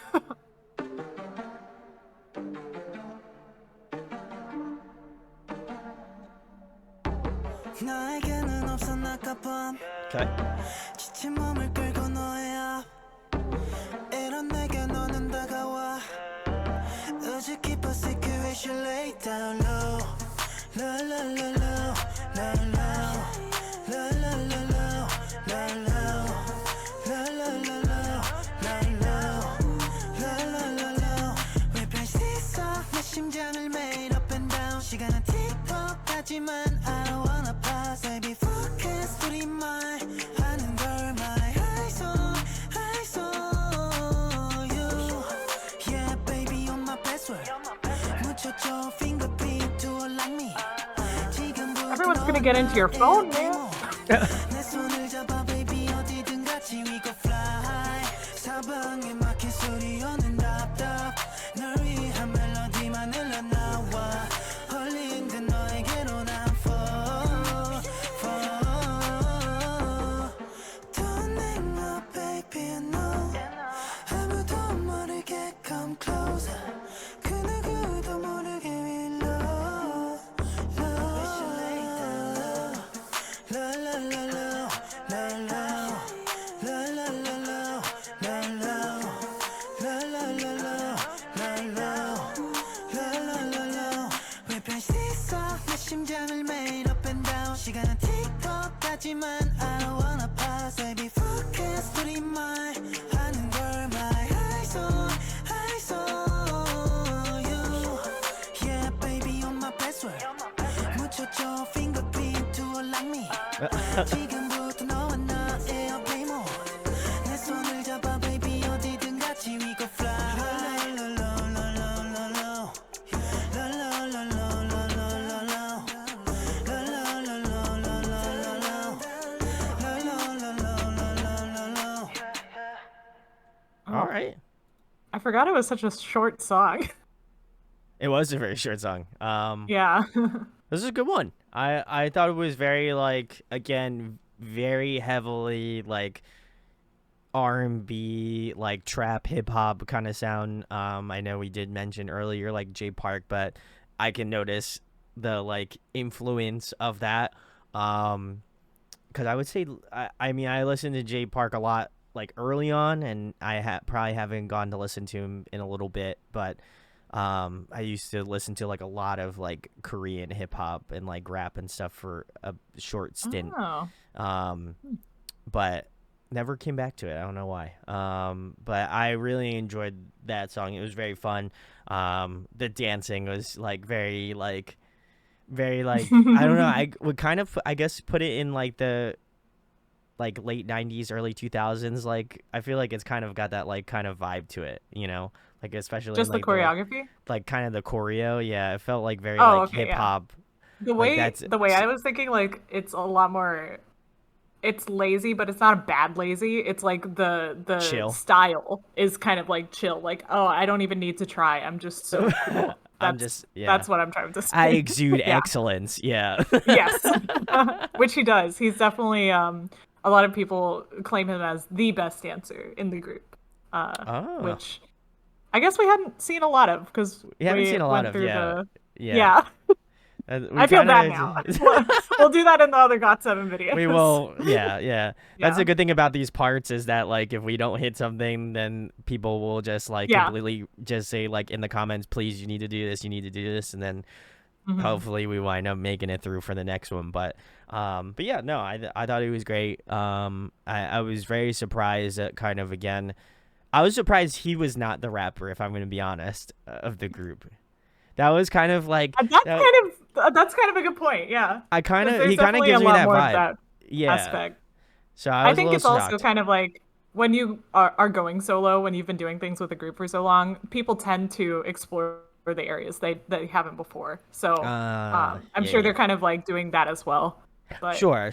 나에게는 없어 나까밤 Okay. 지친 몸을 끌고 너의 앞 이런 내게 너는 다가와 Would you keep a secret as you lay down low La la la la la la La la la la la la La la la la la la La la la la 왜 별시서 내 심장을 매일 up and down 시간은 틱톡 하지만 I don't wanna pass Baby focus 우리 말 하는 걸 my eyes on you Yeah baby you're my password 묻혀줘 fingerprint do it like me 지금부터 Everyone's gonna get into your phone, man. 내 손을 잡아 baby 어디든 같이 we go fly 사방에 막힌 소리여는 답답 널 위한 멜로디만 흘러나와 홀린 듯 너에게로 난 fall Don't hang up baby no 아무도 모르게 come closer 그 누구도 모르게 we love La la la la la la La la la la la la La la la la la la La la la la 왜 별시서 내 심장을 매일 up and down 시간은 틱톡 하지만 I don't wanna pass Baby focus 우리 말 하는 걸 my eyes on you Yeah baby you're my password 묻혀줘 fingerprint do it like me 지금부터 너와 나의 play mode 내 손을 잡아 baby 어디든 같이 we go fly La la la la la la La la la la la la la la La la la la la la la la La la la la la la la All right. I forgot it was such a short song. It was a very short song. Yeah. This is a good one. I thought it was very like, again, very heavily like R&B, like trap hip hop kind of sound. I know we did mention earlier like J Park, but I can notice the like influence of that. Because I would say, I mean, I listen to J Park a lot like early on, and I probably haven't gone to listen to him in a little bit, but I used to listen to like a lot of like Korean hip hop and like rap and stuff for a short stint. Oh. But never came back to it. I don't know why. But I really enjoyed that song. It was very fun. The dancing was like very like I don't know. I would kind of I guess put it in like the like late 90s, early 2000s. Like I feel like it's kind of got that like kind of vibe to it, you know? Like especially Just in, the like choreography? like kind of the choreo. Yeah, it felt like very Oh, like okay, hip hop. The Like way that's the way I was thinking, like, it's a lot more, it's lazy, but it's not a bad lazy. It's like the chill. style is kind of like chill. Like, oh, I don't even need to try. I'm just so cool. I'm just yeah. That's what I'm trying to say. I exude Yeah. excellence. Yeah. Yes. Which he does. He's definitely a lot of people claim him as the best dancer in the group. Which I guess we hadn't seen a lot of because We haven't seen a lot went of, through yeah. the Yeah. I feel bad now. We'll do that in the other Got7 videos. We will, yeah. That's Yeah. the good thing about these parts is that like if we don't hit something, then people will just like Yeah. completely just say like in the comments, please, you need to do this, you need to do this, and then hopefully we wind up making it through for the next one. But yeah, no, I thought it was great. I was very surprised that kind of again, I was surprised he was not the rapper, if I'm going to be honest, of the group. That was kind of like That's kind of a good point. Yeah. he kind of Definitely gives a me lot that more of vibe. that Yeah. aspect. So I think was it's a little also shocked. kind of like when you are going solo, when you've been doing things with a group for so long, people tend to explore the areas they haven't before. So I'm yeah, sure they're yeah. kind of like doing that as well. But Sure.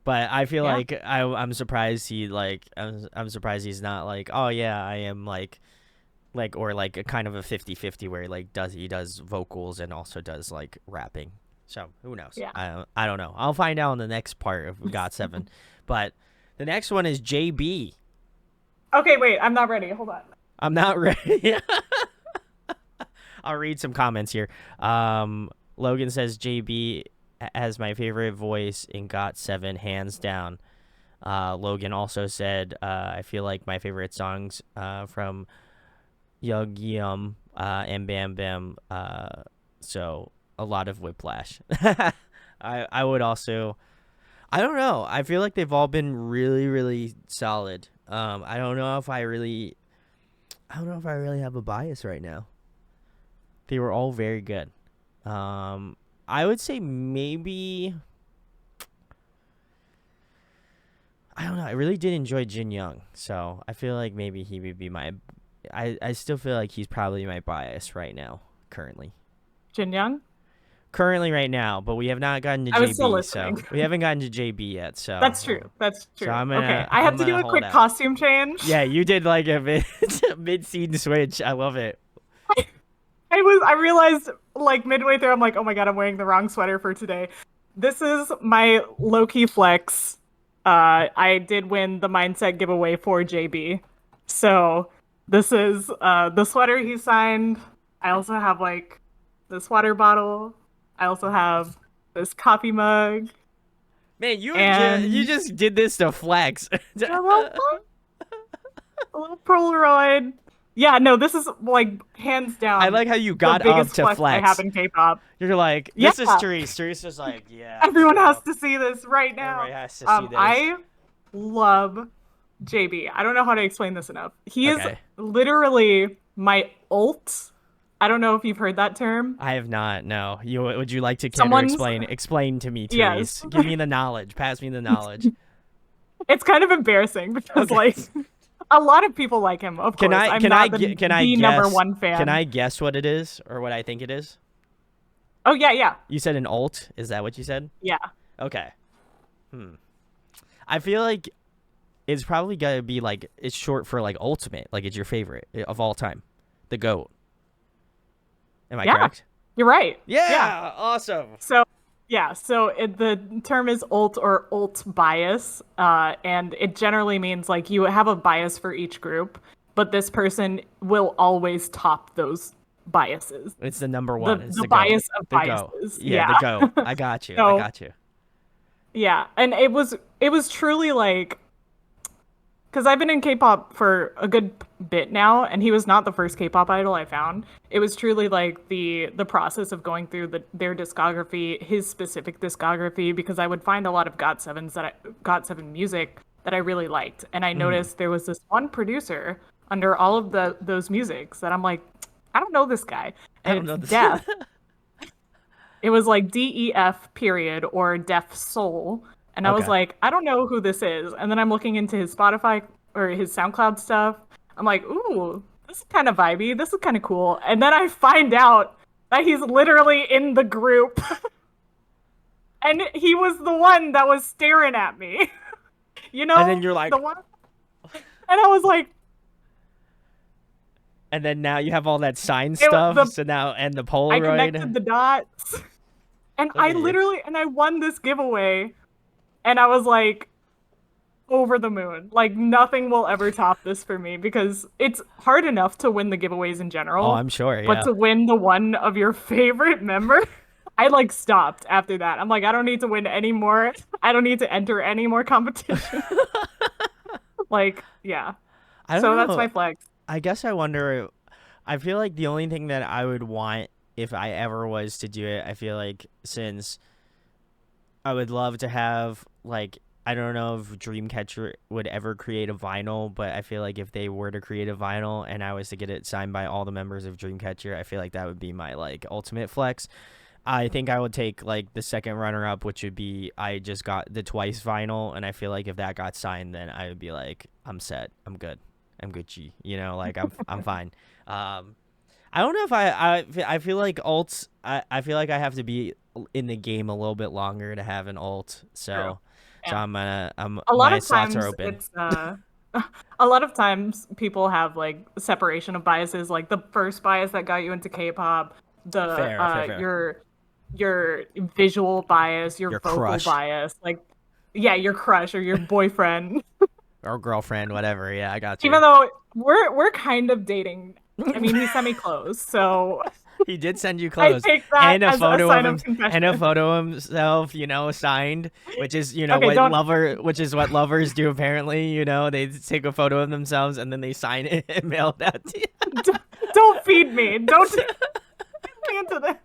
But I feel Yeah. like I'm surprised he like I'm surprised he's not like, oh yeah, I am like or like a kind of a 50-50 where he does vocals and also does like rapping. So who knows? Yeah. I don't know. I'll find out in the next part of Got7. But the next one is JB. Okay, wait, I'm not ready. Hold on. I'm not ready. I'll read some comments here. Logan says JB has my favorite voice in Got7, hands down. Logan also said, I feel like my favorite songs from Yugyeom and BamBam. So a lot of Whiplash. I would also, I don't know. I feel like they've all been really, really solid. I don't know if I really have a bias right now. They were all very good. I would say maybe, I don't know. I really did enjoy Jinyoung, so I feel like maybe he would be my. I still feel like he's probably my bias right now, currently. Jinyoung? Currently, right now, but we have not gotten to I was still JB, so listening. we haven't gotten to JB yet. So That's true. That's true. So I'm gonna- okay, I I'm have to do gonna a hold quick out. costume change. Yeah, you did like a mid-scene switch. I love it. I realized like midway through, I'm like, oh my god, I'm wearing the wrong sweater for today. This is my low-key flex. I did win the mindset giveaway for JB. So this is the sweater he signed. I also have like this water bottle. I also have this coffee mug. Man, you And- you just did this to flex. A little Polaroid. Yeah, no, this is like hands down. I like how you the got up biggest to flex I flex. have in Kpop. You're like, this is Yeah. Therese. Therese is like, yeah. Everyone bro. has to see this right now. Everybody has to see this. I love JB. I don't know how to explain this enough. He is Okay. literally my ult. I don't know if you've heard that term. I have not. No. Would you like to Someone's- explain to me, Yes. Therese? Give me the knowledge. Pass me the knowledge. It's kind of embarrassing because Okay. like a lot of people like him. Of Can course, I I'm can not I the, gue- can I the guess? number one fan. Can I guess what it is or what I think it is? Oh yeah. You said an ult. Is that what you said? Yeah. Okay. I feel like it's probably gotta be like it's short for like ultimate. Like it's your favorite of all time, the GOAT. Am I Yeah. correct? You're right. Yeah. Awesome. So the term is ult or ult bias, and it generally means like you have a bias for each group, but this person will always top those biases. It's the number one. The It's the bias GOAT. of The GOAT. biases. Yeah, the GOAT. I got you. I So- got you. Yeah, and it was truly like because I've been in K-pop for a good bit now, and he was not the first K-pop idol I found. It was truly like the process of going through their discography, his specific discography, because I would find a lot of Got7 music that I really liked, and I noticed there was this one producer under all of those musics that I'm like, I don't know this guy, I and don't know it's this. Def. It was like DEF period or Def Soul. And I was Okay. like, I don't know who this is. And then I'm looking into his Spotify or his SoundCloud stuff. I'm like, ooh, this is kind of vibey. This is kind of cool. And then I find out that he's literally in the group. And he was the one that was staring at me. You know? And then you're like, the one. And I was like, and then now you have all that sign was stuff. the- So now, and the I Polaroid. connected the dots. And Look I at you. literally, and I won this giveaway. And I was like, over the moon. Like, nothing will ever top this for me because it's hard enough to win the giveaways in general. Oh, I'm sure. Yeah. But to win the one of your favorite member, I like stopped after that. I'm like, I don't need to win any more. I don't need to enter any more competition. Like, yeah. I don't So know. that's my flex. I guess I wonder. I feel like the only thing that I would want if I ever was to do it, I feel like since I would love to have, like, I don't know if Dreamcatcher would ever create a vinyl, but I feel like if they were to create a vinyl and I was to get it signed by all the members of Dreamcatcher, I feel like that would be my, like, ultimate flex. I think I would take, like, the second runner-up, which would be I just got the Twice vinyl, and I feel like if that got signed, then I would be like, I'm set. I'm good. I'm Gucci. You know, like, I'm fine. I don't know if I feel like ults, I feel like I have to be in the game a little bit longer to have an ult, so True. so Yeah. I'm A lot my of slots times are open. it's a lot of times people have like separation of biases, like the first bias that got you into K-pop, the Fair. your visual bias, your vocal crush. bias, like yeah, your crush or your boyfriend. Or girlfriend, whatever. Yeah, I got you. Even though we're kind of dating. I mean, he's semi-close, so He did send you I clothes take that and a as a photo sign of of him confession. and a photo of himself, you know, signed, which is, you know, Okay, which is what lovers do apparently, you know, they take a photo of themselves and then they sign it and mail it out to you. Don't feed me. Don't feed me into this.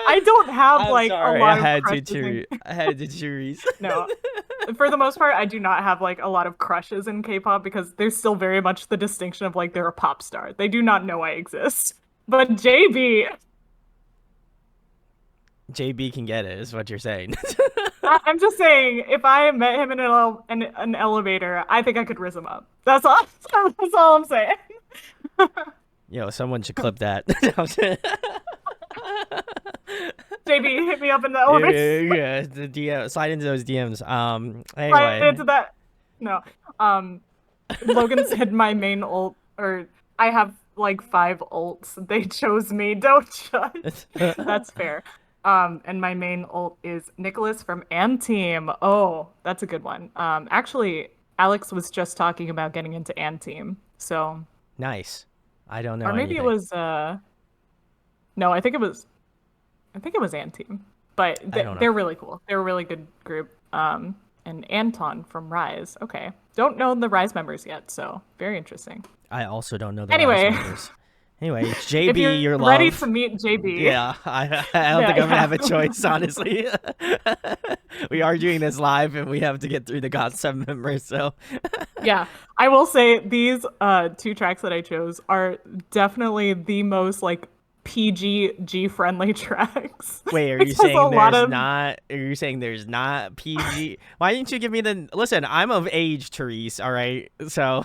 I don't have I'm like sorry, a lot I of had to crushes in- choose. I had to choose. No. For the most part, I do not have like a lot of crushes in K-pop because there's still very much the distinction of like they're a pop star. They do not know I exist. But JB, JB can get it, is what you're saying. I'm just saying, if I met him in an elevator, I think I could riz him up. That's all. That's all I'm saying. Yo, someone should clip that. JB, hit me up in the elevator. yeah, the DM, slide into those DMs. Right Anyway, into that. No. Logan said my main ult, or I have like 5 ults. They chose me. Don't judge. That's fair. And my main ult is Nicholas from Team. Oh, that's a good one. Actually, Alex was just talking about getting into Team. So, nice. I don't know. or maybe anything. it was no, I think it was Team. But I don't know. they're really cool. They're a really good group. And Anton from Rise. Okay. Don't know the Rise members yet, so very interesting. I also don't know the Anyway. last members. Anyway, If JB, you're your ready love. to meet JB. Yeah, I don't think I'm gonna have a choice, honestly. We are doing this live, and we have to get through the Got7 members. So, Yeah. I will say these 2 tracks that I chose are definitely the most like PG friendly tracks. wait, are It you has a saying lot there's of- not? Are you saying there's not PG? Why didn't you give me the? Listen, I'm of age, Therese. All right, so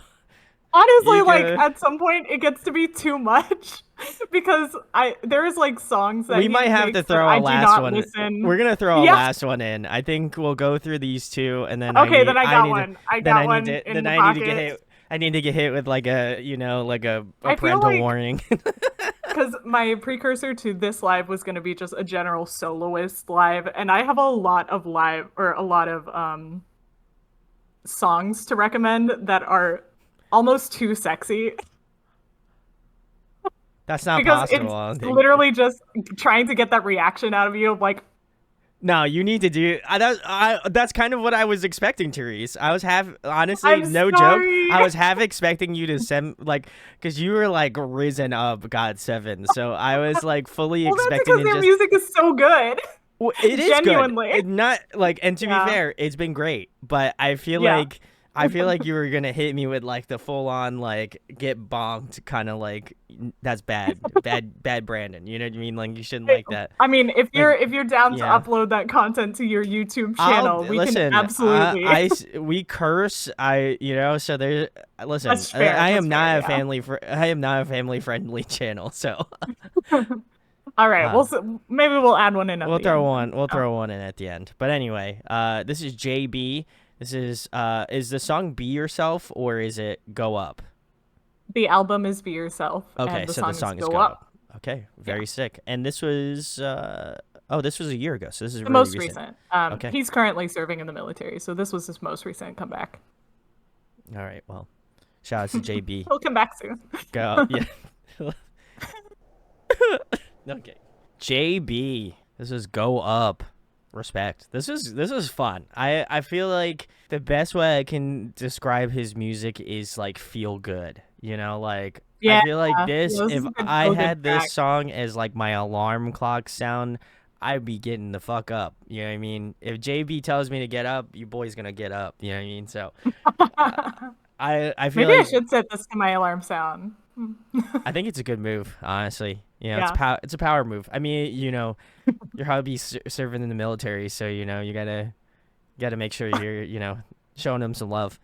Honestly, You like could- at some point it gets to be too much because there's like songs that we he might have makes to that throw I a do last not one. listen. We're gonna throw a Yeah. last one in. I think we'll go through these 2, and then Okay, then I got need to- one. I then got I one need to, in then the I need to get pocket. hit. I need to get hit with like a, you know, like a I feel parental like- warning. Because my precursor to this live was going to be just a general soloist live, and I have a lot of songs to recommend that are almost too sexy That's not because possible. I don't it's think. literally just trying to get that reaction out of you of like, No, you need to do. That's kind of what I was expecting, Therese. I was honestly, I'm no joke. sorry. I was half expecting you to send like, because you were like risen up Got7, so I was like fully Well, that's expecting because to their just. music is so good. Well, it is good. Genuinely. It not like, and to be Yeah. fair, it's been great. But Yeah. I feel like you were gonna hit me with like the full on like get bonked kind of like that's bad Brandon. You know what I mean? Like you shouldn't like that. I mean, if Like, you're down to yeah. upload that content to your YouTube I'll channel, we listen. can absolutely. We curse. So there. Listen. That's fair. I That's am not fair, a yeah. family. I am not a family friendly channel. So All right, maybe we'll add one in. At we'll the throw end. one. We'll throw one in at the end. But anyway, this is JB. This is the song "Be Yourself" or is it "Go Up"? The album is Be Yourself. Okay, and the so song the song is is Go Up. Okay, very sick. And this was this was a year ago. So this is The really most recent. recent. He's currently serving in the military, so this was his most recent comeback. All right. Well, shout out to JB. He'll come back soon. Go. Yeah. Okay. JB. This is Go Up. Respect. This is fun. I feel like the best way I can describe his music is like feel good. You know, like Yeah. I feel like this. Yeah, this If is a good I feel-good had track. this song as like my alarm clock sound, I'd be getting the fuck up. You know what I mean? If JB tells me to get up, you boy's gonna get up. You know what I mean? So I feel Maybe I like should set this to my alarm sound. I think it's a good move, honestly. You know, Yeah. it's a power move. I mean, you know, your hubby's serving in the military, so you know you gotta make sure you're showing him some love.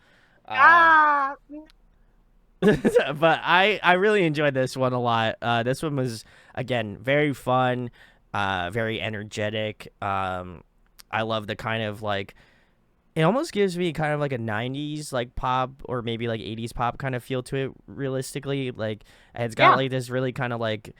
Ah! But I really enjoyed this one a lot. This one was again very fun, very energetic. I love the kind of like it almost gives me kind of like a 90s like pop or maybe like 80s pop kind of feel to it realistically. Like it's got like this really kind of like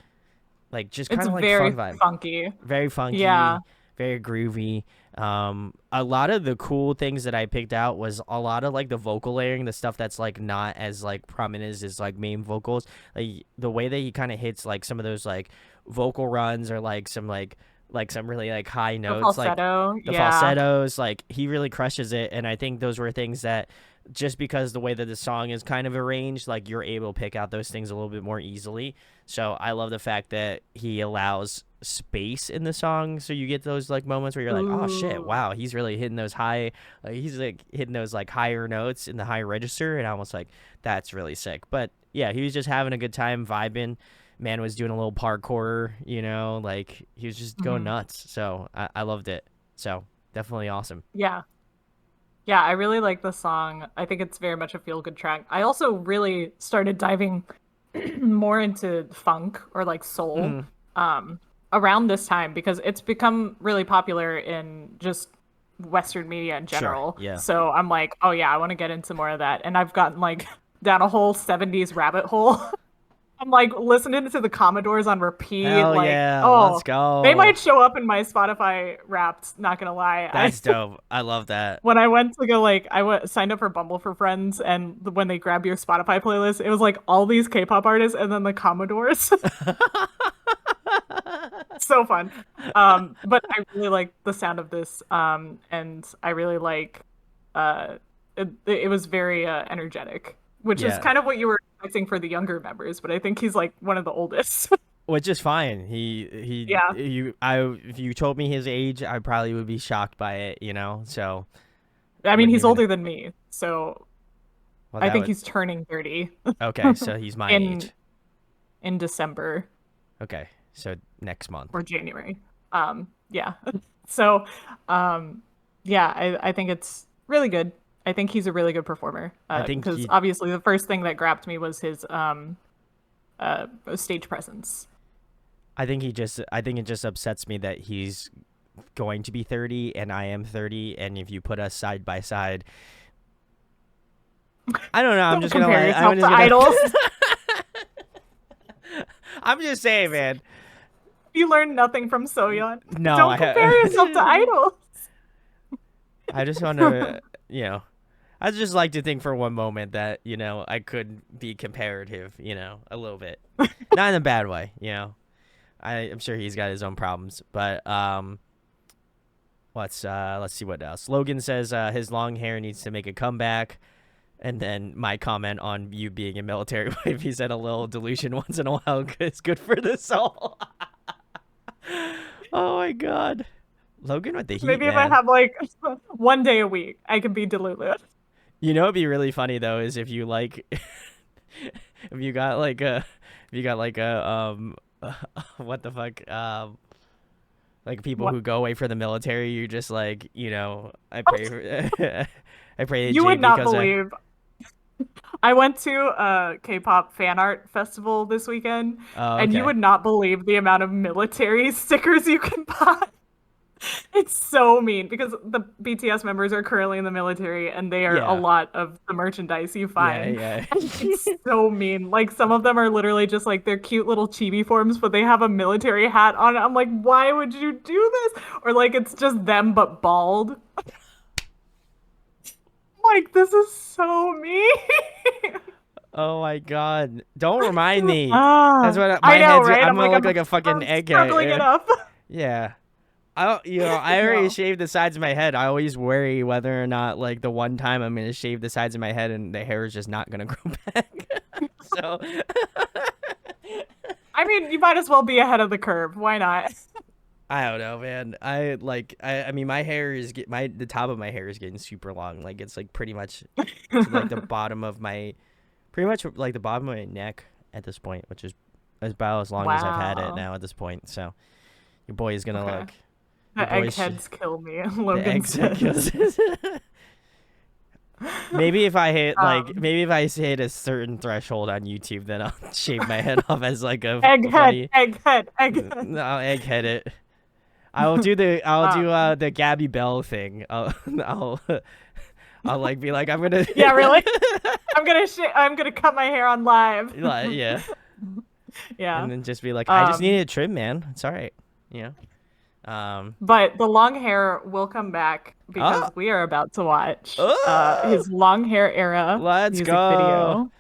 just kind It's of like very fun vibe. funky. Very funky, Yeah. very groovy. A lot of the cool things that I picked out was a lot of like the vocal layering, the stuff that's like not as like prominent as his like main vocals. Like the way that he kind of hits like some of those like vocal runs or like some really like high The notes, like falsetto. the Yeah. falsettos. Like he really crushes it, and I think those were things that just because the way that the song is kind of arranged, like you're able to pick out those things a little bit more easily. So I love the fact that he allows space in the song, so you get those like moments where you're like, oh shit, Ooh. wow, he's really hitting those high, he's like hitting those like higher notes in the high register, and I was like, that's really sick. But yeah, he was just having a good time vibing. Man was doing a little parkour, you know, like he was just going nuts. So I loved it. So definitely awesome. Yeah. Yeah, I really like the song. I think it's very much a feel-good track. I also really started diving more into funk or like soul around this time because it's become really popular in just Western media in general. yeah. So I'm like, oh yeah, I want to get into more of that. And I've gotten like down a whole 70s rabbit hole. I'm like listening to the Commodores on repeat. Hell like, yeah, oh, let's go. They might show up in my Spotify Wrapped. Not gonna lie. That's dope. I love that. When I went to go, like, signed up for Bumble for Friends, and when they grab your Spotify playlist, it was like all these K-pop artists and then the Commodores. So fun. But I really like the sound of this, and I really like it was very energetic, which is Yeah. kind of what you were expecting for the younger members, but I think he's like one of the oldest. Which is fine. Yeah. If you told me his age, I probably would be shocked by it, you know. So I mean, Wouldn't he's even- older than me, so well, I that think would- he's turning 30 okay. So he's my age. in December. Okay, so next month. Or January. Yeah. So, yeah, I think it's really good. I think he's a really good performer. I think because he- obviously the first thing that grabbed me was his stage presence. I think it just upsets me that he's going to be 30 and I am 30, and if you put us side by side, I don't know. I'm just gonna compare let. I'm yourself just to gonna. idols. I'm just saying, man. You learned nothing from Soyeon. No, Don't compare yourself to idols. I just want to, I just like to think for one moment that, I could be comparative, a little bit. Not in a bad way, I'm sure he's got his own problems, but let's see what else. Logan says his long hair needs to make a comeback. And then my comment on you being a military wife, he said a little delusion once in a while is good for the soul. Oh my god. Logan with the heat, Maybe if man. I have like 1 day a week, I can be delulu. You know, it'd be really funny though, is if you like, if you got like a, what the fuck, like people What? who go away for the military, you're just like, you know, I pray for, I pray to You Jay would not because believe. I went to a K-pop fan art festival this weekend, Oh, and you okay. would not believe the amount of military stickers you can buy. It's so mean because the BTS members are currently in the military, and they are a Yeah. lot of the merchandise you find. Yeah. And it's so mean. Like some of them are literally just like they're cute little chibi forms, but they have a military hat on it. I'm like, why would you do this? Or like it's just them but bald. Like this is so mean. Oh my god! Don't remind me. Ah, That's what I my know, head's. right? I'm gonna look like a I'm fucking egghead. struggling it up. Yeah. I don't. You know, I already No. shaved the sides of my head. I always worry whether or not, like, the one time I'm gonna shave the sides of my head and the hair is just not gonna grow back. So. I mean, you might as well be ahead of the curve. Why not? I don't know, man. I mean, my hair is the top of my hair is getting super long. Like it's like pretty much to like the bottom of my, pretty much like the bottom of my neck at this point, which is about as long as I've had it Wow. now at this point. So your boy is gonna Okay. look. The Your boy eggheads kill me. The Logan egg says. Maybe if I hit Um, maybe if I hit a certain threshold on YouTube, then I'll shave my head off as like a Egghead, funny. egghead. No, I'll egghead it. I'll do the Gabby Bell thing. I'll like be like I'm gonna. Yeah, really? I'm gonna cut my hair on live. Like, yeah. Yeah. And then just be like, I just Um, needed a trim, man. It's all right. You know. But the long hair will come back because Oh. we are about to watch Oh. his long hair era Let's music go. video.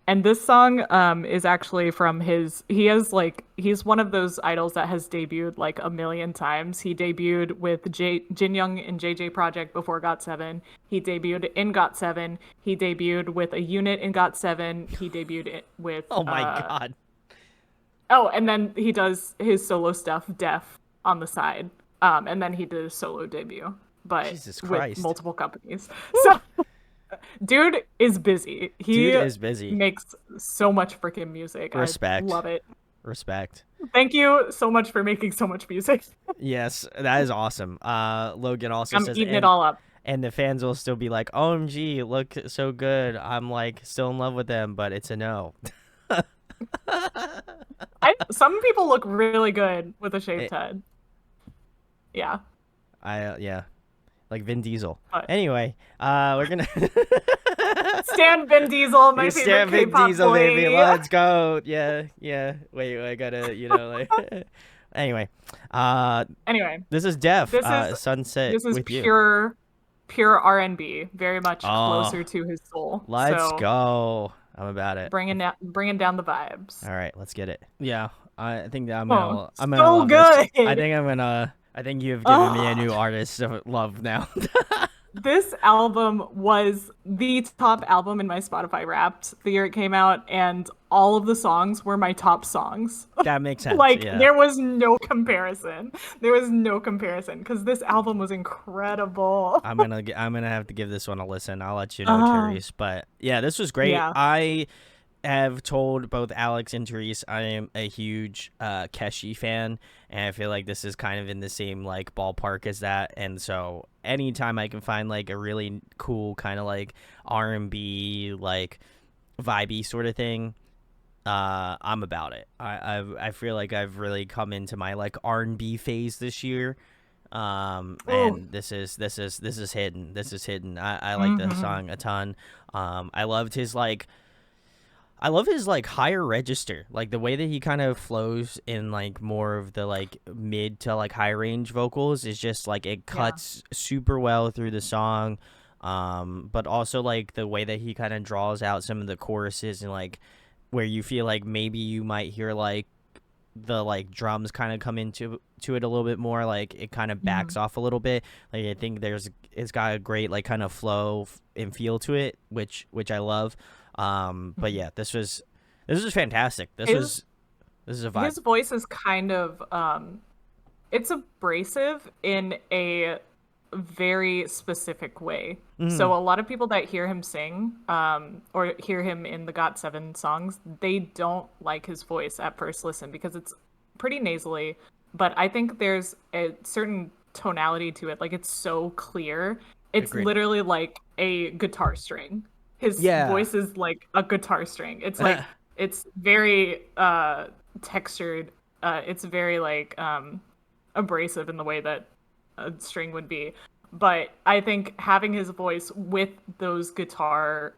And this song is actually from he's one of those idols that has debuted like a million times. He debuted with Jinyoung and JJ Project before Got7. He debuted in Got7. He debuted with a unit in Got7. He debuted with Oh my god. Oh, and then he does his solo stuff, Def, on the side. And then he did a solo debut, but Jesus with Christ. multiple companies. So, dude is busy. He Dude is busy. makes so much freaking music. Respect. I love it. Respect. Thank you so much for making so much music. Yes, that is awesome. Logan also I'm says, eating it all up. and the fans will still be like, "OMG, look so good." I'm like still in love with them, but it's a no. Some people look really good with a shaved head. Yeah. Yeah, like Vin Diesel. What? Anyway, we're gonna Stan Vin Diesel, my You favorite stand Vin K-pop Diesel, boy. baby. Let's go. Yeah. Wait, I gotta, like. Anyway, Anyway, this is Def. This is- Sunset this is with you. pure R&B, very much Oh. closer to his soul. Let's So, go. I'm about it. bringing down the vibes. All right, let's get it. Yeah, I think that I'm Oh, gonna. I'm so gonna love this. good. I think I'm gonna. I think you've given me a new artist to love now. This album was the top album in my Spotify Wrapped the year it came out, and all of the songs were my top songs. That makes sense. Like, yeah. there was no comparison. There was no comparison because this album was incredible. I'm gonna have to give this one a listen. I'll let you know, Therese. But yeah, this was great. Yeah. I have told both Alex and Therese I am a huge Keshi fan, and I feel like this is kind of in the same like ballpark as that. And so anytime I can find like a really cool kind of like R&B like vibey sort of thing, I'm about it. I feel like I've really come into my like R&B phase this year. And this is hidden. This is hidden. I like this song a ton. I loved his like higher register, like the way that he kind of flows in like more of the like mid to like high range vocals is just like it cuts super well through the song. But also like the way that he kind of draws out some of the choruses and like where you feel like maybe you might hear like the like drums kind of come into it a little bit more. Like it kind of backs off a little bit. Like I think it's got a great like kind of flow and feel to it, which I love. But yeah, this was fantastic. This is a vibe. His voice is kind of it's abrasive in a very specific way. So a lot of people that hear him sing or hear him in the Got7 songs, they don't like his voice at first listen because it's pretty nasally, but I think there's a certain tonality to it. Like it's so clear. It's Agreed. literally like a guitar string. His voice is like a guitar string. It's like it's very textured. It's very like abrasive in the way that a string would be. But I think having his voice with those guitar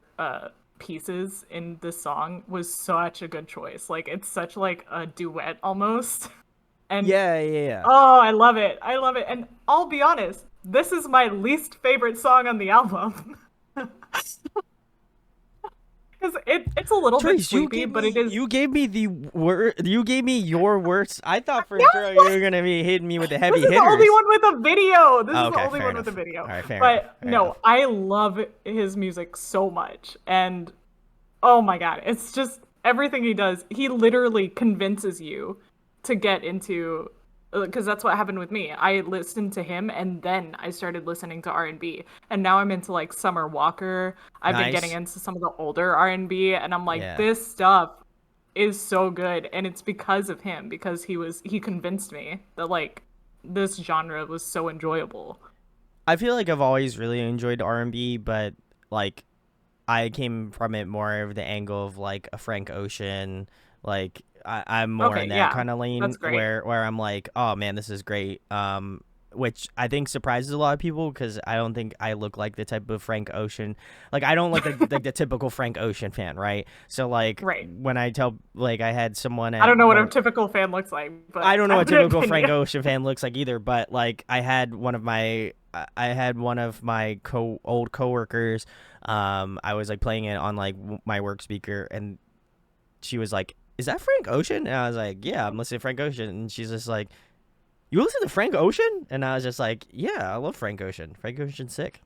pieces in this song was such a good choice. Like it's such like a duet almost. And Yeah. oh, I love it. And I'll be honest, this is my least favorite song on the album. Because it's a little bit sleepy, but it is. You gave me You gave me your worst. I thought for sure you were gonna be hitting me with the heavy This is hitters. the only one with a video. This Oh, is okay, the only fair one enough. with a video. All right, fair but enough, fair no, enough. I love his music so much, and oh my god, it's just everything he does. He literally convinces you to get into. Because that's what happened with me. I listened to him, and then I started listening to R&B, and now I'm into like Summer Walker. I've been getting into some of the older R&B, and I'm like, this stuff is so good, and it's because of him, because he convinced me that like this genre was so enjoyable. I feel like I've always really enjoyed R&B, but like I came from it more of the angle of like a Frank Ocean, like I'm more in that kind of lane where I'm like, oh man, this is great. Which I think surprises a lot of people because I don't think I look like the type of Frank Ocean. Like I don't like the typical Frank Ocean fan, right? So like when I tell like I had someone I don't know what a typical fan looks like, but I don't know what a typical Frank Ocean fan looks like either. But like I had one of my old coworkers. I was like playing it on like my work speaker, and she was like, "Is that Frank Ocean?" And I was like, "Yeah, I'm listening to Frank Ocean." And she's just like, "You listen to Frank Ocean?" And I was just like, "Yeah, I love Frank Ocean. Frank Ocean's sick."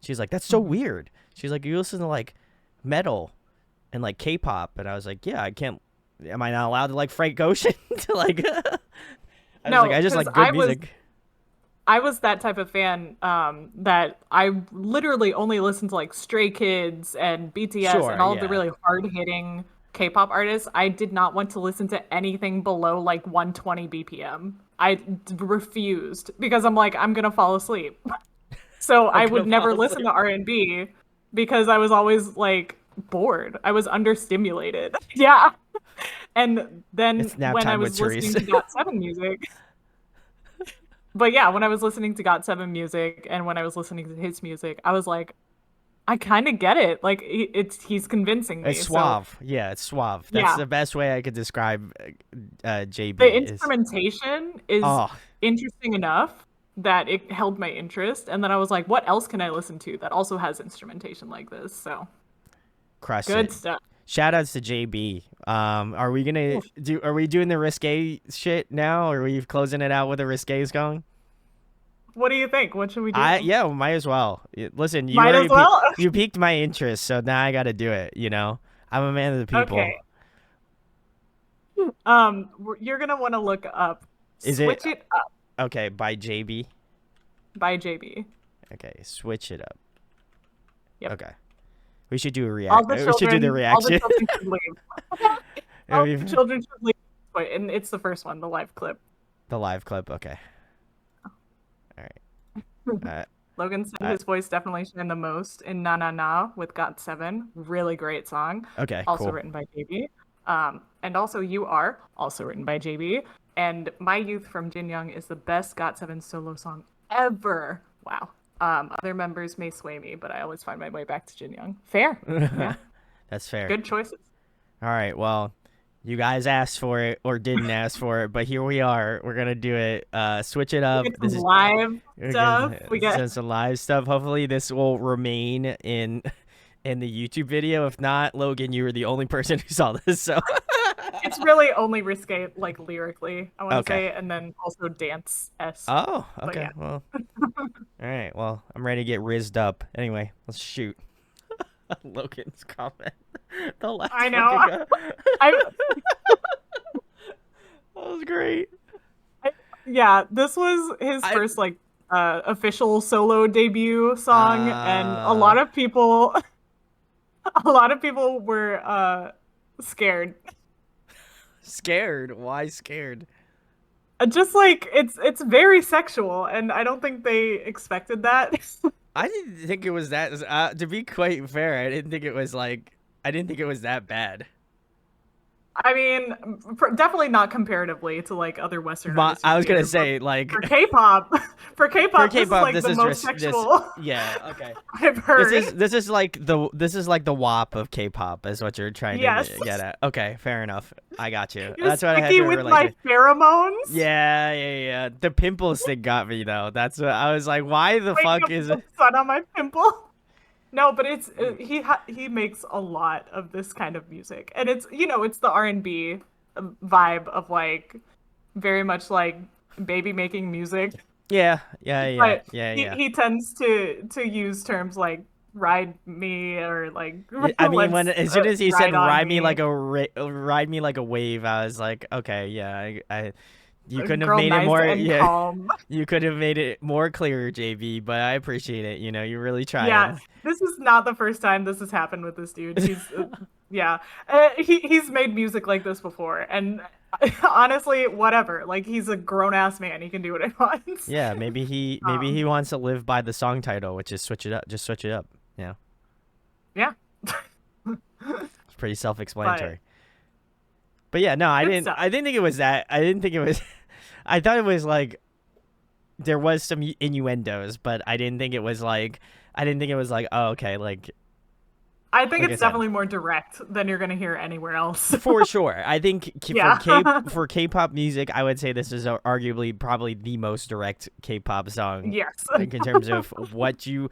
She's like, "That's so weird." She's like, "You listen to like metal and like K-pop?" And I was like, "Yeah, I can't. Am I not allowed to like Frank Ocean?" To like, I just like good music. I was that type of fan that I literally only listened to like Stray Kids and BTS and all of the really hard-hitting K-pop artists. I did not want to listen to anything below like 120 BPM. I refused because I'm like, I'm gonna fall asleep. So I would never listen to R&B because I was always like bored. I was understimulated. Yeah. And then when I was listening to Got7 music. But yeah, when I was listening to Got7 music and when I was listening to his music, I was like, I kind of get it. Like he's convincing me. It's suave. So, it's suave. That's the best way I could describe JB. The instrumentation is interesting enough that it held my interest, and then I was like, what else can I listen to that also has instrumentation like this? So good stuff. Shout outs to JB. Are we doing the risque shit now, or are we closing it out with the risques going? What do you think? What should we do? Yeah, might as well. Listen, you piqued my interest, so now I got to do it. You know, I'm a man of the people. Okay. You're gonna want to look up. Switch it up. Okay, by JB. By JB. Okay, switch it up. Yep. Okay. We should do a reaction. We should do the reaction. All the children should leave. All the children should leave. And it's the first one, the live clip. The live clip. Okay. All right. Logan said his voice definitely shined the most in Na Na Na with Got7. Really great song. Okay, also written by JB. And also You Are, also written by JB. And My Youth from Jinyoung is the best Got7 solo song ever. Wow. Other members may sway me, but I always find my way back to Jinyoung. Fair. Yeah. That's fair. Good choices. All right. Well, you guys asked for it or didn't ask for it, but here we are. We're gonna do it. Switch it up. This is live stuff. We got some live stuff. Hopefully, this will remain in the YouTube video. If not, Logan, you were the only person who saw this. So It's really only risque like lyrically, I want to Okay. say, and then also dance-esque. Oh, But okay. yeah. Well, all right. Well, I'm ready to get rizzed up. Anyway, let's shoot. Logan's comment. The last I know. fucking I That was great. yeah, this was his first like official solo debut song, and a lot of people were scared. Scared? Why scared? Just like it's very sexual, and I don't think they expected that. I didn't think it was that. To be quite fair, I didn't think it was that bad. I mean, definitely not comparatively to like other Western artists. I was gonna here, say like for K-pop, this is like this the is most just sexual yeah, okay. I've heard. This is like the WAP of K-pop is what you're trying Yes. to get at. Okay, fair enough. I got you. You're That's what I had sticky to with relate my to. pheromones. Yeah. The pimples thing got me though. That's what I was like. Why the Wait, fuck you is put it? sun on my pimple? No, but it's he makes a lot of this kind of music, and it's it's the R&B vibe of like very much like baby making music. Yeah. But Yeah. he tends to use terms like ride me or like I mean, as soon as he said ride me like ride me like a wave, I was like, okay, yeah, I you couldn't have girl made it nice more and calm. You could have made it more clear, JB, but I appreciate it. You're really trying. Yeah, this is not the first time this has happened with this dude. He's yeah, he's made music like this before, and honestly, whatever. Like he's a grown ass man. He can do what he wants. Yeah, maybe he wants to live by the song title, which is switch it up. Just switch it up. Yeah. Yeah. It's pretty self-explanatory. But yeah, no, I didn't think it was that. I didn't think it was. I thought it was like there was some innuendos, but I didn't think it was like. Oh, okay, like. I think it's definitely more direct than you're gonna hear anywhere else. For sure, I think for K-pop music, I would say this is arguably probably the most direct K-pop song. Yes. Like in terms of what you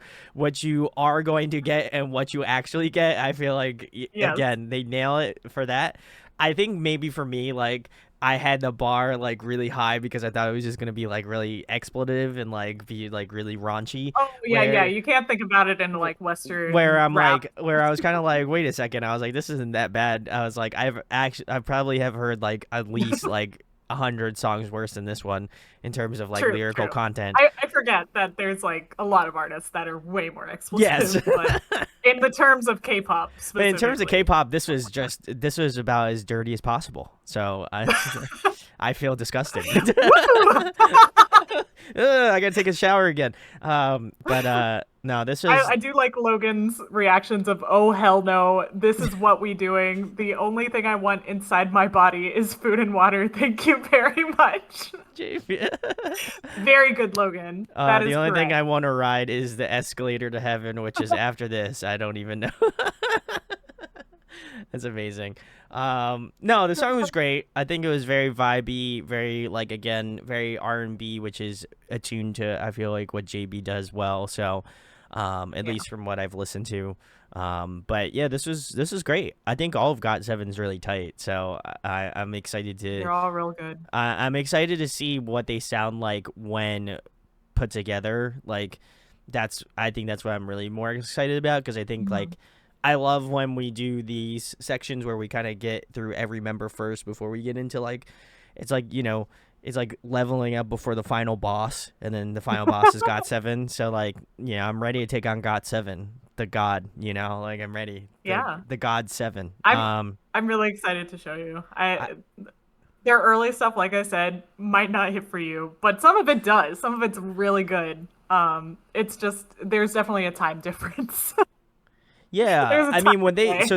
are going to get and what you actually get, I feel like again they nail it for that. I think maybe for me, like I had the bar like really high because I thought it was just gonna be like really expletive and like be like really raunchy. Oh yeah. You can't think about it in like Western. Where I'm rap. like, where I was kind of like, wait a second. I was like, this isn't that bad. I was like, I probably have heard like at least like 100 songs worse than this one in terms of like lyrical content. I forget that there's like a lot of artists that are way more explicit. Yes. But in the terms of K-pop, but in terms of K-pop, this was about as dirty as possible. So I feel disgusting. I gotta take a shower again. But no, this is. I do like Logan's reactions of "Oh hell no, this is what we doing. The only thing I want inside my body is food and water. Thank you very much." Very good, Logan. That is the only correct. thing I want to ride is the escalator to heaven, which is after this. I don't even know. That's amazing. No, the song was great. I think it was very vibey, very like again, very R&B, which is attuned to I feel like what JB does well. So, at least from what I've listened to. But yeah, this was great. I think all of Got7 is really tight. So I'm excited to. They're all real good. I'm excited to see what they sound like when put together. Like I think that's what I'm really more excited about because I think like. I love when we do these sections where we kind of get through every member first before we get into like, it's like, it's like leveling up before the final boss, and then the final boss is Got7. So like, I'm ready to take on Got7, the god, like I'm ready. The God7. I'm really excited to show you. Their early stuff, like I said, might not hit for you, but some of it does. Some of it's really good. It's just, there's definitely a time difference. Yeah, I mean when they've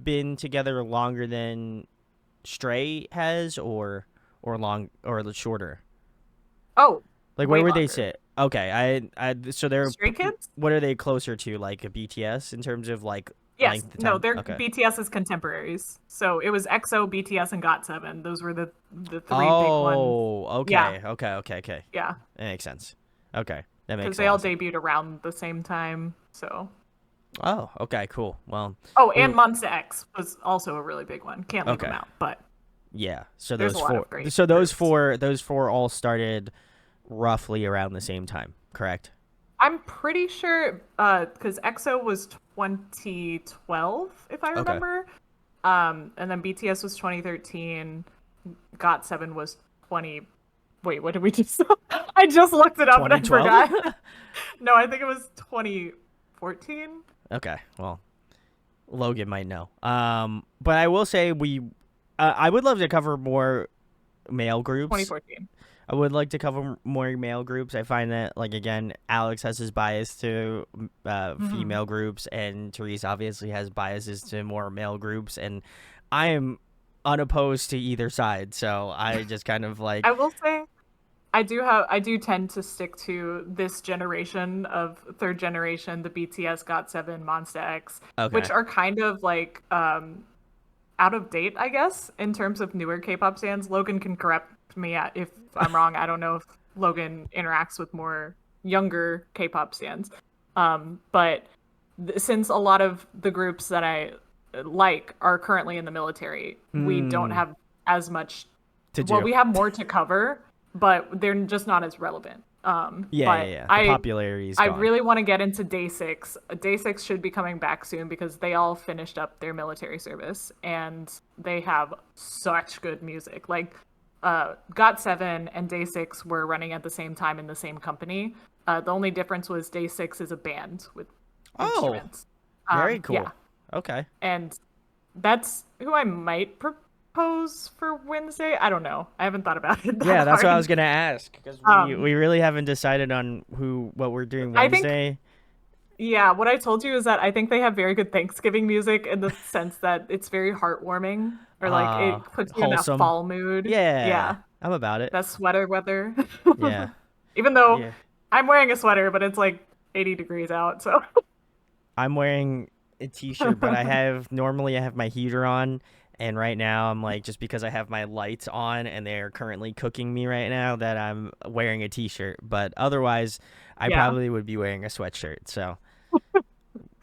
been together longer than Stray has, or shorter. Oh, like where would they sit? Okay, so they're Stray Kids. What are they closer to, like a BTS in terms of like? Yes, no, they're BTS's contemporaries. So it was EXO, BTS, and Got7. Those were the three big ones. Oh, okay, yeah. okay. Yeah, that makes sense. Okay. That makes because they all debuted around the same time, so. Oh, okay, cool. Well, Oh, and Monsta X was also a really big one. Can't leave them okay. out, but Yeah. So there's those a lot four. of great So groups. those four all started roughly around the same time, correct? I'm pretty sure because EXO was 2012, if I Okay. remember. And then BTS was 2013. Got7 was 20. Wait, what did we just? I just looked it up and I 2012? forgot. No, I think it was 2014. Okay. Well, Logan might know. But I will say I would love to cover more male groups. 2014. I would like to cover more male groups. I find that, like, again, Alex has his bias to female groups, and Therese obviously has biases to more male groups, and I am unopposed to either side. So I just kind of like, I will say I do tend to stick to this generation of third generation, the BTS, Got7, Monsta X, okay, which are kind of like out of date, I guess, in terms of newer K-pop stands. Logan can correct me if I'm wrong. I don't know if Logan interacts with more younger K-pop stands. But since a lot of the groups that I like are currently in the military, we don't have as much. to Well, do. we have more to cover, but they're just not as relevant. But Yeah. The popularity is I gone. really want to get into Day Six. Day Six should be coming back soon because they all finished up their military service and they have such good music. Like, Got7 and Day Six were running at the same time in the same company. The only difference was Day Six is a band with Oh, instruments. very cool. Yeah, Okay. and that's who I might propose for Wednesday. I don't know. I haven't thought about it. Yeah, that's what I hard. was gonna ask, because we really haven't decided on what we're doing I think Wednesday. Yeah, what I told you is that I think they have very good Thanksgiving music in the sense that it's very heartwarming or like it puts you in that Wholesome. fall mood. Yeah, Yeah, I'm about it. that sweater weather. Yeah, Even though yeah. I'm wearing a sweater, but it's like 80 degrees out, so I'm wearing a t-shirt, but normally I have my heater on, and right now I'm like, just because I have my lights on and they're currently cooking me right now, that I'm wearing a t-shirt. But otherwise, I yeah. probably would be wearing a sweatshirt. So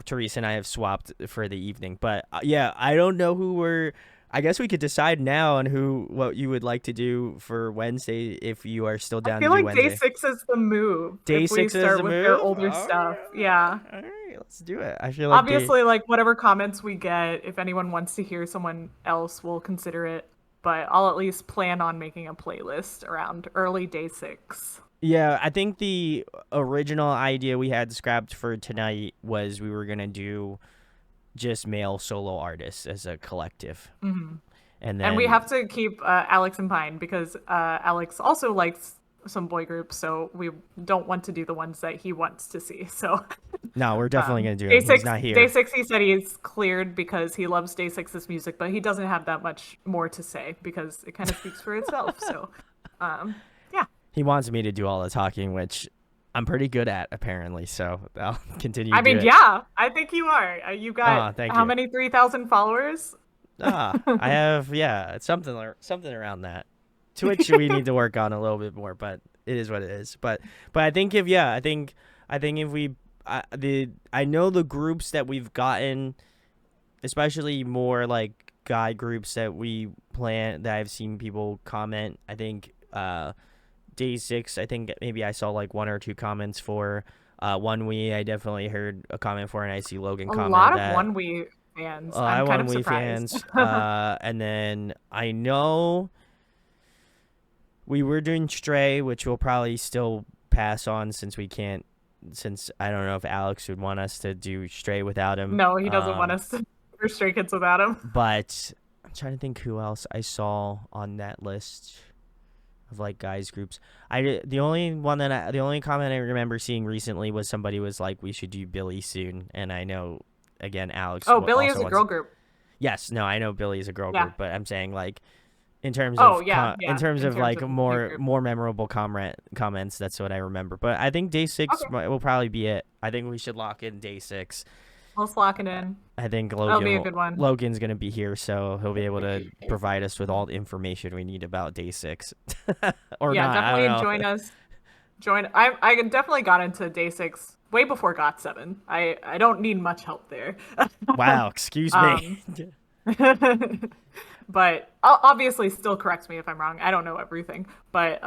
Therese and I have swapped for the evening. But yeah, I don't know who we're. I guess we could decide now on what you would like to do for Wednesday, if you are still I down to feel do like Day Wednesday. Six is the move Day if we six is start the with their move. older stuff. Yeah. All right, let's do it. I feel like Obviously, like whatever comments we get, if anyone wants to hear someone else, we'll consider it. But I'll at least plan on making a playlist around early Day Six. Yeah, I think the original idea we had scrapped for tonight was we were gonna do just male solo artists as a collective, and And we then have to keep Alex in mind because Alex also likes some boy groups, so we don't want to do the ones that he wants to see. So no, we're definitely gonna do Day it. He's Six, not here. Day Six, he said he's cleared because he loves Day Six's music, but he doesn't have that much more to say because it kind of speaks for itself. So, yeah. He wants me to do all the talking, which I'm pretty good at, apparently. So I'll continue. I to do mean, it. yeah, I think you are. You got Thank how you. many 3,000 followers? I have, it's something around that. Twitch we need to work on a little bit more, but it is what it is. But I think I think if we I know the groups that we've gotten, especially more like guy groups that we plan that I've seen people comment. I think Day 6, I think maybe I saw like one or two comments for. One we I definitely heard a comment for, and I see Logan A comment lot of that. One We fans. I I'm kind want of Wii surprised. fans. And then I know we were doing Stray, which we'll probably still pass on since we can't. Since I don't know if Alex would want us to do Stray without him. No, he doesn't want us to for Stray Kids without him. But I'm trying to think who else I saw on that list of like guys groups. The only comment I remember seeing recently was somebody was like, we should do Billy soon, and I know again Alex. Oh, Billy also is a girl group. Yes, no, I know Billy is a girl Yeah. group, but I'm saying like in terms Oh, of yeah, in terms of like of new more group. memorable comments, that's what I remember. But I think Day 6 Okay. will probably be it. I think we should lock in Day 6. Let's lock it in. I think That'll be a good one. Logan's gonna be here, so he'll be able to provide us with all the information we need about Day 6. Or Yeah, not, I don't definitely know. join us. I definitely got into Day 6 way before Got7. I don't need much help there. Wow, excuse me. But obviously still correct me if I'm wrong. I don't know everything. But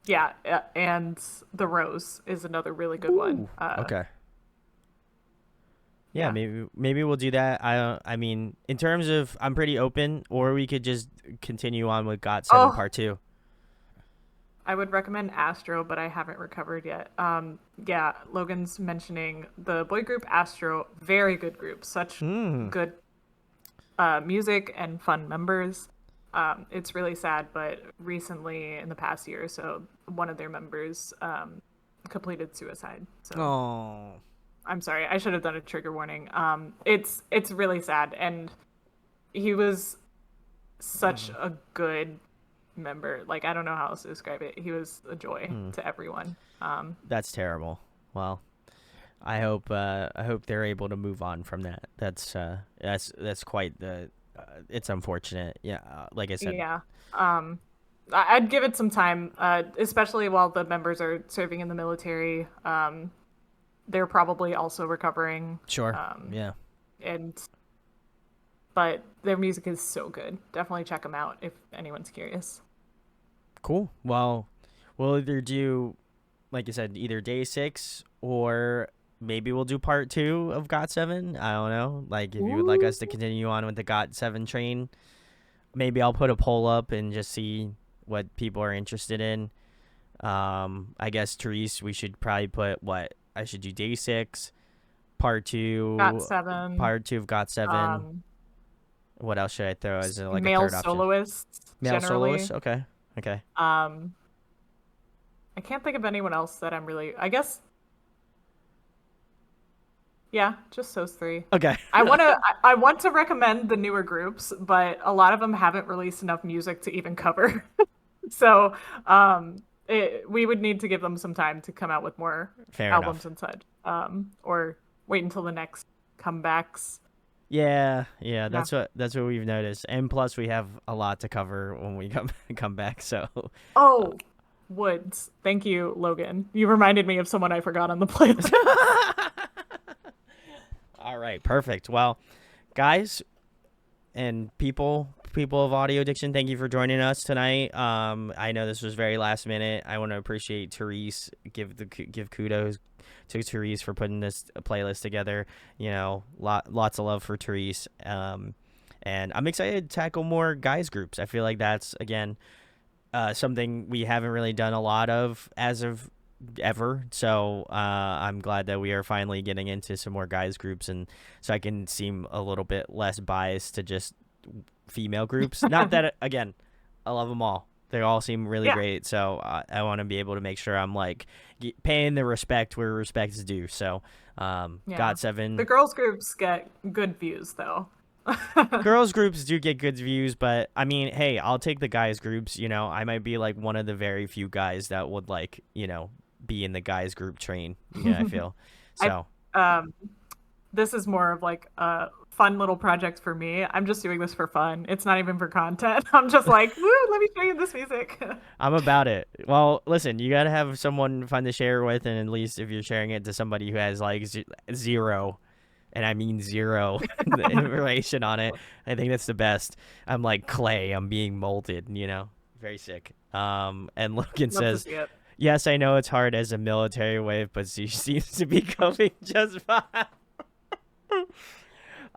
yeah, and The Rose is another really good one. Okay. Yeah, yeah. maybe we'll do that. I mean, in terms of, I'm pretty open, or we could just continue on with Got7 Oh. Part 2. I would recommend Astro, but I haven't recovered yet. Yeah, Logan's mentioning the boy group Astro, very good group, such good music and fun members. It's really sad, but recently, in the past year or so, one of their members completed suicide. So Oh. I'm sorry, I should have done a trigger warning. It's really sad, and he was such a good member. Like, I don't know how else to describe it. He was a joy to everyone. That's terrible. Well, I hope they're able to move on from that. That's quite the. It's unfortunate. Yeah, like I said. Yeah. I'd give it some time, especially while the members are serving in the military. They're probably also recovering. Sure. Yeah. But their music is so good. Definitely check them out if anyone's curious. Cool. Well, we'll either do, like you said, either day 6, or maybe we'll do part 2 of Got7. I don't know. Like, if you would like us to continue on with the Got7 train, maybe I'll put a poll up and just see what people are interested in. I guess, Therese, we should probably put what I should do: day 6, part 2, Got7. part 2 of Got7. What else should I throw as like male a third option? soloists. Male generally. soloists. Okay. I can't think of anyone else that I'm really. I guess. Yeah, just those 3. Okay. I want to recommend the newer groups, but a lot of them haven't released enough music to even cover. So, we would need to give them some time to come out with more Fair albums enough. and such. Or wait until the next comebacks. Yeah, that's what we've noticed, and plus we have a lot to cover when we come back. So. Oh, Woods. Thank you, Logan. You reminded me of someone I forgot on the playlist. All right, perfect. Well, guys and people of Audio Addiction, thank you for joining us tonight. I know this was very last minute. I want to appreciate Therese. Give kudos to Therese for putting this playlist together. You know, lots of love for Therese. And I'm excited to tackle more guys groups. I feel like that's, again, something we haven't really done a lot of as of ever. So I'm glad that we are finally getting into some more guys groups, and so I can seem a little bit less biased to just female groups. Not that, again, I love them all. They all seem really great. So I want to be able to make sure I'm like paying the respect where respect is due. So Got7. The girls groups get good views though. Girls groups do get good views, but I mean, hey, I'll take the guys groups. You know, I might be like one of the very few guys that would, like, you know, be in the guys group train. Yeah, I feel so. This is more of like a fun little project for me. I'm just doing this for fun. It's not even for content. I'm just like, woo, let me show you this music. I'm about it. Well, listen, you gotta have someone fun to share with, and at least if you're sharing it to somebody who has like zero, and I mean zero, information on it, I think that's the best. I'm like clay. I'm being molded. You know, very sick. And Logan says, yes, I know it's hard as a military wife, but she seems to be coping just fine.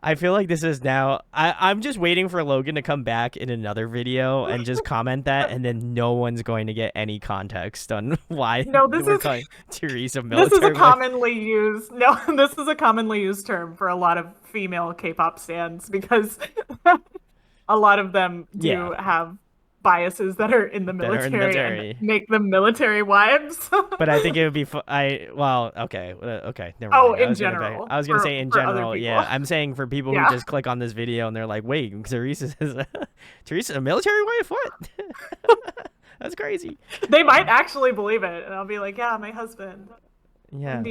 I feel like this is now. I'm just waiting for Logan to come back in another video and just comment that, and then no one's going to get any context on why we're calling Therese a military wife. This is a commonly used. No, this is a commonly used term for a lot of female K-pop stans, because a lot of them do have biases that are in the military, and make them military wives. But I think it would be okay, never mind. Oh, in general. I was gonna say in general, yeah. I'm saying for people who just click on this video and they're like, wait, Therese is a military wife? What? That's crazy. They might actually believe it, and I'll be like, yeah, my husband. Yeah.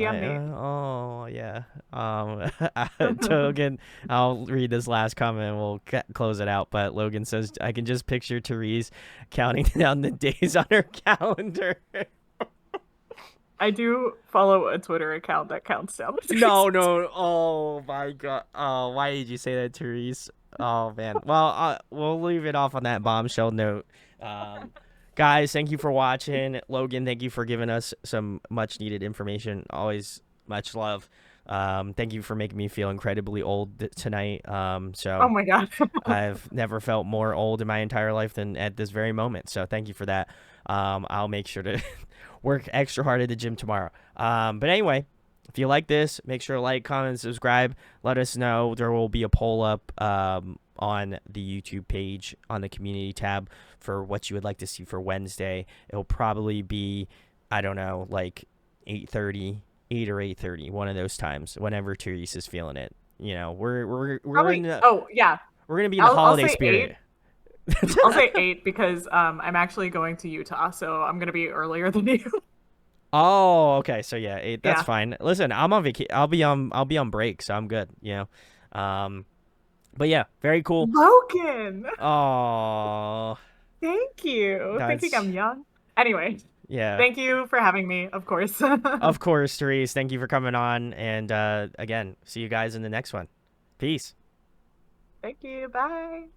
Logan, I'll read this last comment and we'll close it out. But Logan says, I can just picture Therese counting down the days on her calendar. I do follow a Twitter account that counts down the days. No. Oh my god. Oh, why did you say that, Therese? Oh man. Well, we'll leave it off on that bombshell note. Guys, thank you for watching. Logan, thank you for giving us some much needed information. Always much love. Thank you for making me feel incredibly old tonight. So Oh my god. I've never felt more old in my entire life than at this very moment. So thank you for that. I'll make sure to work extra hard at the gym tomorrow. But anyway, if you like this, make sure to like, comment, subscribe. Let us know. There will be a poll up on the YouTube page on the community tab for what you would like to see for Wednesday. It'll probably be, I don't know, like 8:30, 8 or 8:30, one of those times, whenever Therese is feeling it. You know, we're Probably, in the, oh yeah. we're gonna be in the I'll holiday say spirit. 8. I'll say 8 because I'm actually going to Utah, so I'm gonna be earlier than you. Oh, okay. So yeah, 8. That's Yeah. fine. Listen, I'm on vacation. I'll be on break, so I'm good. You know. But yeah, very cool. Logan, Oh, thank you. Thinking That's- I'm young. Anyway, yeah. thank you for having me, of course. Of course, Therese. Thank you for coming on, and again, see you guys in the next one. Peace. Thank you. Bye.